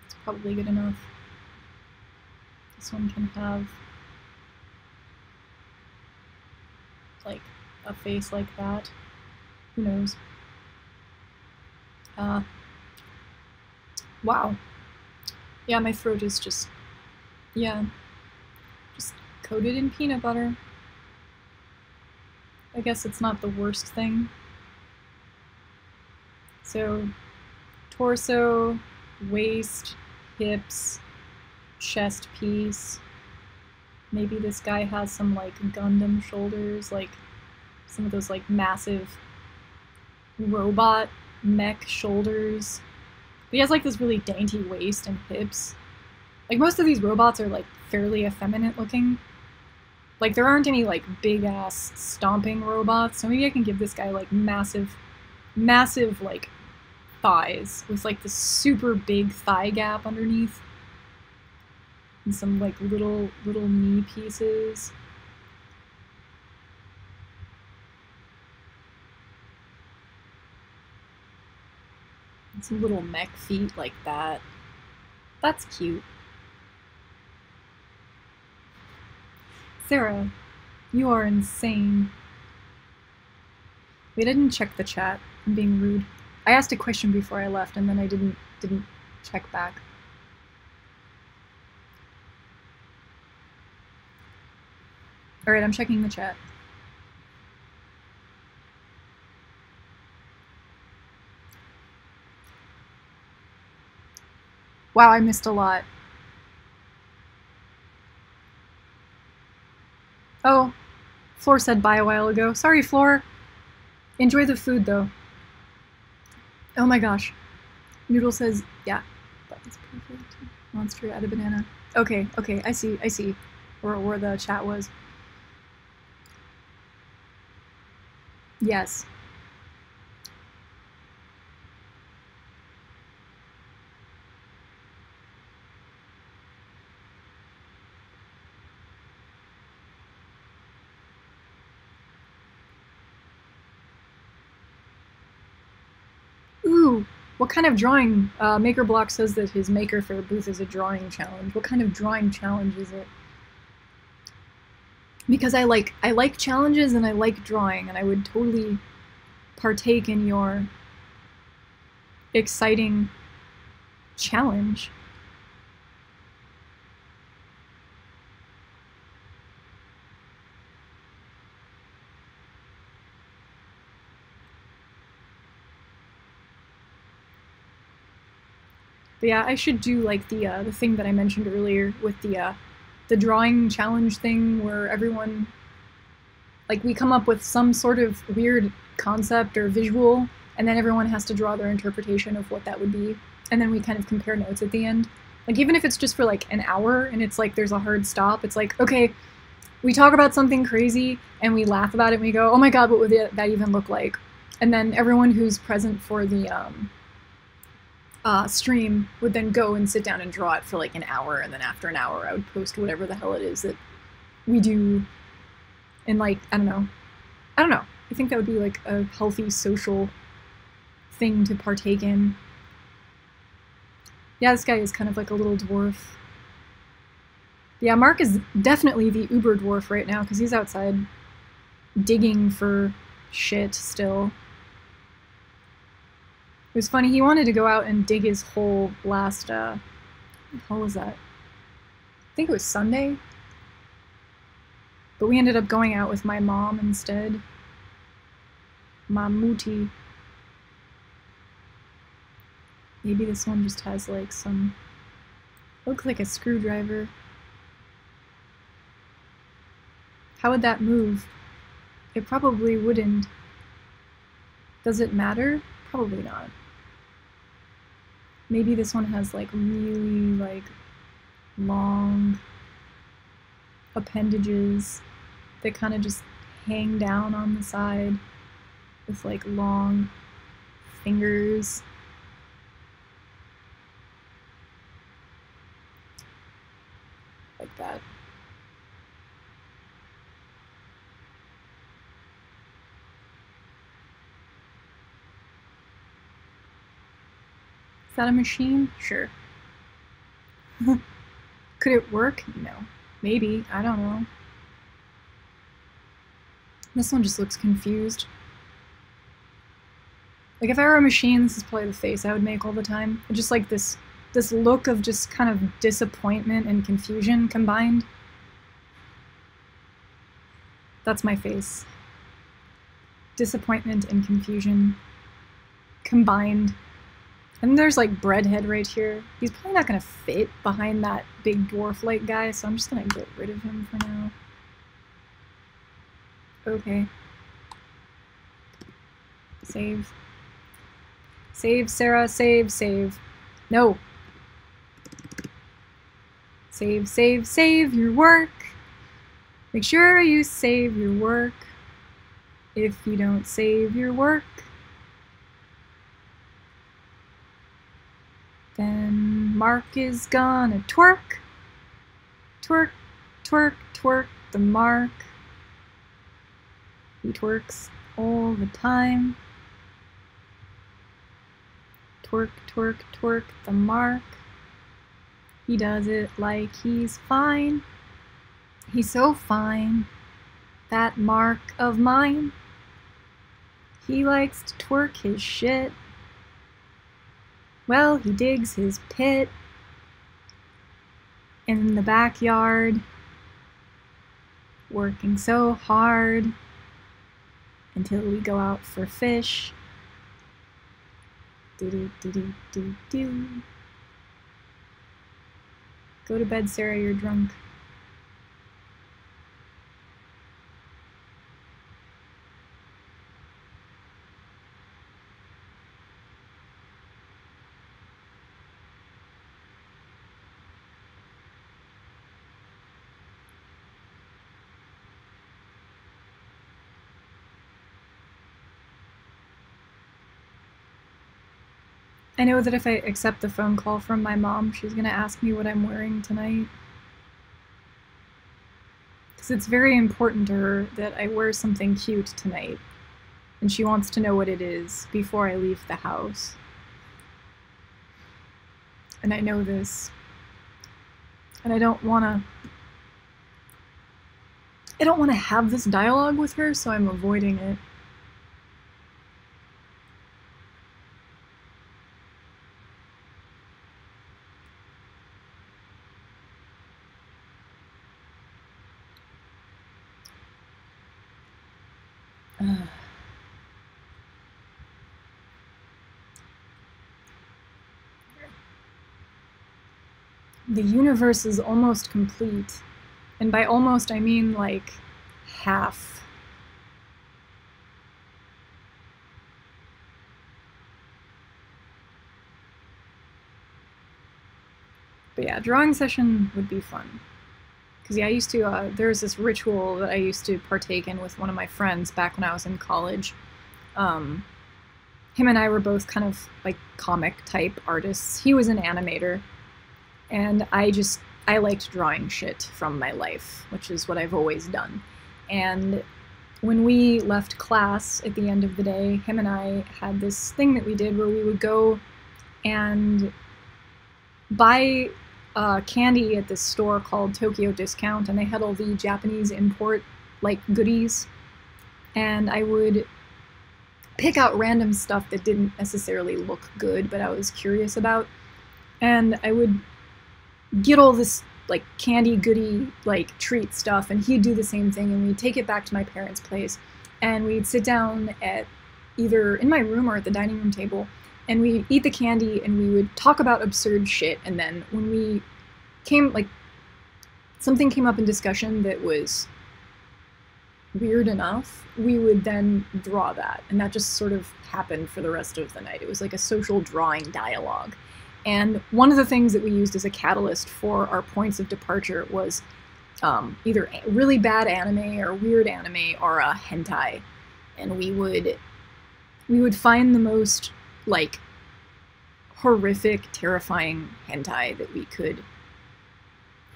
It's probably good enough. This one can have like a face like that. Who knows? Wow. Yeah, my throat is just, yeah, just coated in peanut butter. I guess it's not the worst thing. So, torso, waist, hips, chest piece. Maybe this guy has some like Gundam shoulders, like some of those like massive robot mech shoulders. But he has like this really dainty waist and hips. Like most of these robots are like fairly effeminate looking. Like there aren't any like big ass stomping robots, so maybe I can give this guy like massive like thighs with like this super big thigh gap underneath. And some like little knee pieces. And some little mech feet like that. That's cute. Sarah, you are insane. We didn't check the chat. I'm being rude. I asked a question before I left and then I didn't check back. Alright, I'm checking the chat. Wow, I missed a lot. Oh, Floor said bye a while ago. Sorry, Floor. Enjoy the food, though. Oh my gosh. Noodle says, yeah. Buttons perfect. Monster at a banana. Okay, I see. Where the chat was. Yes. Ooh, what kind of drawing? MakerBlock says that his Maker Faire booth is a drawing challenge. What kind of drawing challenge is it? Because I like challenges and I like drawing, and I would totally partake in your exciting challenge. But yeah, I should do like the thing that I mentioned earlier with the drawing challenge thing where everyone, like, we come up with some sort of weird concept or visual, and then everyone has to draw their interpretation of what that would be, and then we kind of compare notes at the end. Like, even if it's just for like an hour and it's like there's a hard stop, it's like, okay, we talk about something crazy and we laugh about it and we go, oh my god, what would that even look like? And then everyone who's present for the stream would then go and sit down and draw it for like an hour, and then after an hour I would post whatever the hell it is that we do. And like, I don't know. I think that would be like a healthy social thing to partake in. Yeah, this guy is kind of like a little dwarf. Yeah, Mark is definitely the uber dwarf right now because he's outside digging for shit still. It was funny, he wanted to go out and dig his hole last, what was that? I think it was Sunday? But we ended up going out with my mom instead. Mamuti. Maybe this one just has like some, looks like a screwdriver. How would that move? It probably wouldn't. Does it matter? Probably not. Maybe this one has like really like long appendages that kind of just hang down on the side with like long fingers. Like that. Is that a machine? Sure. Could it work? No. Maybe. I don't know. This one just looks confused. Like, if I were a machine, this is probably the face I would make all the time. Just like this look of just kind of disappointment and confusion combined. That's my face. Disappointment and confusion combined. And there's like Breadhead right here. He's probably not gonna fit behind that big dwarf-like guy, so I'm just gonna get rid of him for now. Okay. Save. Save, Sarah, save, save. No. Save, save, save your work. Make sure you save your work. If you don't save your work, then Mark is gonna twerk. Twerk, twerk, twerk the Mark. He twerks all the time. Twerk, twerk, twerk the Mark. He does it like he's fine. He's so fine. That Mark of mine. He likes to twerk his shit. Well, he digs his pit in the backyard, working so hard until we go out for fish. Do-do-do-do-do-do. Go to bed, Sarah, you're drunk. I know that if I accept the phone call from my mom, she's gonna ask me what I'm wearing tonight. Because it's very important to her that I wear something cute tonight. And she wants to know what it is before I leave the house. And I know this. And I don't wanna have this dialogue with her, so I'm avoiding it. The universe is almost complete. And by almost, I mean like half. But yeah, drawing session would be fun. Because yeah, I used to, there's this ritual that I used to partake in with one of my friends back when I was in college. Him and I were both kind of like comic type artists. He was an animator. And I liked drawing shit from my life, which is what I've always done. And when we left class at the end of the day, him and I had this thing that we did where we would go and buy candy at this store called Tokyo Discount, and they had all the Japanese import like goodies. And I would pick out random stuff that didn't necessarily look good, but I was curious about. And I would get all this like candy goody like treat stuff, and he'd do the same thing, and we'd take it back to my parents' place, and we'd sit down at either in my room or at the dining room table, and we'd eat the candy and we would talk about absurd shit. And then when we came, like, something came up in discussion that was weird enough, we would then draw that, and that just sort of happened for the rest of the night. It was like a social drawing dialogue. And one of the things that we used as a catalyst for our points of departure was either really bad anime or weird anime or a hentai. And we would find the most like horrific, terrifying hentai that we could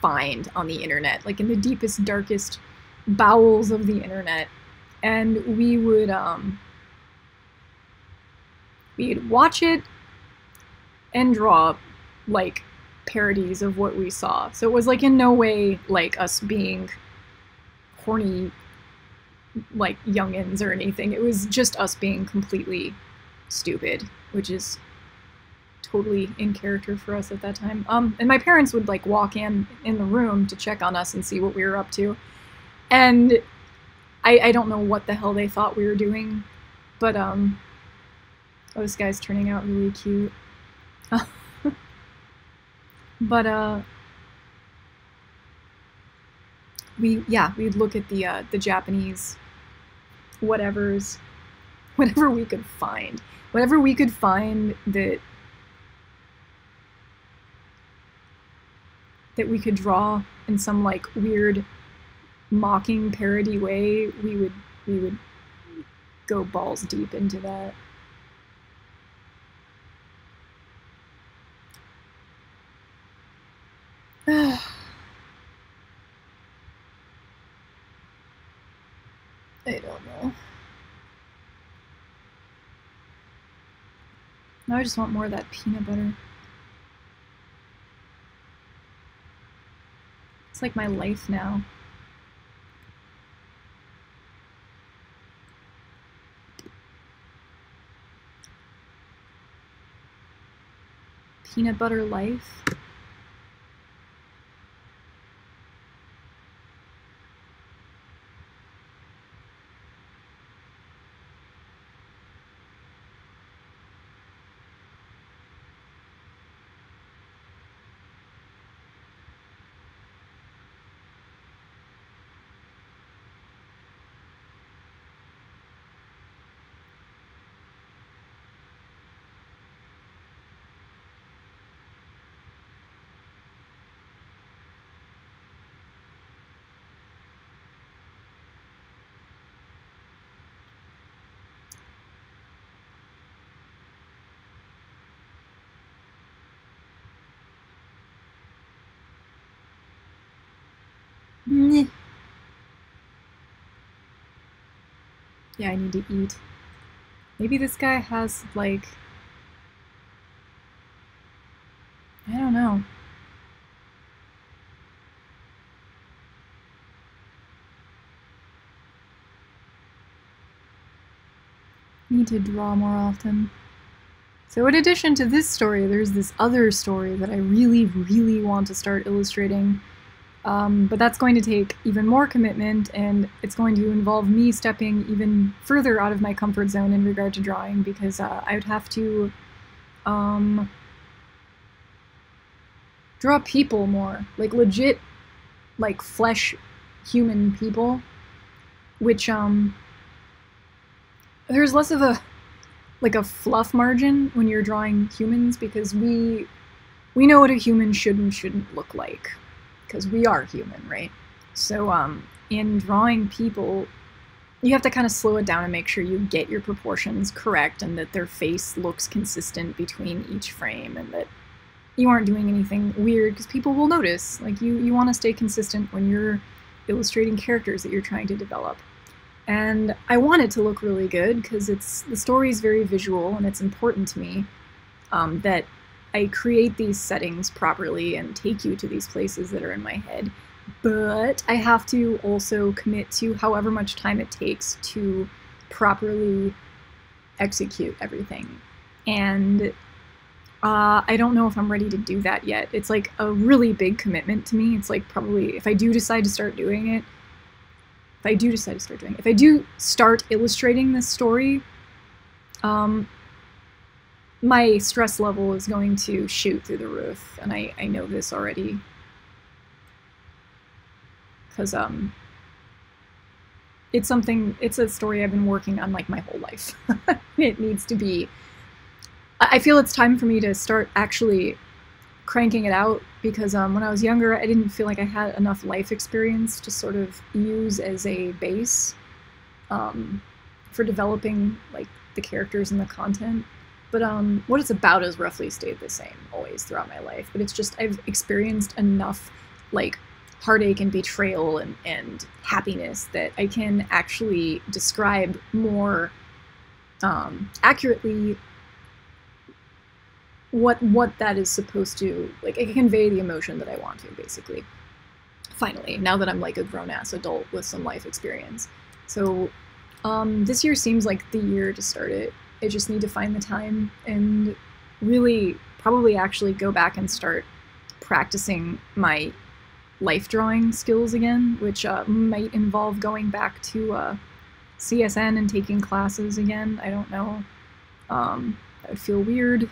find on the internet, like in the deepest, darkest bowels of the internet. And we'd watch it and draw like parodies of what we saw. So it was like in no way like us being horny like youngins or anything. It was just us being completely stupid, which is totally in character for us at that time. And my parents would like walk in the room to check on us and see what we were up to. And I don't know what the hell they thought we were doing, but oh, this guy's turning out really cute. But we'd look at the Japanese whatever we could find that we could draw in some like weird mocking parody way. We would go balls deep into that. I don't know. Now I just want more of that peanut butter. It's like my life now. Peanut butter life. Yeah, I need to eat. Maybe this guy has, like... I don't know. Need to draw more often. So in addition to this story, there's this other story that I really, really want to start illustrating. But that's going to take even more commitment, and it's going to involve me stepping even further out of my comfort zone in regard to drawing, because I would have to draw people more, like legit, like flesh human people, which there's less of a fluff margin when you're drawing humans, because we know what a human should and shouldn't look like, because we are human, right? So in drawing people, you have to kind of slow it down and make sure you get your proportions correct and that their face looks consistent between each frame, and that you aren't doing anything weird, because people will notice. Like, you want to stay consistent when you're illustrating characters that you're trying to develop. And I want it to look really good, because the story is very visual, and it's important to me that I create these settings properly and take you to these places that are in my head. But I have to also commit to however much time it takes to properly execute everything. And I don't know if I'm ready to do that yet. It's like a really big commitment to me. It's like probably, if I do decide to start doing it, if I do start illustrating this story, my stress level is going to shoot through the roof, and I know this already. Because it's a story I've been working on like my whole life. It needs to be, I feel it's time for me to start actually cranking it out, because when I was younger, I didn't feel like I had enough life experience to sort of use as a base for developing like the characters and the content. But what it's about has roughly stayed the same always throughout my life. But it's just I've experienced enough like heartache and betrayal and happiness that I can actually describe more accurately what that is supposed to, like, it can convey the emotion that I want to, basically. Finally, now that I'm like a grown-ass adult with some life experience. So this year seems like the year to start it. I just need to find the time and really probably actually go back and start practicing my life drawing skills again, which might involve going back to CSN and taking classes again. I don't know. That would feel weird.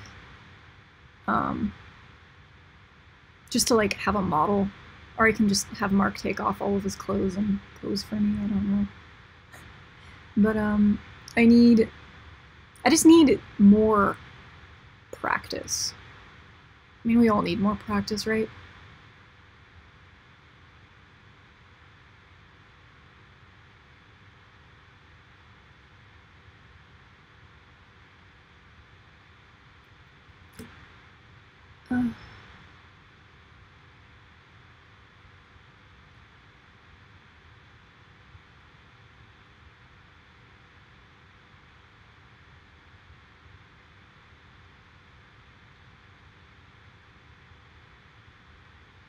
Just to like have a model, or I can just have Mark take off all of his clothes and pose for me. I don't know. But I just need more practice. I mean, we all need more practice, right?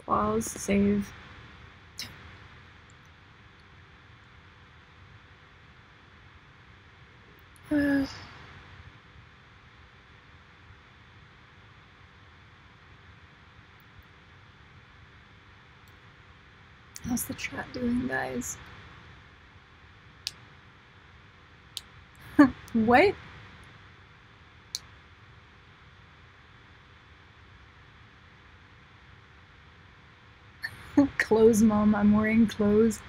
Pause, save. How's the chat doing, guys? What? Clothes, Mom. I'm wearing clothes.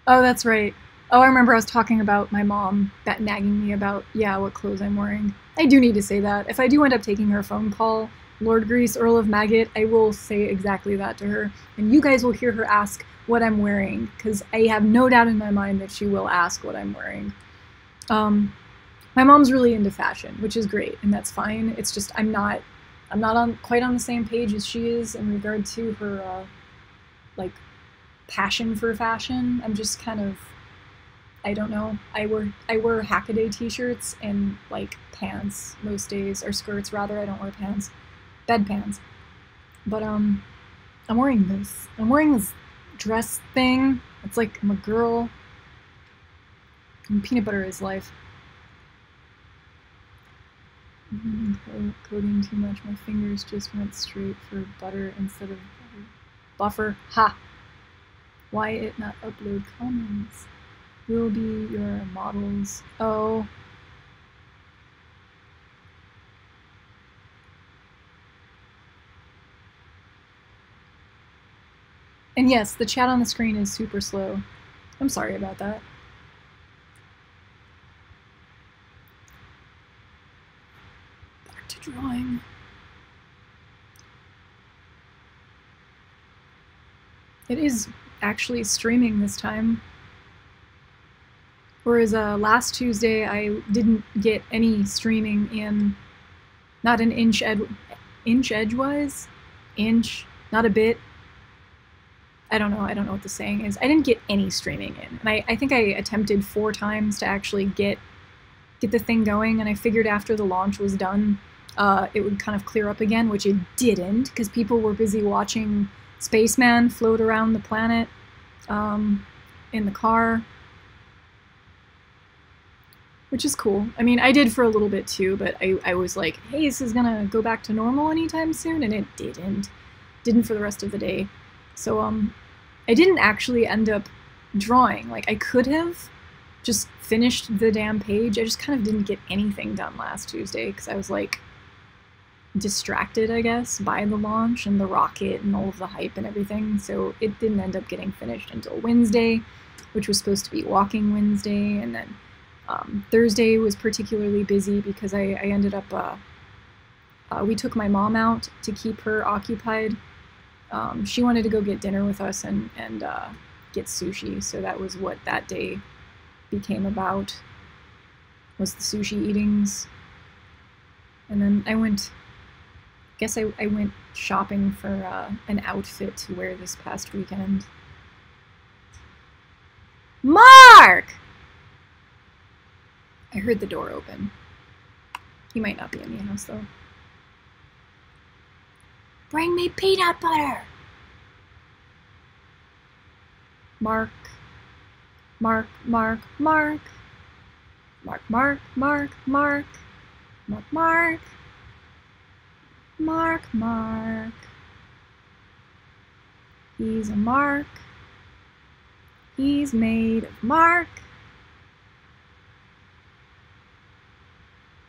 Oh, that's right. Oh, I remember I was talking about my mom nagging me about, yeah, what clothes I'm wearing. I do need to say that. If I do end up taking her phone call, Lord Grease, Earl of Maggot, I will say exactly that to her. And you guys will hear her ask what I'm wearing, because I have no doubt in my mind that she will ask what I'm wearing. My mom's really into fashion, which is great, and that's fine. It's just I'm not quite on the same page as she is in regard to her like passion for fashion. I'm just kind of, I don't know. I wear Hackaday t-shirts and like pants most days, or skirts rather. I don't wear pants, bedpans. But I'm wearing this. I'm wearing this dress thing. It's like I'm a girl. And peanut butter is life. Coding too much. My fingers just went straight for butter instead of butter. Buffer. Ha! Why it not upload comments? Will be your models. Oh. And yes, the chat on the screen is super slow. I'm sorry about that. Back to drawing. It is actually streaming this time. Whereas last Tuesday I didn't get any streaming in, not an inch edgewise? Inch, not a bit. I don't know what the saying is. I didn't get any streaming in. And I think I attempted 4 times to actually get the thing going, and I figured after the launch was done, it would kind of clear up again, which it didn't, because people were busy watching Spaceman float around the planet in the car. Which is cool. I mean, I did for a little bit too, but I was like, hey, this is gonna go back to normal anytime soon, and it didn't. Didn't for the rest of the day. So, I didn't actually end up drawing. Like, I could have just finished the damn page. I just kind of didn't get anything done last Tuesday, because I was, like, distracted, I guess, by the launch and the rocket and all of the hype and everything. So it didn't end up getting finished until Wednesday, which was supposed to be Walking Wednesday, and then Thursday was particularly busy because I ended up, we took my mom out to keep her occupied. She wanted to go get dinner with us and get sushi, so that was what that day became about, was the sushi eatings. And then I went shopping for an outfit to wear this past weekend. Mark! I heard the door open. He might not be in the house, though. Bring me peanut butter. Mark. Mark, Mark, Mark. Mark, Mark, Mark, Mark. Mark, Mark. Mark, Mark. He's a mark. He's made of mark.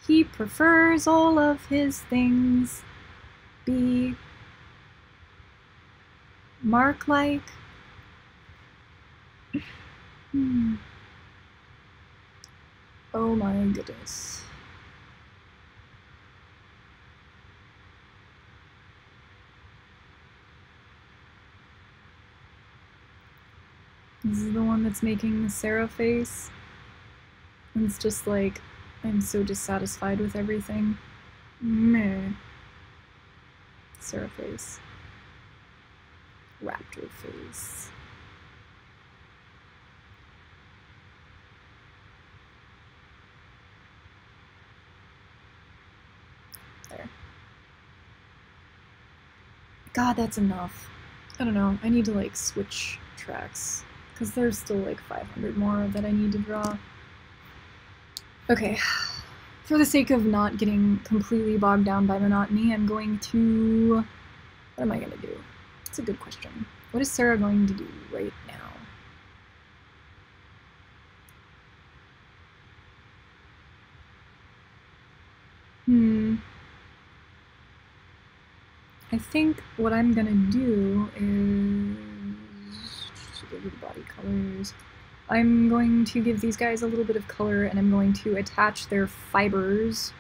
He prefers all of his things be mark-like. Oh my goodness. This is the one that's making the Sarah face. And it's just like, I'm so dissatisfied with everything. Meh. Sarah face. Raptor face. There. God, that's enough. I don't know, I need to like switch tracks. Because there's still like 500 more that I need to draw. Okay, for the sake of not getting completely bogged down by monotony, I'm going to... What am I going to do? It's a good question. What is Sarah going to do right now? I think what I'm going to do is... Give you the body colors. I'm going to give these guys a little bit of color, and I'm going to attach their fibers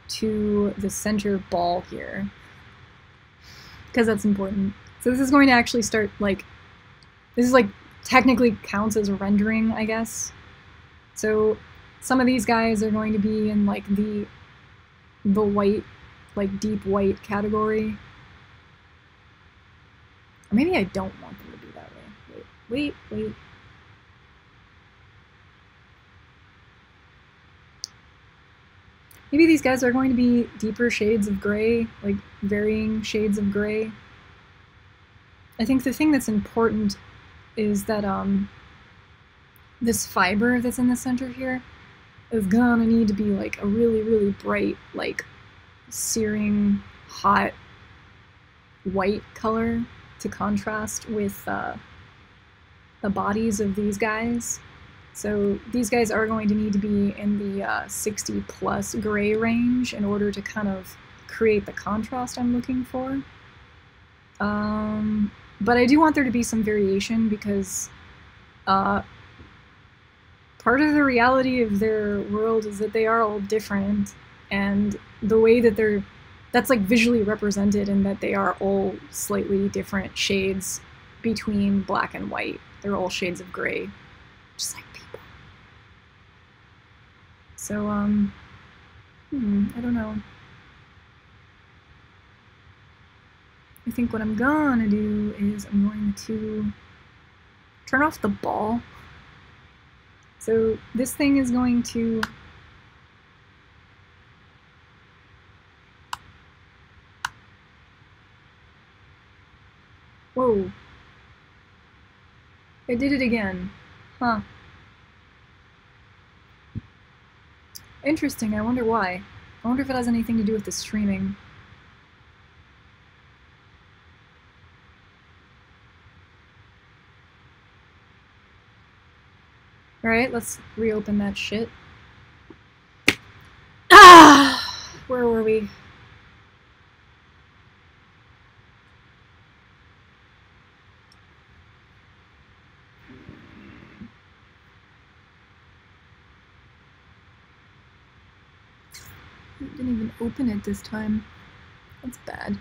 to the center ball here, because that's important. So this is going to actually start, like, this is like, technically counts as a rendering, I guess. So some of these guys are going to be in like the white, like deep white category. Or maybe I don't want them to be that way. Wait. Maybe these guys are going to be deeper shades of gray, like varying shades of gray. I think the thing that's important is that this fiber that's in the center here is gonna need to be like a really, really bright, like searing, hot, white color to contrast with the bodies of these guys. So these guys are going to need to be in the 60 plus gray range in order to kind of create the contrast I'm looking for. But I do want there to be some variation because part of the reality of their world is that they are all different, and the way that that's like visually represented in that they are all slightly different shades between black and white. They're all shades of gray, just like people. So, I don't know. I think what I'm gonna do is I'm going to turn off the ball. So this thing is going to whoa. I did it again. Huh. Interesting, I wonder why. I wonder if it has anything to do with the streaming. Alright, let's reopen that shit. Ah! Where were we? I didn't even open it this time. That's bad.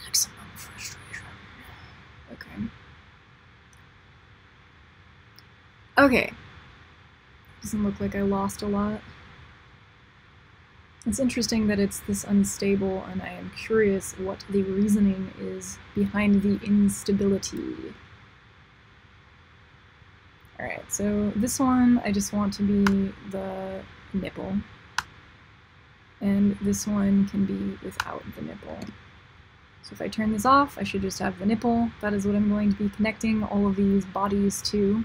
Maximum frustration. Okay. Okay. Doesn't look like I lost a lot. It's interesting that it's this unstable, and I am curious what the reasoning is behind the instability. Alright, so this one I just want to be the nipple, and this one can be without the nipple. So if I turn this off, I should just have the nipple. That is what I'm going to be connecting all of these bodies to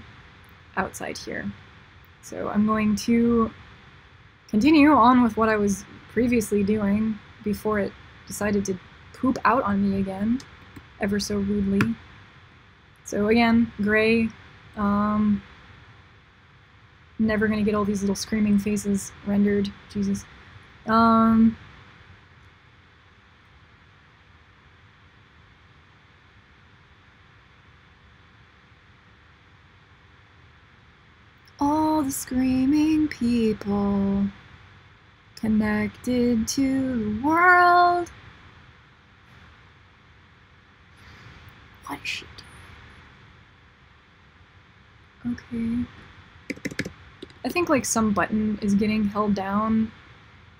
outside here. So I'm going to continue on with what I was previously doing before it decided to poop out on me again, ever so rudely. So again, gray. Never gonna get all these little screaming faces rendered. Jesus. All the screaming people connected to the world. What is she doing? Okay. I think like some button is getting held down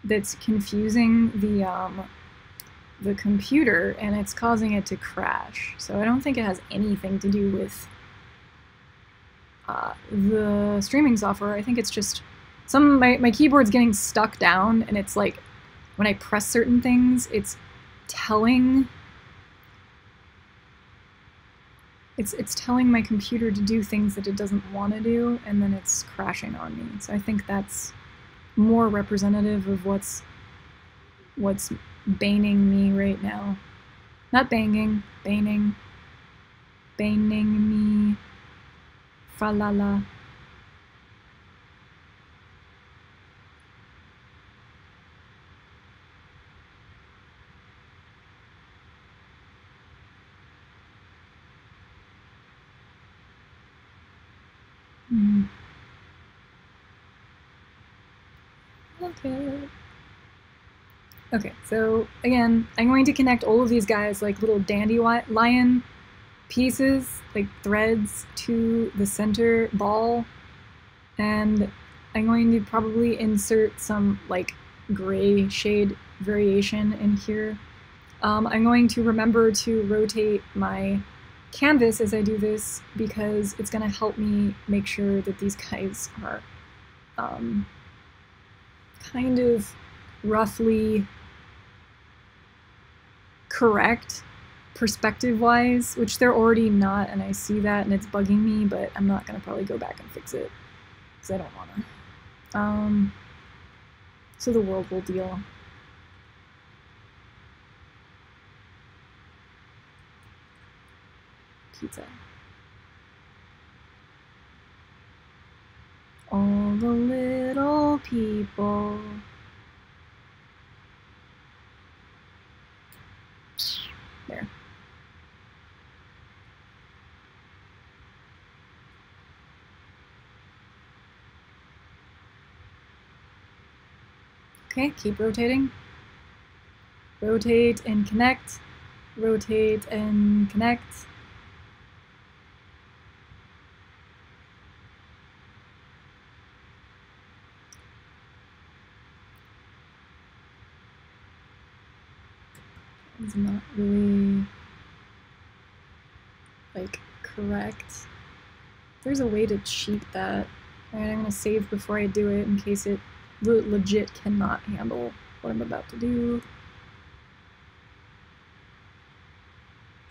that's confusing the computer, and it's causing it to crash. So I don't think it has anything to do with the streaming software. I think it's just my keyboard's getting stuck down, and it's like when I press certain things, it's telling my computer to do things that it doesn't want to do, and then it's crashing on me. So I think that's more representative of what's baning me right now. Not banging, baning me. Fa la la. Okay, so again, I'm going to connect all of these guys like little dandelion pieces, like threads, to the center ball, and I'm going to probably insert some like gray shade variation in here. I'm going to remember to rotate my canvas as I do this, because it's going to help me make sure that these guys are kind of roughly correct perspective-wise, which they're already not, and I see that and it's bugging me, but I'm not going to probably go back and fix it because I don't want to. So the world will deal. Pizza. All the little people. There. Okay, keep rotating. Rotate and connect. Rotate and connect. It's not really like correct. There's a way to cheat that. Alright, I'm gonna save before I do it in case it legit cannot handle what I'm about to do.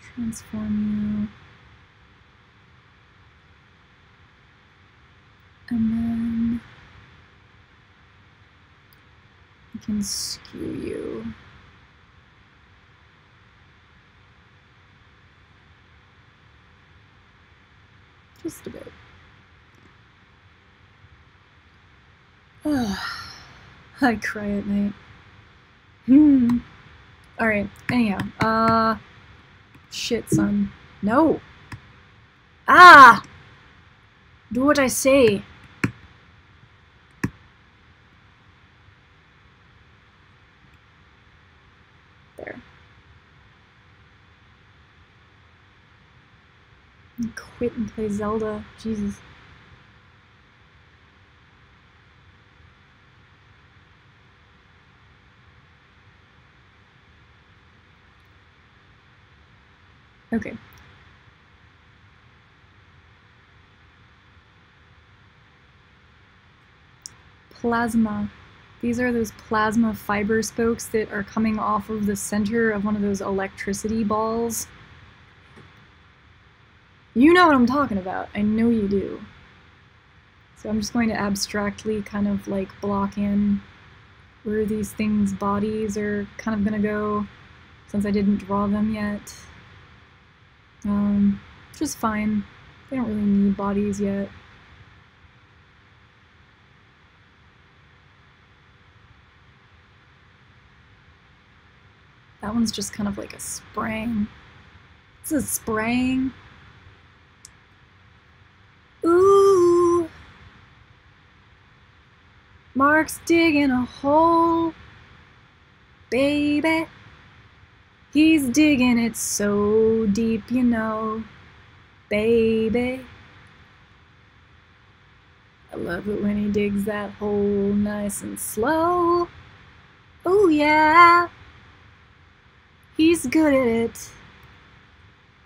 Transform you. And then I can skew you. Just a bit. I cry at night. Alright, anyhow. Shit, son. No! Ah! Do what I say. There. Quit and play Zelda. Jesus. Okay. Plasma. These are those plasma fiber spokes that are coming off of the center of one of those electricity balls. You know what I'm talking about. I know you do. So I'm just going to abstractly kind of like block in where these things' bodies are kind of gonna go, since I didn't draw them yet. Which is fine. They don't really need bodies yet. That one's just kind of like a sprang. It's a sprang. Ooh! Mark's digging a hole, baby. He's digging it so deep, you know, baby. I love it when he digs that hole nice and slow. Oh yeah, he's good at it,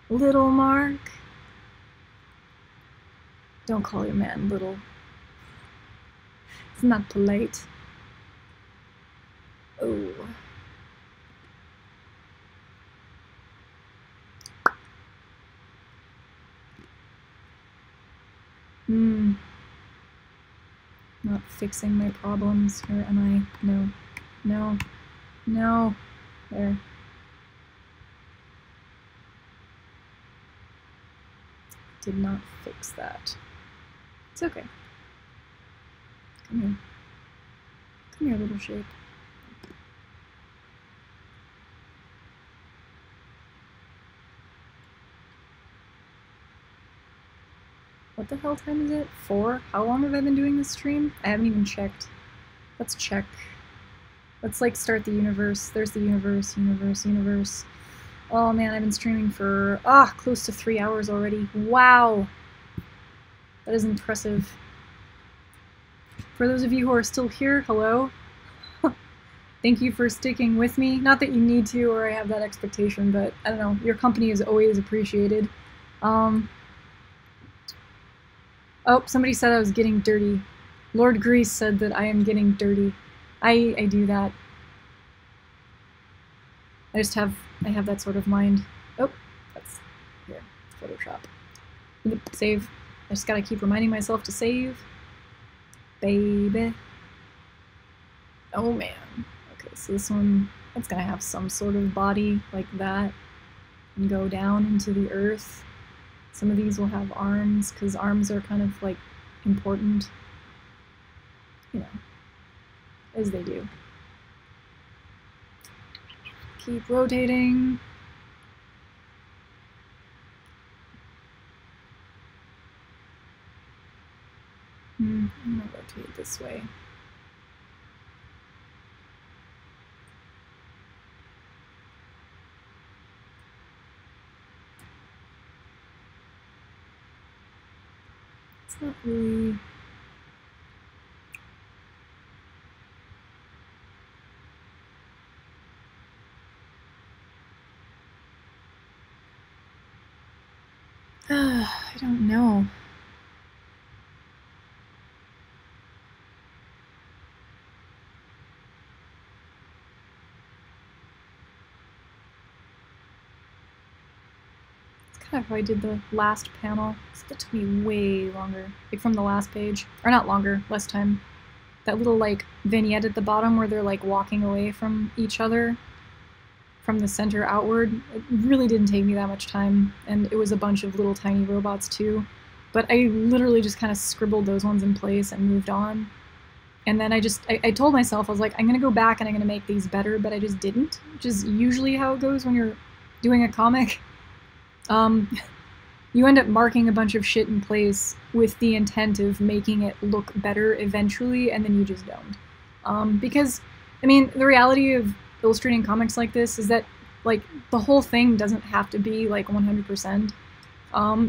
little Mark. Don't call your man little. It's not polite. Oh. Not fixing my problems. Where am I? No. No. No. There. Did not fix that. It's okay. Come here. Come here, little shape. What the hell time is it? 4? How long have I been doing this stream? I haven't even checked. Let's check. Let's like start the universe. There's the universe, universe. Oh man, I've been streaming for close to 3 hours already. Wow! That is impressive. For those of you who are still here, hello. Thank you for sticking with me. Not that you need to or I have that expectation, but I don't know, your company is always appreciated. Oh, somebody said I was getting dirty. Lord Grease said that I am getting dirty. I do that. I have that sort of mind. Oh, that's here. Photoshop. Yep, save. I just gotta keep reminding myself to save. Baby. Oh man. Okay, so this one, that's gonna have some sort of body like that and go down into the earth. Some of these will have arms, because arms are kind of like important, you know, as they do. Keep rotating. I'm gonna rotate this way. It's not really... I don't know. It's kind of how I did the last panel. That took me way longer. Like from the last page. Or not longer, less time. That little like vignette at the bottom where they're like walking away from each other from the center outward. It really didn't take me that much time, and it was a bunch of little tiny robots too. But I literally just kind of scribbled those ones in place and moved on. And then I told myself, I was like, I'm gonna go back and I'm gonna make these better, but I just didn't, which is usually how it goes when you're doing a comic. You end up marking a bunch of shit in place with the intent of making it look better eventually, and then you just don't. Because, I mean, the reality of illustrating comics like this is that, like, the whole thing doesn't have to be, like, 100%.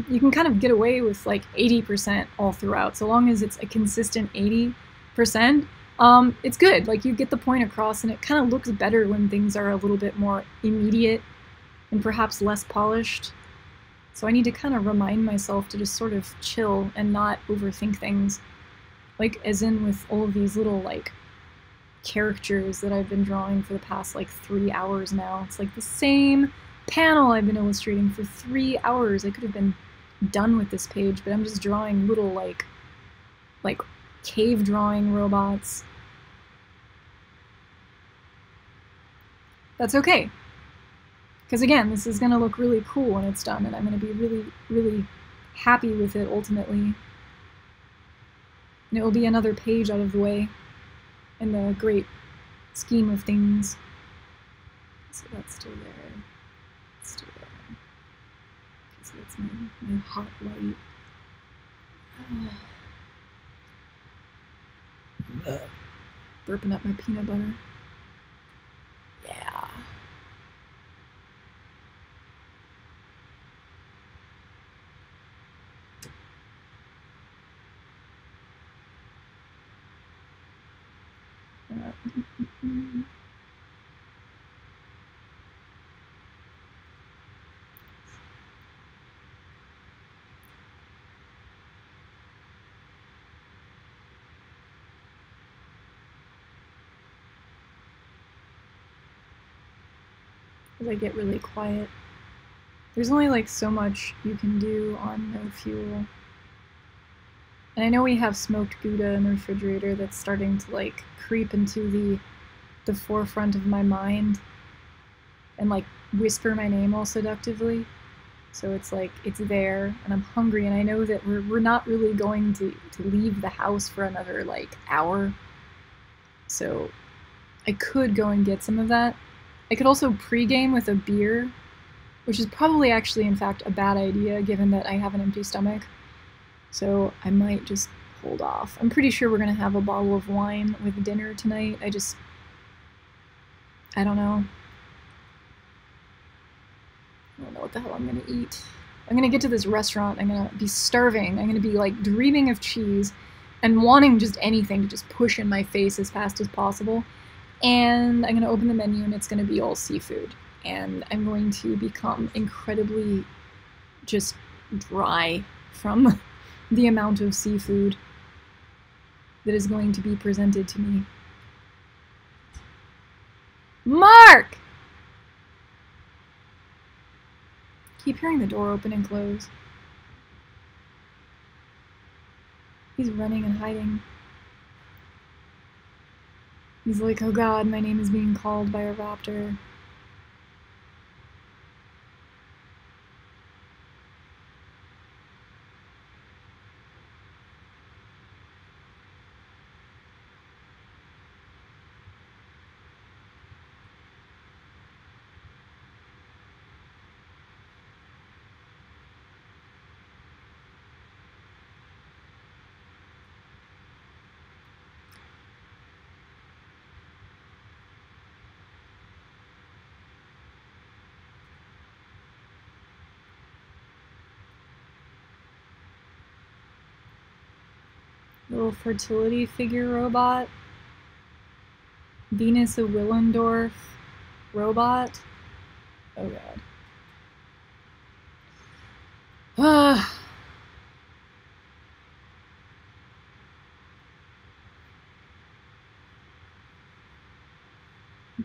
You can kind of get away with, like, 80% all throughout, so long as it's a consistent 80%. It's good. Like, you get the point across, and it kind of looks better when things are a little bit more immediate and perhaps less polished. So I need to kind of remind myself to just sort of chill and not overthink things. Like, as in with all of these little, like, characters that I've been drawing for the past, like, 3 hours now. It's like the same panel I've been illustrating for 3 hours. I could have been done with this page, but I'm just drawing little, like cave drawing robots. That's okay. Because again, this is going to look really cool when it's done, and I'm going to be really, really happy with it ultimately. And it will be another page out of the way in the great scheme of things. So that's still there. It's still there. Okay, so that's my hot light. Burping up my peanut butter. Yeah. As I get really quiet. There's only like so much you can do on no fuel. And I know we have smoked Gouda in the refrigerator that's starting to like creep into the forefront of my mind and like whisper my name all seductively. So it's like, it's there, and I'm hungry, and I know that we're not really going to leave the house for another like hour. So I could go and get some of that. I could also pregame with a beer, which is probably actually in fact a bad idea given that I have an empty stomach. So I might just hold off. I'm pretty sure we're gonna have a bottle of wine with dinner tonight. I don't know. I don't know what the hell I'm gonna eat. I'm gonna get to this restaurant, I'm gonna be starving, I'm gonna be like dreaming of cheese and wanting just anything to just push in my face as fast as possible. And I'm gonna open the menu and it's gonna be all seafood. And I'm going to become incredibly just dry from the amount of seafood that is going to be presented to me. Mark! Keep hearing the door open and close. He's running and hiding. He's like, oh god, my name is being called by a raptor. Little fertility figure robot. Venus of Willendorf robot. Oh god. Ah.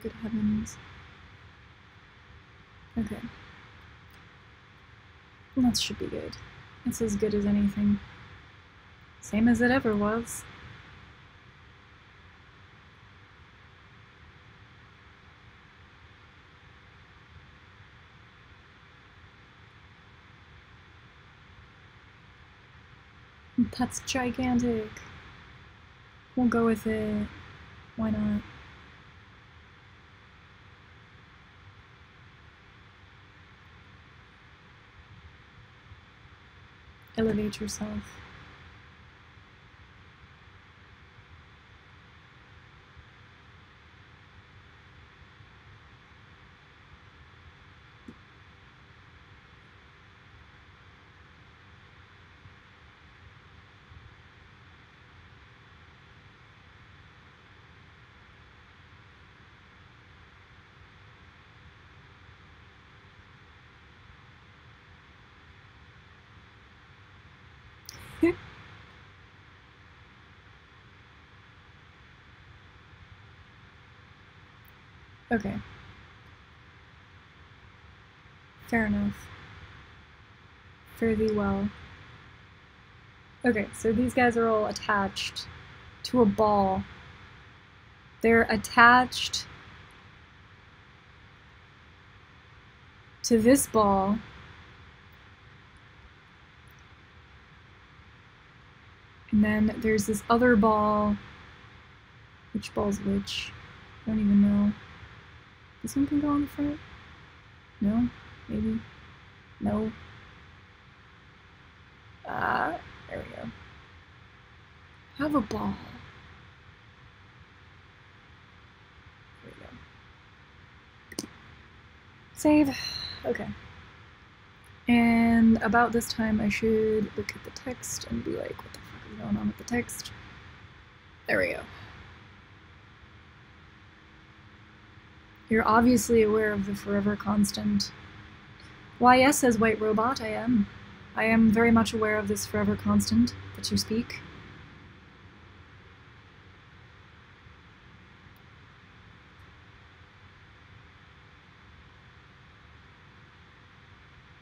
Good heavens. Okay. That should be good. It's as good as anything. Same as it ever was. That's gigantic. We'll go with it. Why not? Elevate yourself. Okay. Fair enough. Fairly well. Okay, so these guys are all attached to a ball. They're attached to this ball. And then there's this other ball. Which ball's which? I don't even know. This one can go on the front? No? Maybe? No? There we go. Have a ball. There we go. Save. Okay. And about this time I should look at the text and be like, what the fuck is going on with the text? There we go. You're obviously aware of the forever constant. Why, yes, says White Robot, I am. I am very much aware of this forever constant that you speak.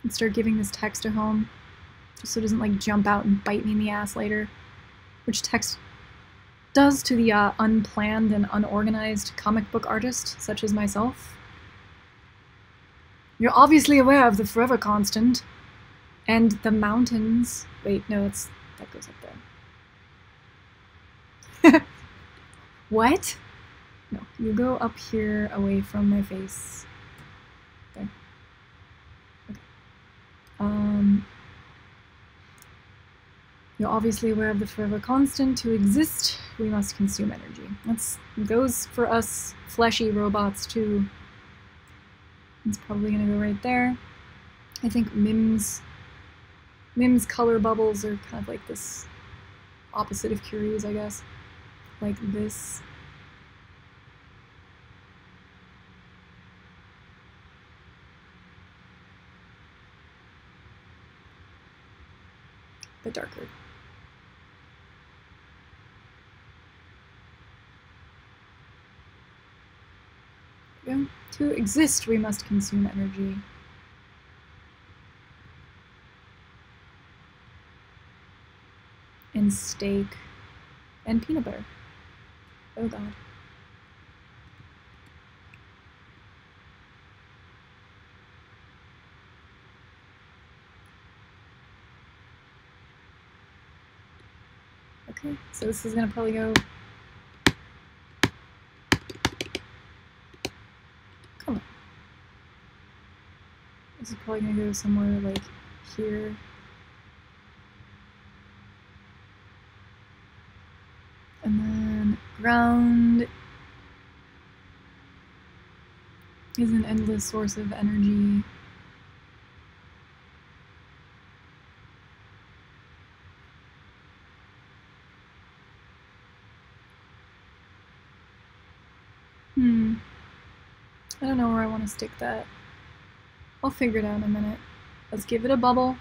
And start giving this text a home, just so it doesn't like jump out and bite me in the ass later. Which text does to the unplanned and unorganized comic book artist, such as myself. You're obviously aware of the forever constant. And the mountains... Wait, no, that goes up there. What? No, you go up here away from my face. There. Okay. You're obviously aware of the forever constant. To exist, we must consume energy. That goes for us fleshy robots too. It's probably gonna go right there. I think Mim's color bubbles are kind of like this opposite of Curie's, I guess. Like this. But darker. Yeah. To exist, we must consume energy. And steak. And peanut butter. Oh god. Okay, so this is gonna probably go... Come on. This is probably gonna go somewhere like here. And then ground is an endless source of energy. I don't know where I want to stick that. I'll figure it out in a minute. Let's give it a bubble.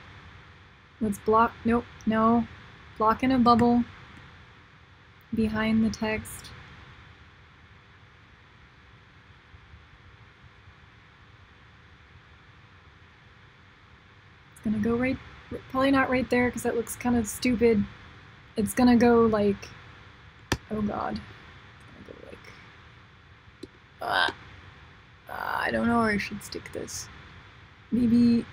Let's block, nope, no. Block in a bubble behind the text. It's gonna go right, probably not right there because that looks kind of stupid. It's gonna go like, oh god. It's gonna go like, I don't know where I should stick this. Maybe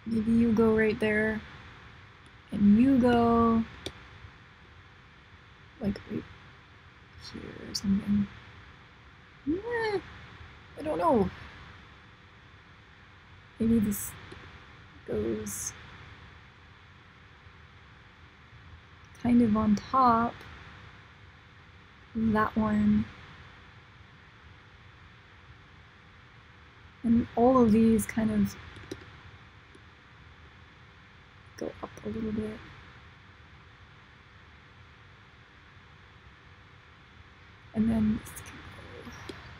you go right there, and you go like right here or something. I don't know. Maybe this goes kind of on top of that one. And all of these kind of go up a little bit. And then,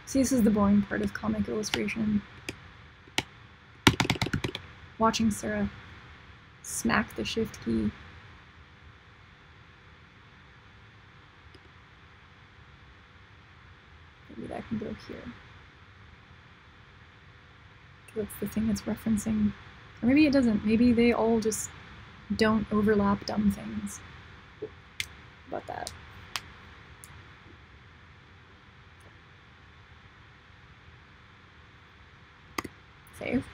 see, this is the boring part of comic illustration. Watching Sarah smack the shift key. Maybe that can go So that's the thing it's referencing. Or maybe it doesn't. Maybe they all just don't overlap dumb things. How about that? Save.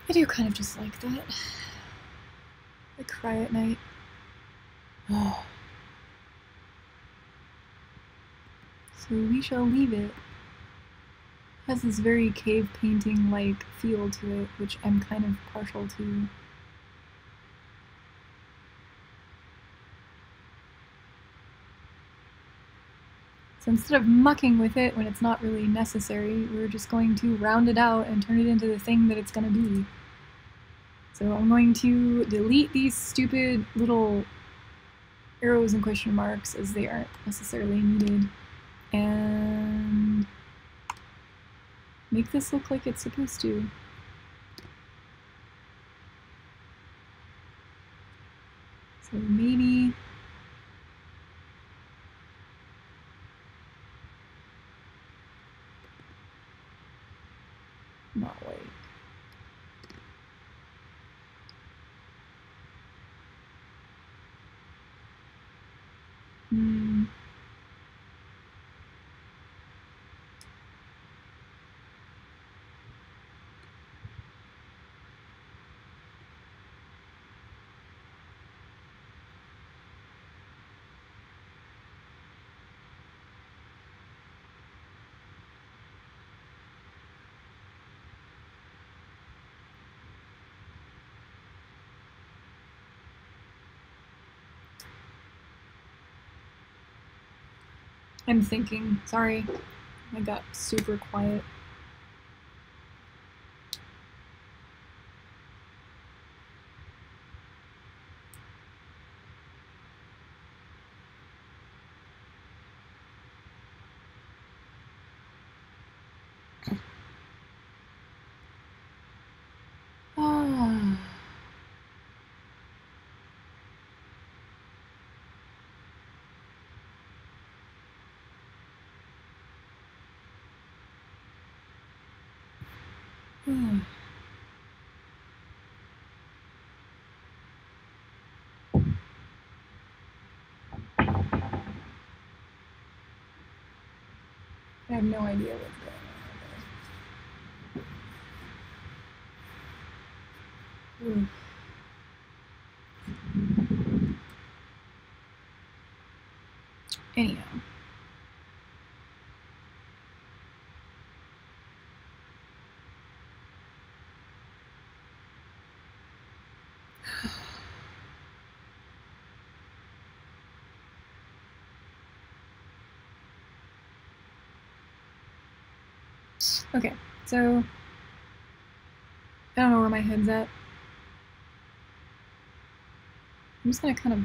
I do kind of just like that. I cry at night. Oh. So we shall leave it. It has this very cave painting-like feel to it, which I'm kind of partial to. So instead of mucking with it when it's not really necessary, we're just going to round it out and turn it into the thing that it's going to be. So I'm going to delete these stupid little arrows and question marks as they aren't necessarily needed, and make this look like it's supposed to. So maybe not white. I'm thinking. Sorry, I got super quiet. Ah. I have no idea what's going on. Anyhow. Okay, so I don't know where my head's at. I'm just gonna kind of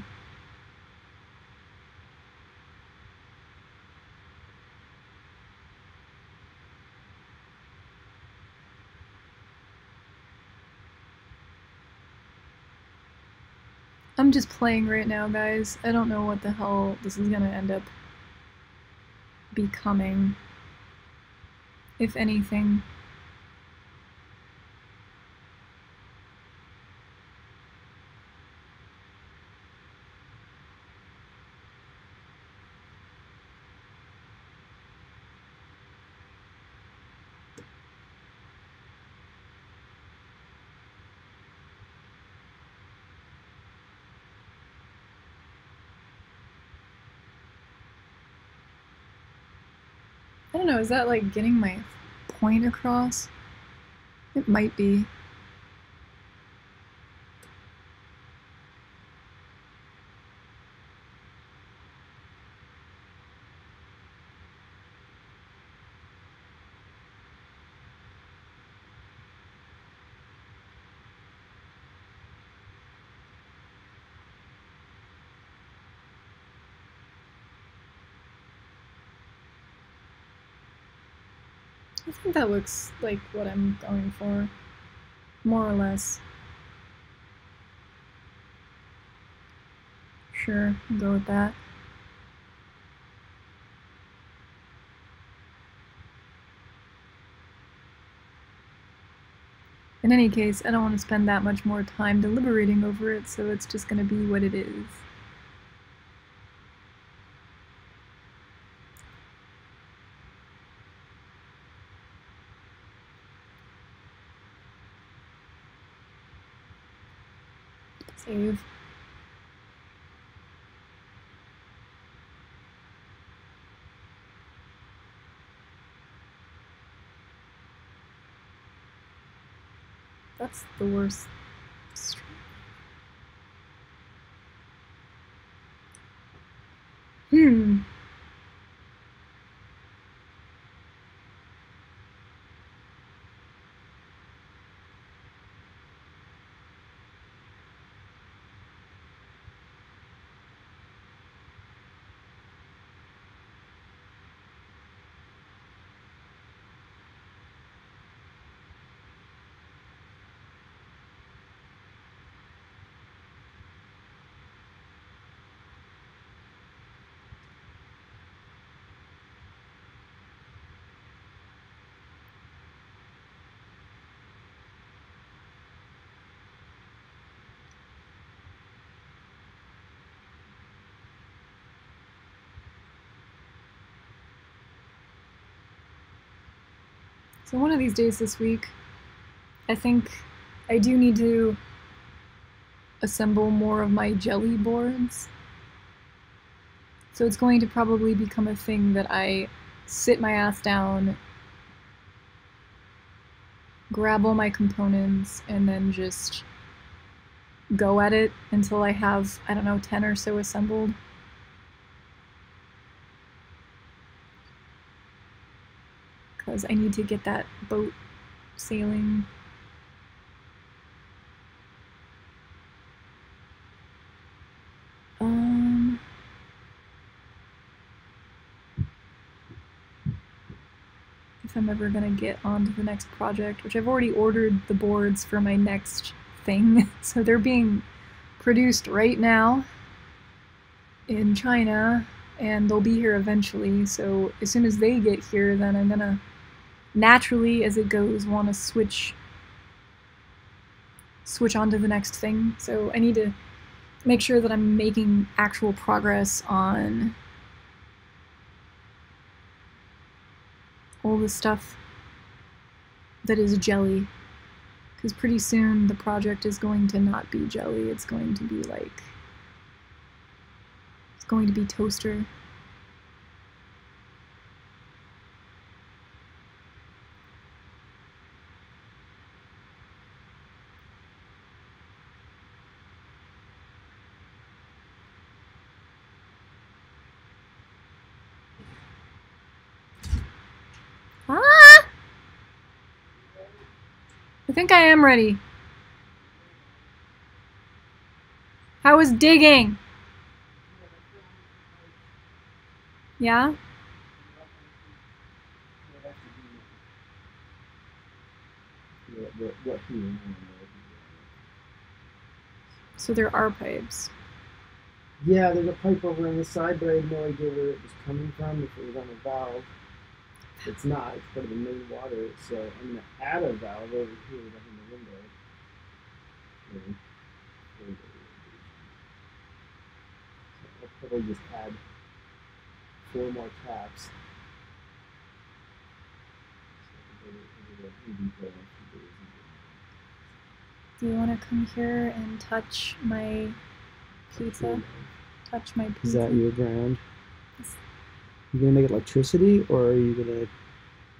I'm just playing right now, guys. I don't know what the hell this is gonna end up becoming, if anything. I don't know, is that like getting my point across? It might be. I think that looks like what I'm going for, more or less. Sure, I'll go with that. In any case, I don't want to spend that much more time deliberating over it, so it's just going to be what it is. Save. That's the worst. Hmm. So one of these days this week, I think I do need to assemble more of my jelly boards. So it's going to probably become a thing that I sit my ass down, grab all my components, and then just go at it until I have, I don't know, 10 or so assembled. Because I need to get that boat sailing. If I'm ever gonna get on to the next project, which I've already ordered the boards for my next thing, so they're being produced right now in China, and they'll be here eventually, so as soon as they get here, then I'm gonna naturally, as it goes, want to switch on to the next thing. So I need to make sure that I'm making actual progress on all the stuff that is jelly, because pretty soon the project is going to not be jelly, it's going to be like, it's going to be toaster. I think I am ready. How was digging? Yeah? So there are pipes. Yeah, there's a pipe over on the side, but I had no idea where it was coming from, if it was on a valve. It's not, it's part of the main water, so I'm going to add a valve over here behind the window. So I'll probably just add 4 more taps. Do you want to come here and touch my pizza? Touch my pizza. Is that your ground? You gonna make it electricity, or are you gonna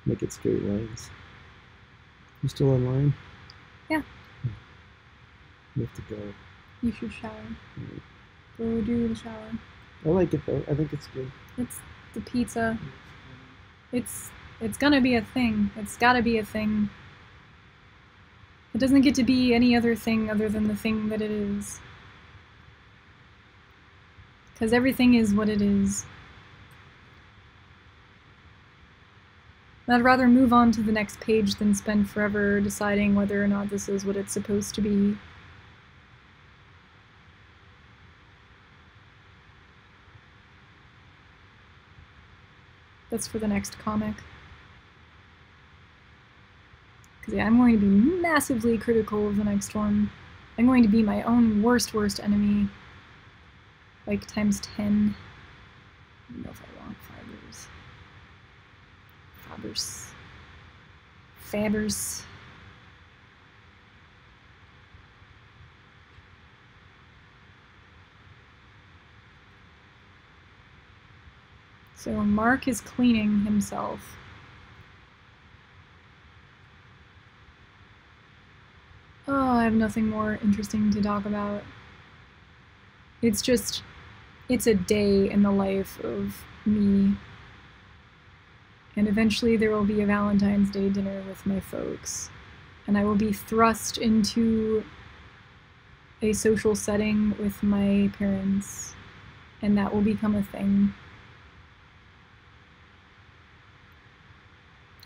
make it straight lines? You still online? Yeah. You have to go. You should shower. Right. Go do the shower. I like it though. I think it's good. It's the pizza. It's gonna be a thing. It's gotta be a thing. It doesn't get to be any other thing other than the thing that it is. Because everything is what it is. I'd rather move on to the next page than spend forever deciding whether or not this is what it's supposed to be. That's for the next comic. Because yeah, I'm going to be massively critical of the next one. I'm going to be my own worst enemy. Like times 10. I don't know if I want fibers. Fabbers. So Mark is cleaning himself. Oh, I have nothing more interesting to talk about. It's a day in the life of me. And eventually there will be a Valentine's Day dinner with my folks. And I will be thrust into a social setting with my parents. And that will become a thing.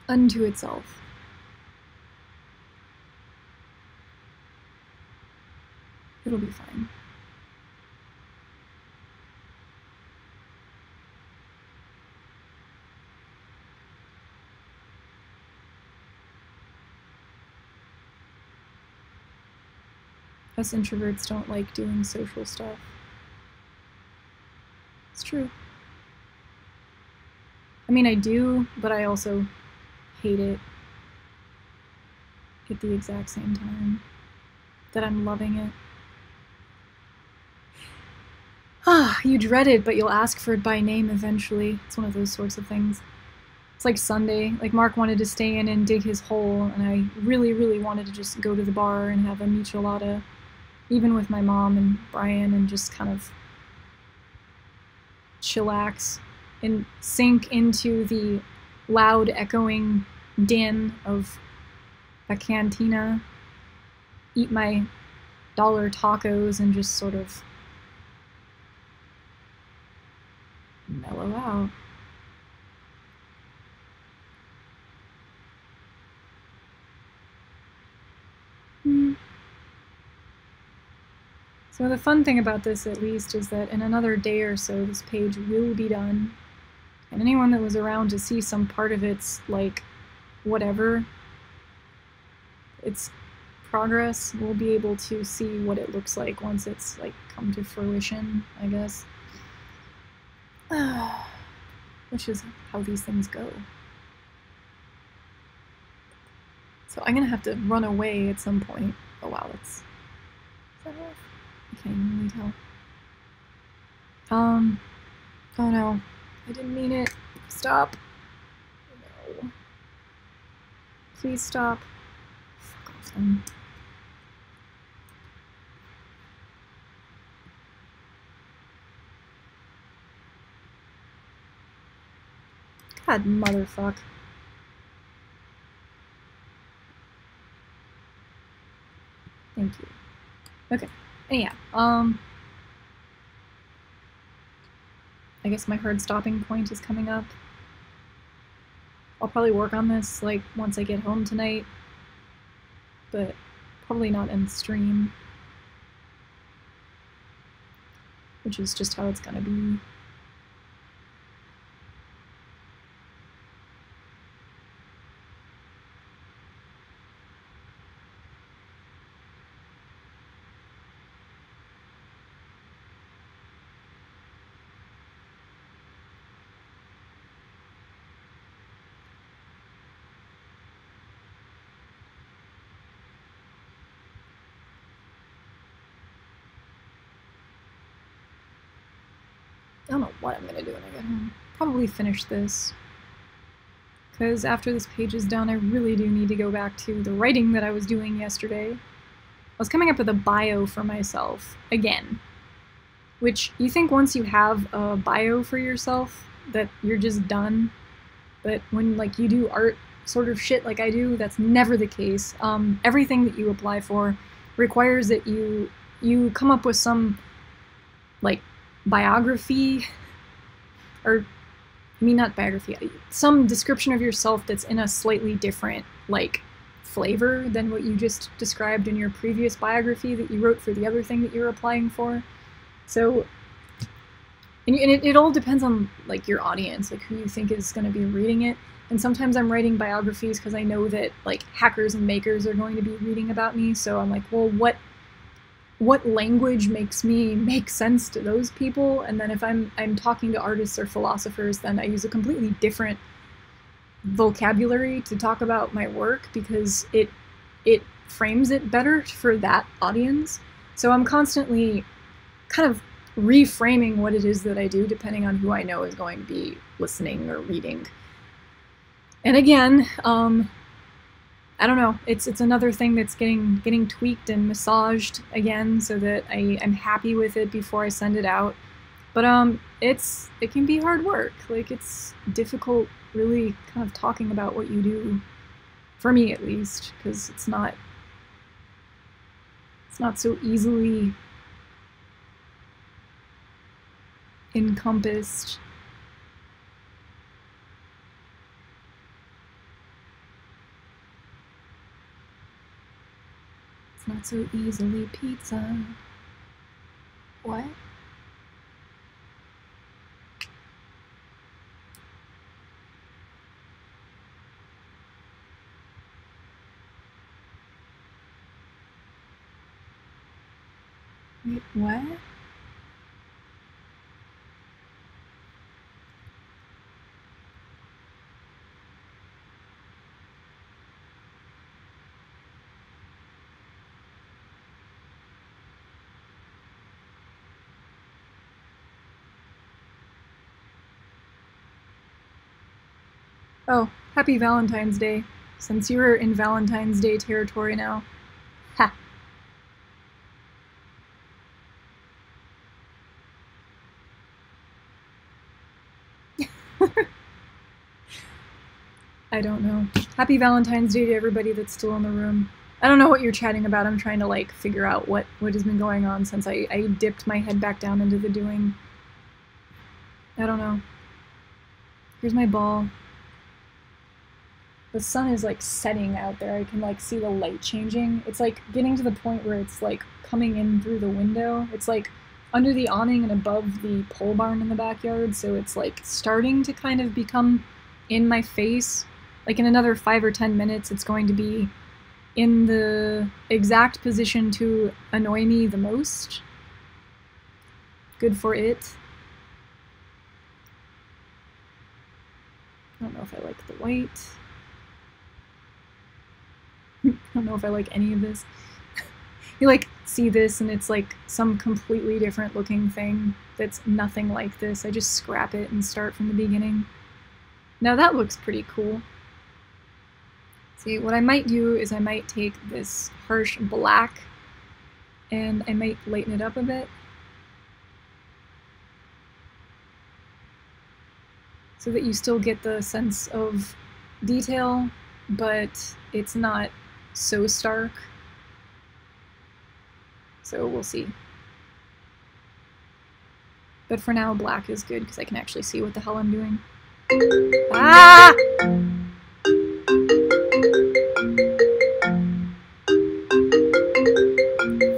Unto itself. It'll be fine. Us introverts don't like doing social stuff. It's true. I mean, I do, but I also hate it at the exact same time that I'm loving it. You dread it, but you'll ask for it by name eventually. It's one of those sorts of things. It's like Sunday. Like, Mark wanted to stay in and dig his hole, and I really wanted to just go to the bar and have a michelada, even with my mom and Brian, and just kind of chillax and sink into the loud, echoing din of a cantina, eat my dollar tacos, and just sort of mellow out. So the fun thing about this, at least, is that in another day or so, this page will be done. And anyone that was around to see some part of its, like, whatever, its progress, will be able to see what it looks like once it's, like, come to fruition, I guess. Which is how these things go. So I'm gonna have to run away at some point. Oh wow, is that off? I can't even really tell. Oh no. I didn't mean it. Stop. No. Please stop. Fuck off then. God, motherfuck. Thank you. Okay. Yeah. I guess my hard stopping point is coming up. I'll probably work on this, like, once I get home tonight. But probably not in stream. Which is just how it's gonna be. I don't know what I'm gonna do when I get home. Probably finish this. Because after this page is done, I really do need to go back to the writing that I was doing yesterday. I was coming up with a bio for myself, again. Which, you think once you have a bio for yourself, that you're just done. But when, like, you do art sort of shit like I do, that's never the case. Everything that you apply for requires that you come up with some, like, biography, or I mean, not biography, some description of yourself that's in a slightly different, like, flavor than what you just described in your previous biography that you wrote for the other thing that you're applying for. So, and it all depends on, like, your audience, like, who you think is going to be reading it. And sometimes I'm writing biographies because I know that, like, hackers and makers are going to be reading about me, so I'm like, well, what language makes me make sense to those people? And then if I'm talking to artists or philosophers, then I use a completely different vocabulary to talk about my work because it frames it better for that audience. So I'm constantly kind of reframing what it is that I do depending on who I know is going to be listening or reading. And again, I don't know. It's another thing that's getting tweaked and massaged again, so that I'm happy with it before I send it out. But it can be hard work. Like, it's difficult, really, kind of talking about what you do, for me at least, because it's not so easily encompassed. It's not so easily pizza. What? Wait, what? Oh, happy Valentine's Day, since you're in Valentine's Day territory now. Ha! I don't know. Happy Valentine's Day to everybody that's still in the room. I don't know what you're chatting about. I'm trying to, like, figure out what has been going on since I dipped my head back down into the doing. I don't know. Here's my ball. The sun is, like, setting out there. I can, like, see the light changing. It's, like, getting to the point where it's, like, coming in through the window. It's, like, under the awning and above the pole barn in the backyard, so it's, like, starting to kind of become in my face. Like, in another 5 or 10 minutes, it's going to be in the exact position to annoy me the most. Good for it. I don't know if I like the white. I don't know if I like any of this. You, like, see this and it's like some completely different looking thing that's nothing like this. I just scrap it and start from the beginning. Now that looks pretty cool. See, what I might do is I might take this harsh black and I might lighten it up a bit. So that you still get the sense of detail, but it's not so stark. So we'll see. But for now, black is good because I can actually see what the hell I'm doing. Ah!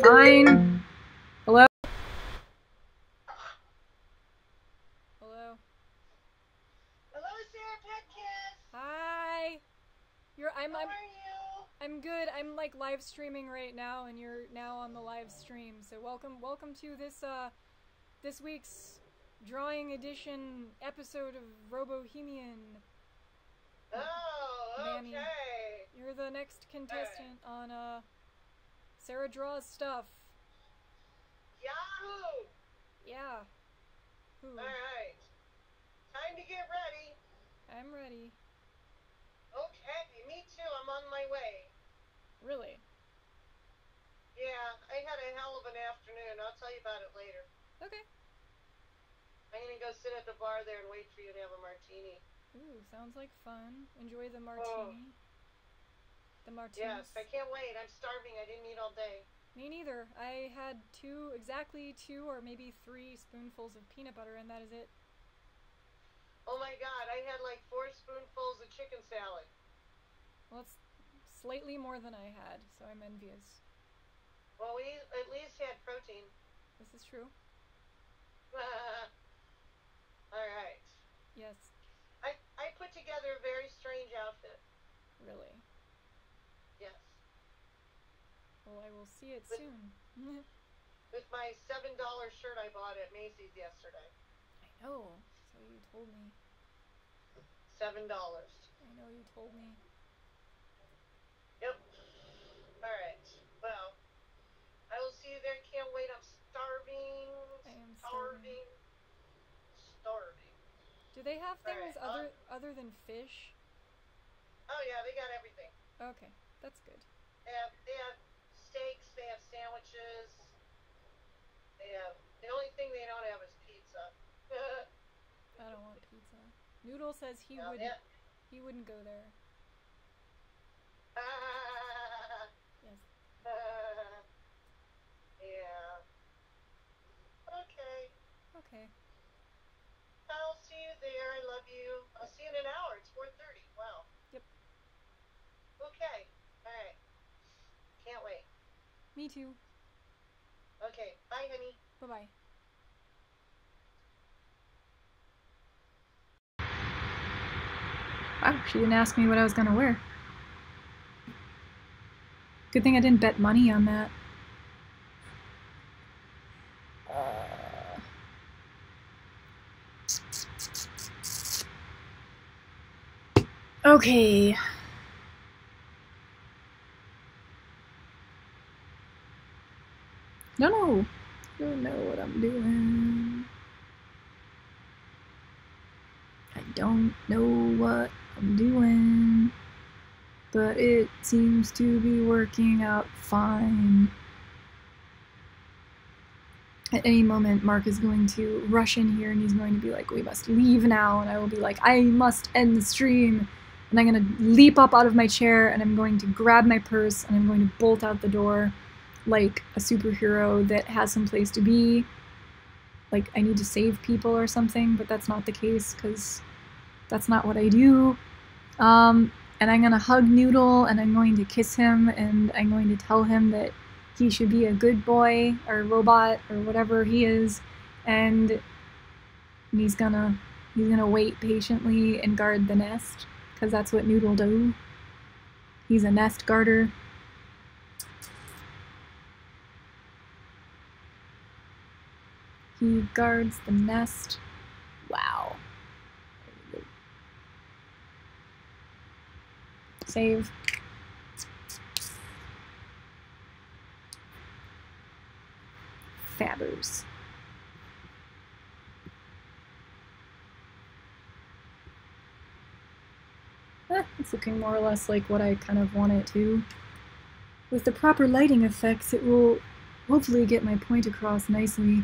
Fine. Hello? Hello? Hello, Sarah Petkiss. Hi! How are you? I'm good. I'm, like, live streaming right now, and you're now on the live stream. So welcome to this week's drawing edition episode of ROBOHEMIAN. Oh, Manny, okay. you're the next contestant on Sarah Draws Stuff. Yahoo! Yeah. Who? Alright. Time to get ready. I'm ready. Okay, me too. I'm on my way. Really? Yeah, I had a hell of an afternoon. I'll tell you about it later. Okay. I'm gonna go sit at the bar there and wait for you to have a martini. Ooh, sounds like fun. Enjoy the martini. Oh. The martinis. Yes, I can't wait. I'm starving. I didn't eat all day. Me neither. I had exactly two or maybe 3 spoonfuls of peanut butter, and that is it. Oh my god, I had like 4 spoonfuls of chicken salad. Well, it's slightly more than I had, so I'm envious. Well, we at least had protein. This is true. Alright. Yes. I put together a very strange outfit. Really? Yes. Well, I will see it With, soon. with my $7 shirt I bought at Macy's yesterday. I know. So you told me. $7. I know you told me. Yep. Alright. Well, I will see you there. Can't wait. I'm starving. I am starving. Starving. Do they have things right, other than fish? Oh yeah, they got everything. Okay, that's good. They have steaks, they have sandwiches. The only thing they don't have is pizza. I don't want pizza. Noodle says he wouldn't go there. Yes. Yeah. Okay. Okay. I'll see you there. I love you. I'll see you in an hour. It's 4:30. Wow. Yep. Okay. All right. Can't wait. Me too. Okay. Bye, honey. Bye-bye. Wow, she didn't ask me what I was gonna wear. Good thing I didn't bet money on that. Okay. No. I don't know what I'm doing. I don't know what I'm doing. But it seems to be working out fine. At any moment, Mark is going to rush in here and he's going to be like, we must leave now. And I will be like, I must end the stream. And I'm going to leap up out of my chair and I'm going to grab my purse and I'm going to bolt out the door like a superhero that has some place to be. Like, I need to save people or something, but that's not the case because that's not what I do. And I'm going to hug Noodle and I'm going to kiss him and I'm going to tell him that he should be a good boy or robot or whatever he is, and he's gonna wait patiently and guard the nest because that's what Noodle do. He's a nest guarder. He guards the nest. Wow. Save. Fabbers. It's looking more or less like what I kind of want it to. With the proper lighting effects, it will hopefully get my point across nicely.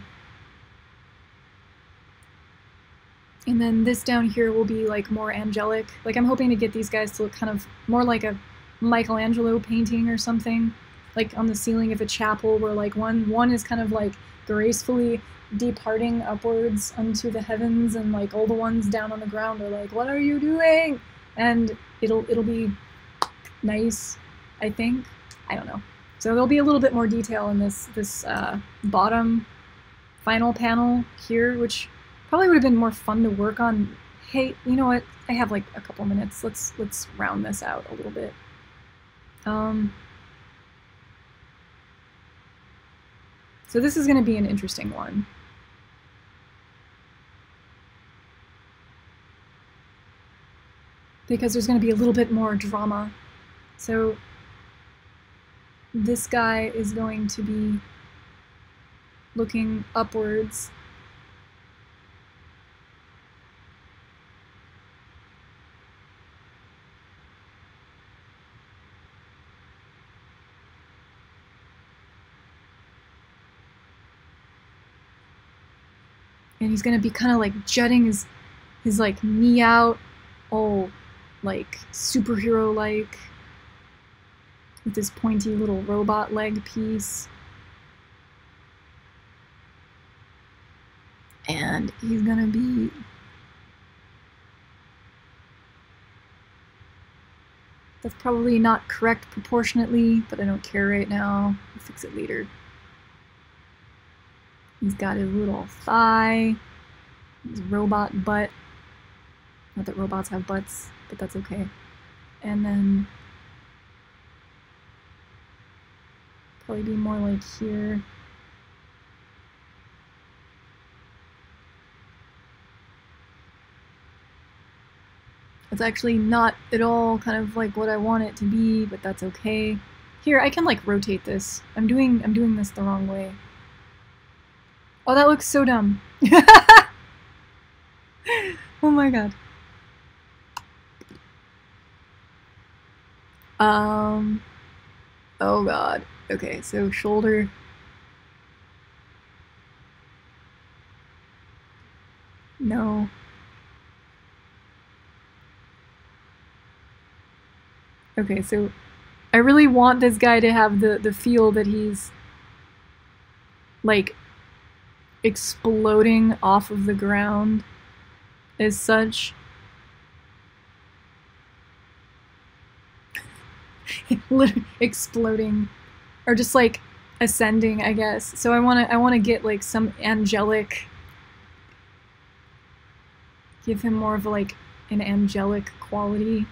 And then this down here will be like more angelic. Like I'm hoping to get these guys to look kind of more like a Michelangelo painting or something. Like on the ceiling of a chapel where like one is kind of like gracefully departing upwards unto the heavens and like all the ones down on the ground are like, what are you doing? And it'll be nice, I think. I don't know. So there'll be a little bit more detail in this bottom final panel here, which probably would have been more fun to work on. Hey, you know what? I have like a couple minutes. Let's round this out a little bit. So this is going to be an interesting one. Because there's going to be a little bit more drama. So this guy is going to be looking upwards. And he's going to be kind of like jutting his like knee out, all like superhero-like, with this pointy little robot leg piece. And he's gonna be That's probably not correct proportionately, but I don't care right now. We'll fix it later. He's got his little thigh, his robot butt. Not that robots have butts, but that's okay. And then probably be more like here. It's actually not at all kind of like what I want it to be, but that's okay. Here, I can like rotate this. I'm doing this the wrong way. Oh, that looks so dumb. Oh my god. Oh god. Okay, so shoulder. No. Okay, so I really want this guy to have the feel that he's like exploding off of the ground as such. Literally exploding, or just like ascending, I guess. So I wanna get like some angelic, give him more of like an angelic quality.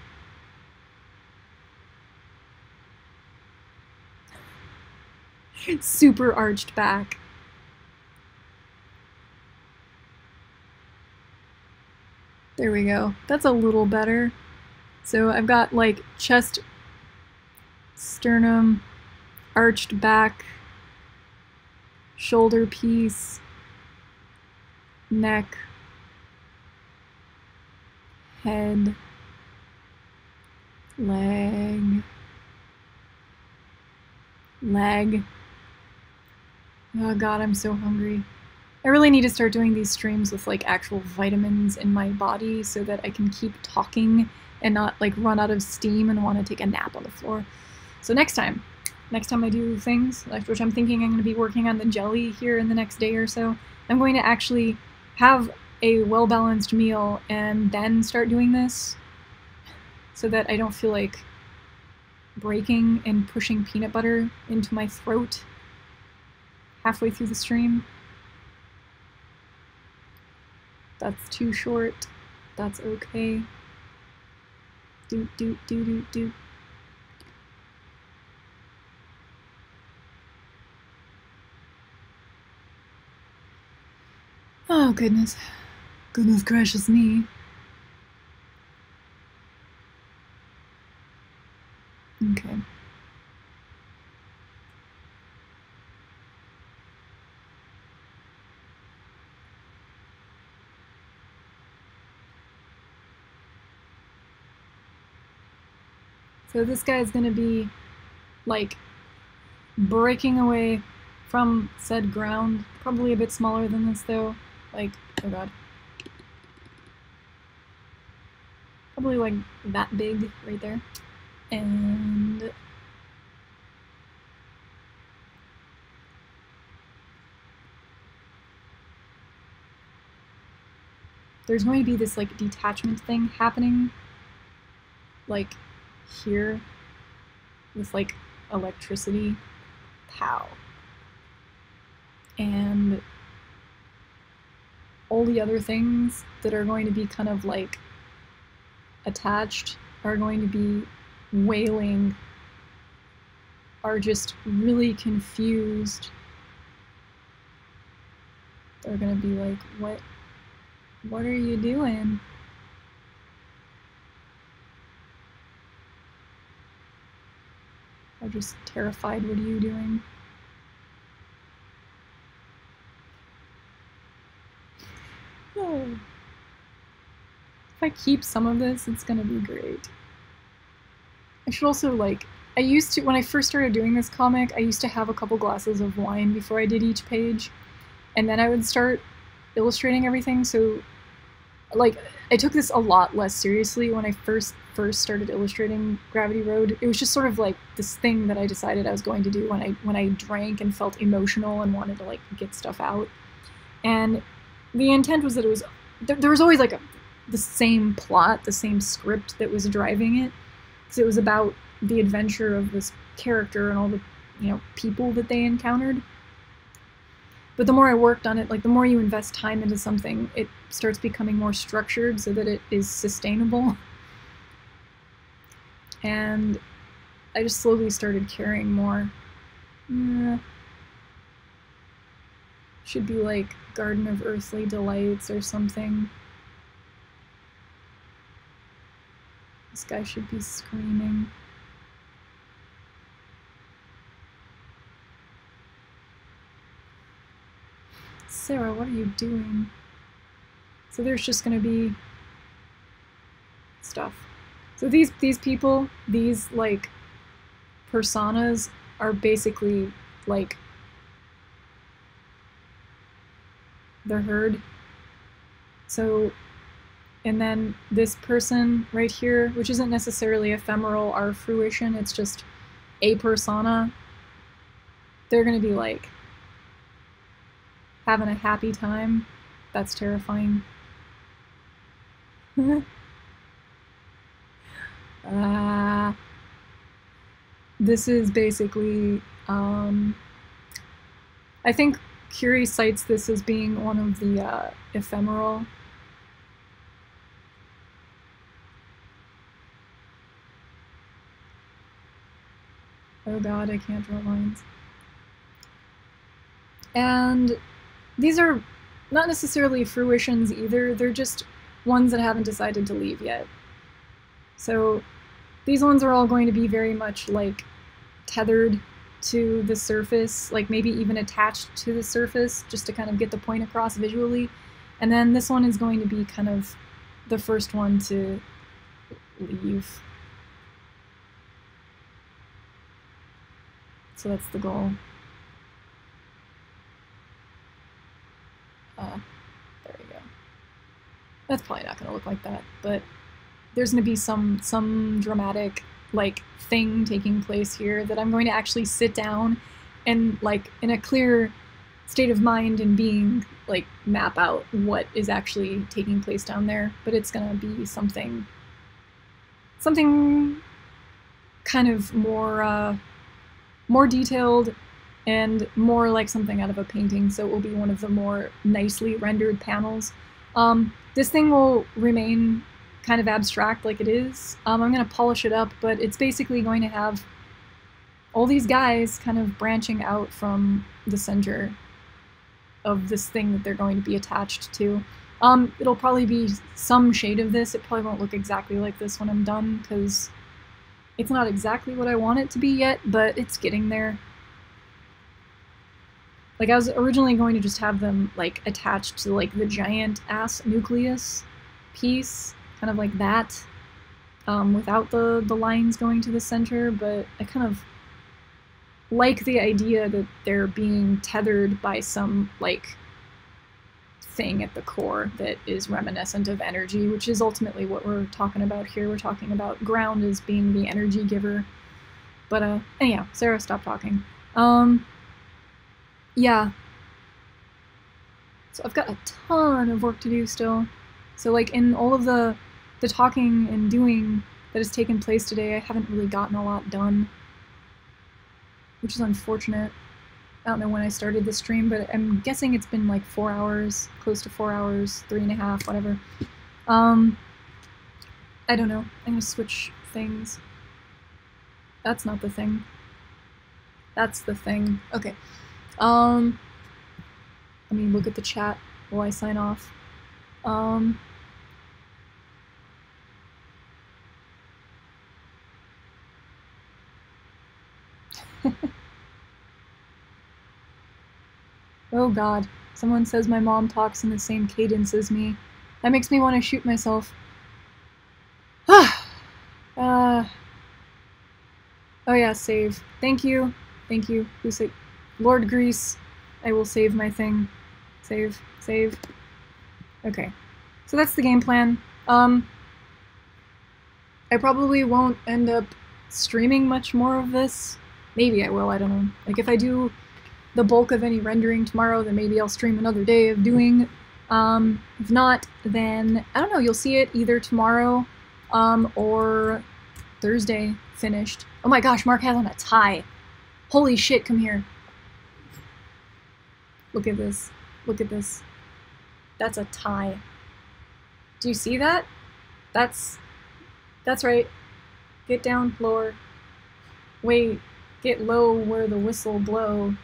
Super arched back. There we go. That's a little better. So I've got like chest, sternum, arched back, shoulder piece, neck, head, leg. Oh god, I'm so hungry. I really need to start doing these streams with like actual vitamins in my body so that I can keep talking and not like run out of steam and want to take a nap on the floor. So next time I do things, which I'm thinking I'm going to be working on the jelly here in the next day or so, I'm going to actually have a well-balanced meal and then start doing this so that I don't feel like breaking and pushing peanut butter into my throat halfway through the stream. That's too short. That's okay. Doot, doot, doot, doot, doot. Oh, goodness. Goodness gracious me. Okay. So this guy's gonna be like breaking away from said ground. Probably a bit smaller than this though. Like, oh god. Probably like that big right there. And there's going to be this like detachment thing happening like here with like electricity. Pow. And all the other things that are going to be kind of like attached are going to be wailing, are just really confused. They're gonna be like, what are you doing? Are just terrified, what are you doing? Oh. If I keep some of this, it's gonna be great. I should also like, I used to, when I first started doing this comic, I used to have a couple glasses of wine before I did each page, and then I would start illustrating everything, so like, I took this a lot less seriously when I first started illustrating GravityRoad. It was just sort of like this thing that I decided I was going to do when I drank and felt emotional and wanted to like get stuff out. And the intent was that it was, there was always like the same plot, the same script that was driving it. because it was about the adventure of this character and all the, you know, people that they encountered. But the more I worked on it, like the more you invest time into something, it starts becoming more structured so that it is sustainable. And I just slowly started caring more. Should be like Garden of Earthly Delights or something. This guy should be screaming. Sarah, what are you doing? So there's just gonna be stuff. So these people, these like personas are basically like the herd. So, and then this person right here, which isn't necessarily ephemeral or fruition, it's just a persona, they're gonna be like having a happy time. That's terrifying. This is basically, I think Curie cites this as being one of the ephemeral. Oh god, I can't draw lines. And these are not necessarily fruitions either, they're just ones that haven't decided to leave yet. So these ones are all going to be very much like tethered to the surface, like maybe even attached to the surface just to kind of get the point across visually. And then this one is going to be kind of the first one to leave. So that's the goal. There we go. That's probably not going to look like that, but there's going to be some dramatic like thing taking place here that I'm going to actually sit down and like in a clear state of mind and being like map out what is actually taking place down there. But it's going to be something kind of more detailed and more like something out of a painting, so it will be one of the more nicely rendered panels. This thing will remain kind of abstract like it is. I'm going to polish it up, but it's basically going to have all these guys kind of branching out from the center of this thing that they're going to be attached to. It'll probably be some shade of this. It probably won't look exactly like this when I'm done, because it's not exactly what I want it to be yet, but it's getting there. Like, I was originally going to just have them, like, attached to, like, the giant-ass nucleus piece, kind of like that, without the lines going to the center, but I kind of like the idea that they're being tethered by some, like, thing at the core that is reminiscent of energy, which is ultimately what we're talking about here. We're talking about ground as being the energy giver. But, anyhow, Sarah, stop talking. Yeah. So I've got a ton of work to do still. So like in all of the talking and doing that has taken place today, I haven't really gotten a lot done, which is unfortunate. I don't know when I started the stream, but I'm guessing it's been like 4 hours, close to 4 hours, 3.5, whatever. I don't know. I'm gonna switch things. That's not the thing. That's the thing. Okay. Let me look at the chat while I sign off. Oh god, someone says my mom talks in the same cadence as me. That makes me want to shoot myself. Oh yeah, save. Thank you. Thank you. Who said? Lord Grease. I will save my thing. Save. Save. Okay. So that's the game plan. I probably won't end up streaming much more of this. Maybe I will, I don't know. Like if I do the bulk of any rendering tomorrow, then maybe I'll stream another day of doing. If not, then, I don't know, you'll see it either tomorrow, or Thursday finished. Oh my gosh, Mark has on a tie. Holy shit, come here. Look at this. Look at this. That's a tie. Do you see that? That's right. Get down, lower. Wait, get low where the whistle blow.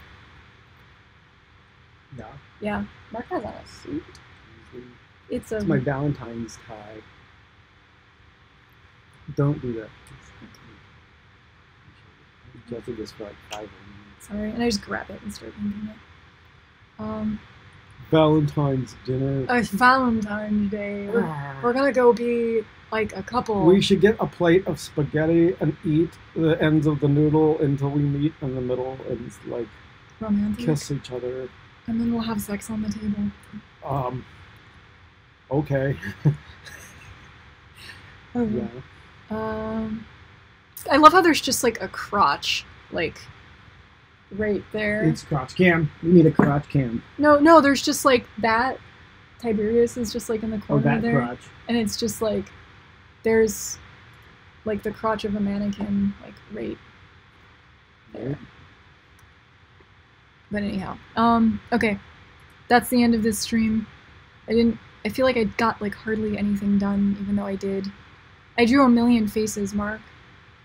Yeah. Yeah, Mark has on a suit. It's a... It's my Valentine's tie. Don't do that. Jesse this for like 5 minutes. Sorry, and I just grab it and start eating it. Valentine's dinner. It's Valentine's Day. We're gonna go be like a couple. We should get a plate of spaghetti and eat the ends of the noodle until we meet in the middle and like romantic. kiss each other. And then we'll have sex on the table. Okay. Okay. Yeah. I love how there's just like a crotch, like right there. It's crotch cam. We need a crotch cam. No, there's just like that. Tiberius is just like in the Oh, corner that there, crotch. and it's just like there's like the crotch of a mannequin, like right there. But anyhow, okay, that's the end of this stream. I feel like I got like hardly anything done, even though I did. I drew a million faces, Mark.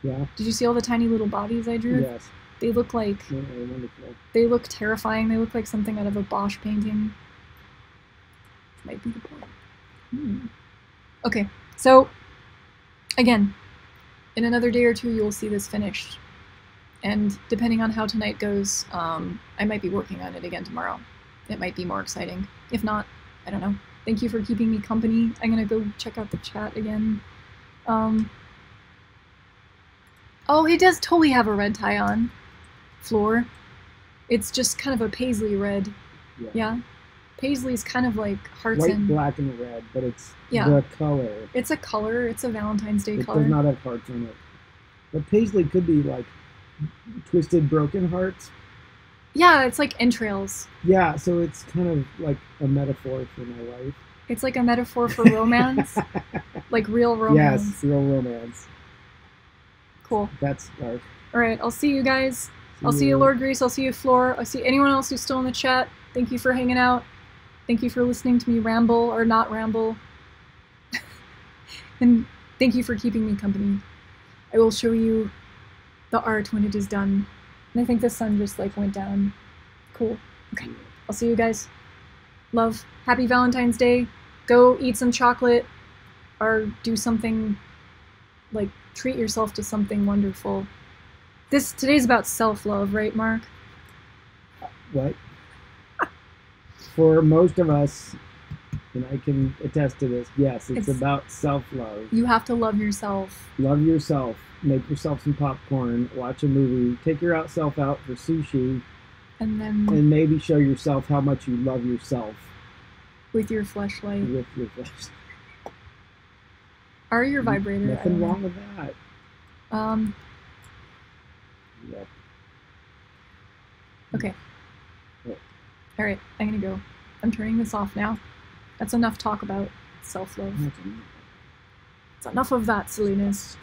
Yeah. Did you see all the tiny little bodies I drew? Yes. They look like, Wonderful. they look terrifying. They look like something out of a Bosch painting. Might be the point. Okay, so again, in another day or two, you'll see this finished. And depending on how tonight goes, I might be working on it again tomorrow. It might be more exciting. If not, I don't know. Thank you for keeping me company. I'm gonna go check out the chat again. Oh, he does totally have a red tie on. Floor. It's just kind of a paisley red. Yeah. Paisley's kind of like hearts White, and... black, and red, but it's Yeah. the color. It's a color. It's a Valentine's Day It color. does not have hearts on it. But paisley could be like twisted, broken hearts. Yeah, it's like entrails. Yeah, so it's kind of like a metaphor for my life. It's like a metaphor for romance. Like real romance. Yes, real romance. Cool. That's dark. Alright, I'll see you guys. I'll see you, Lord Grease. I'll see you, Floor. I'll see anyone else who's still in the chat. Thank you for hanging out. Thank you for listening to me ramble or not ramble. And thank you for keeping me company. I will show you the art when it is done. And I think the sun just like went down. Cool. Okay. I'll see you guys. Love. Happy Valentine's Day. Go eat some chocolate or do something, like treat yourself to something wonderful. Today's about self-love, right, Mark? What? For most of us, and I can attest to this, yes, it's about self-love. You have to love yourself. Love yourself. Make yourself some popcorn. Watch a movie. Take yourself out for sushi. And then... And maybe show yourself how much you love yourself. With your fleshlight. With your flesh. Or your vibrator. Nothing wrong with that. Yep. Okay. What? Alright, I'm gonna go. I'm turning this off now. That's enough talk about self-love. It's enough of that silliness.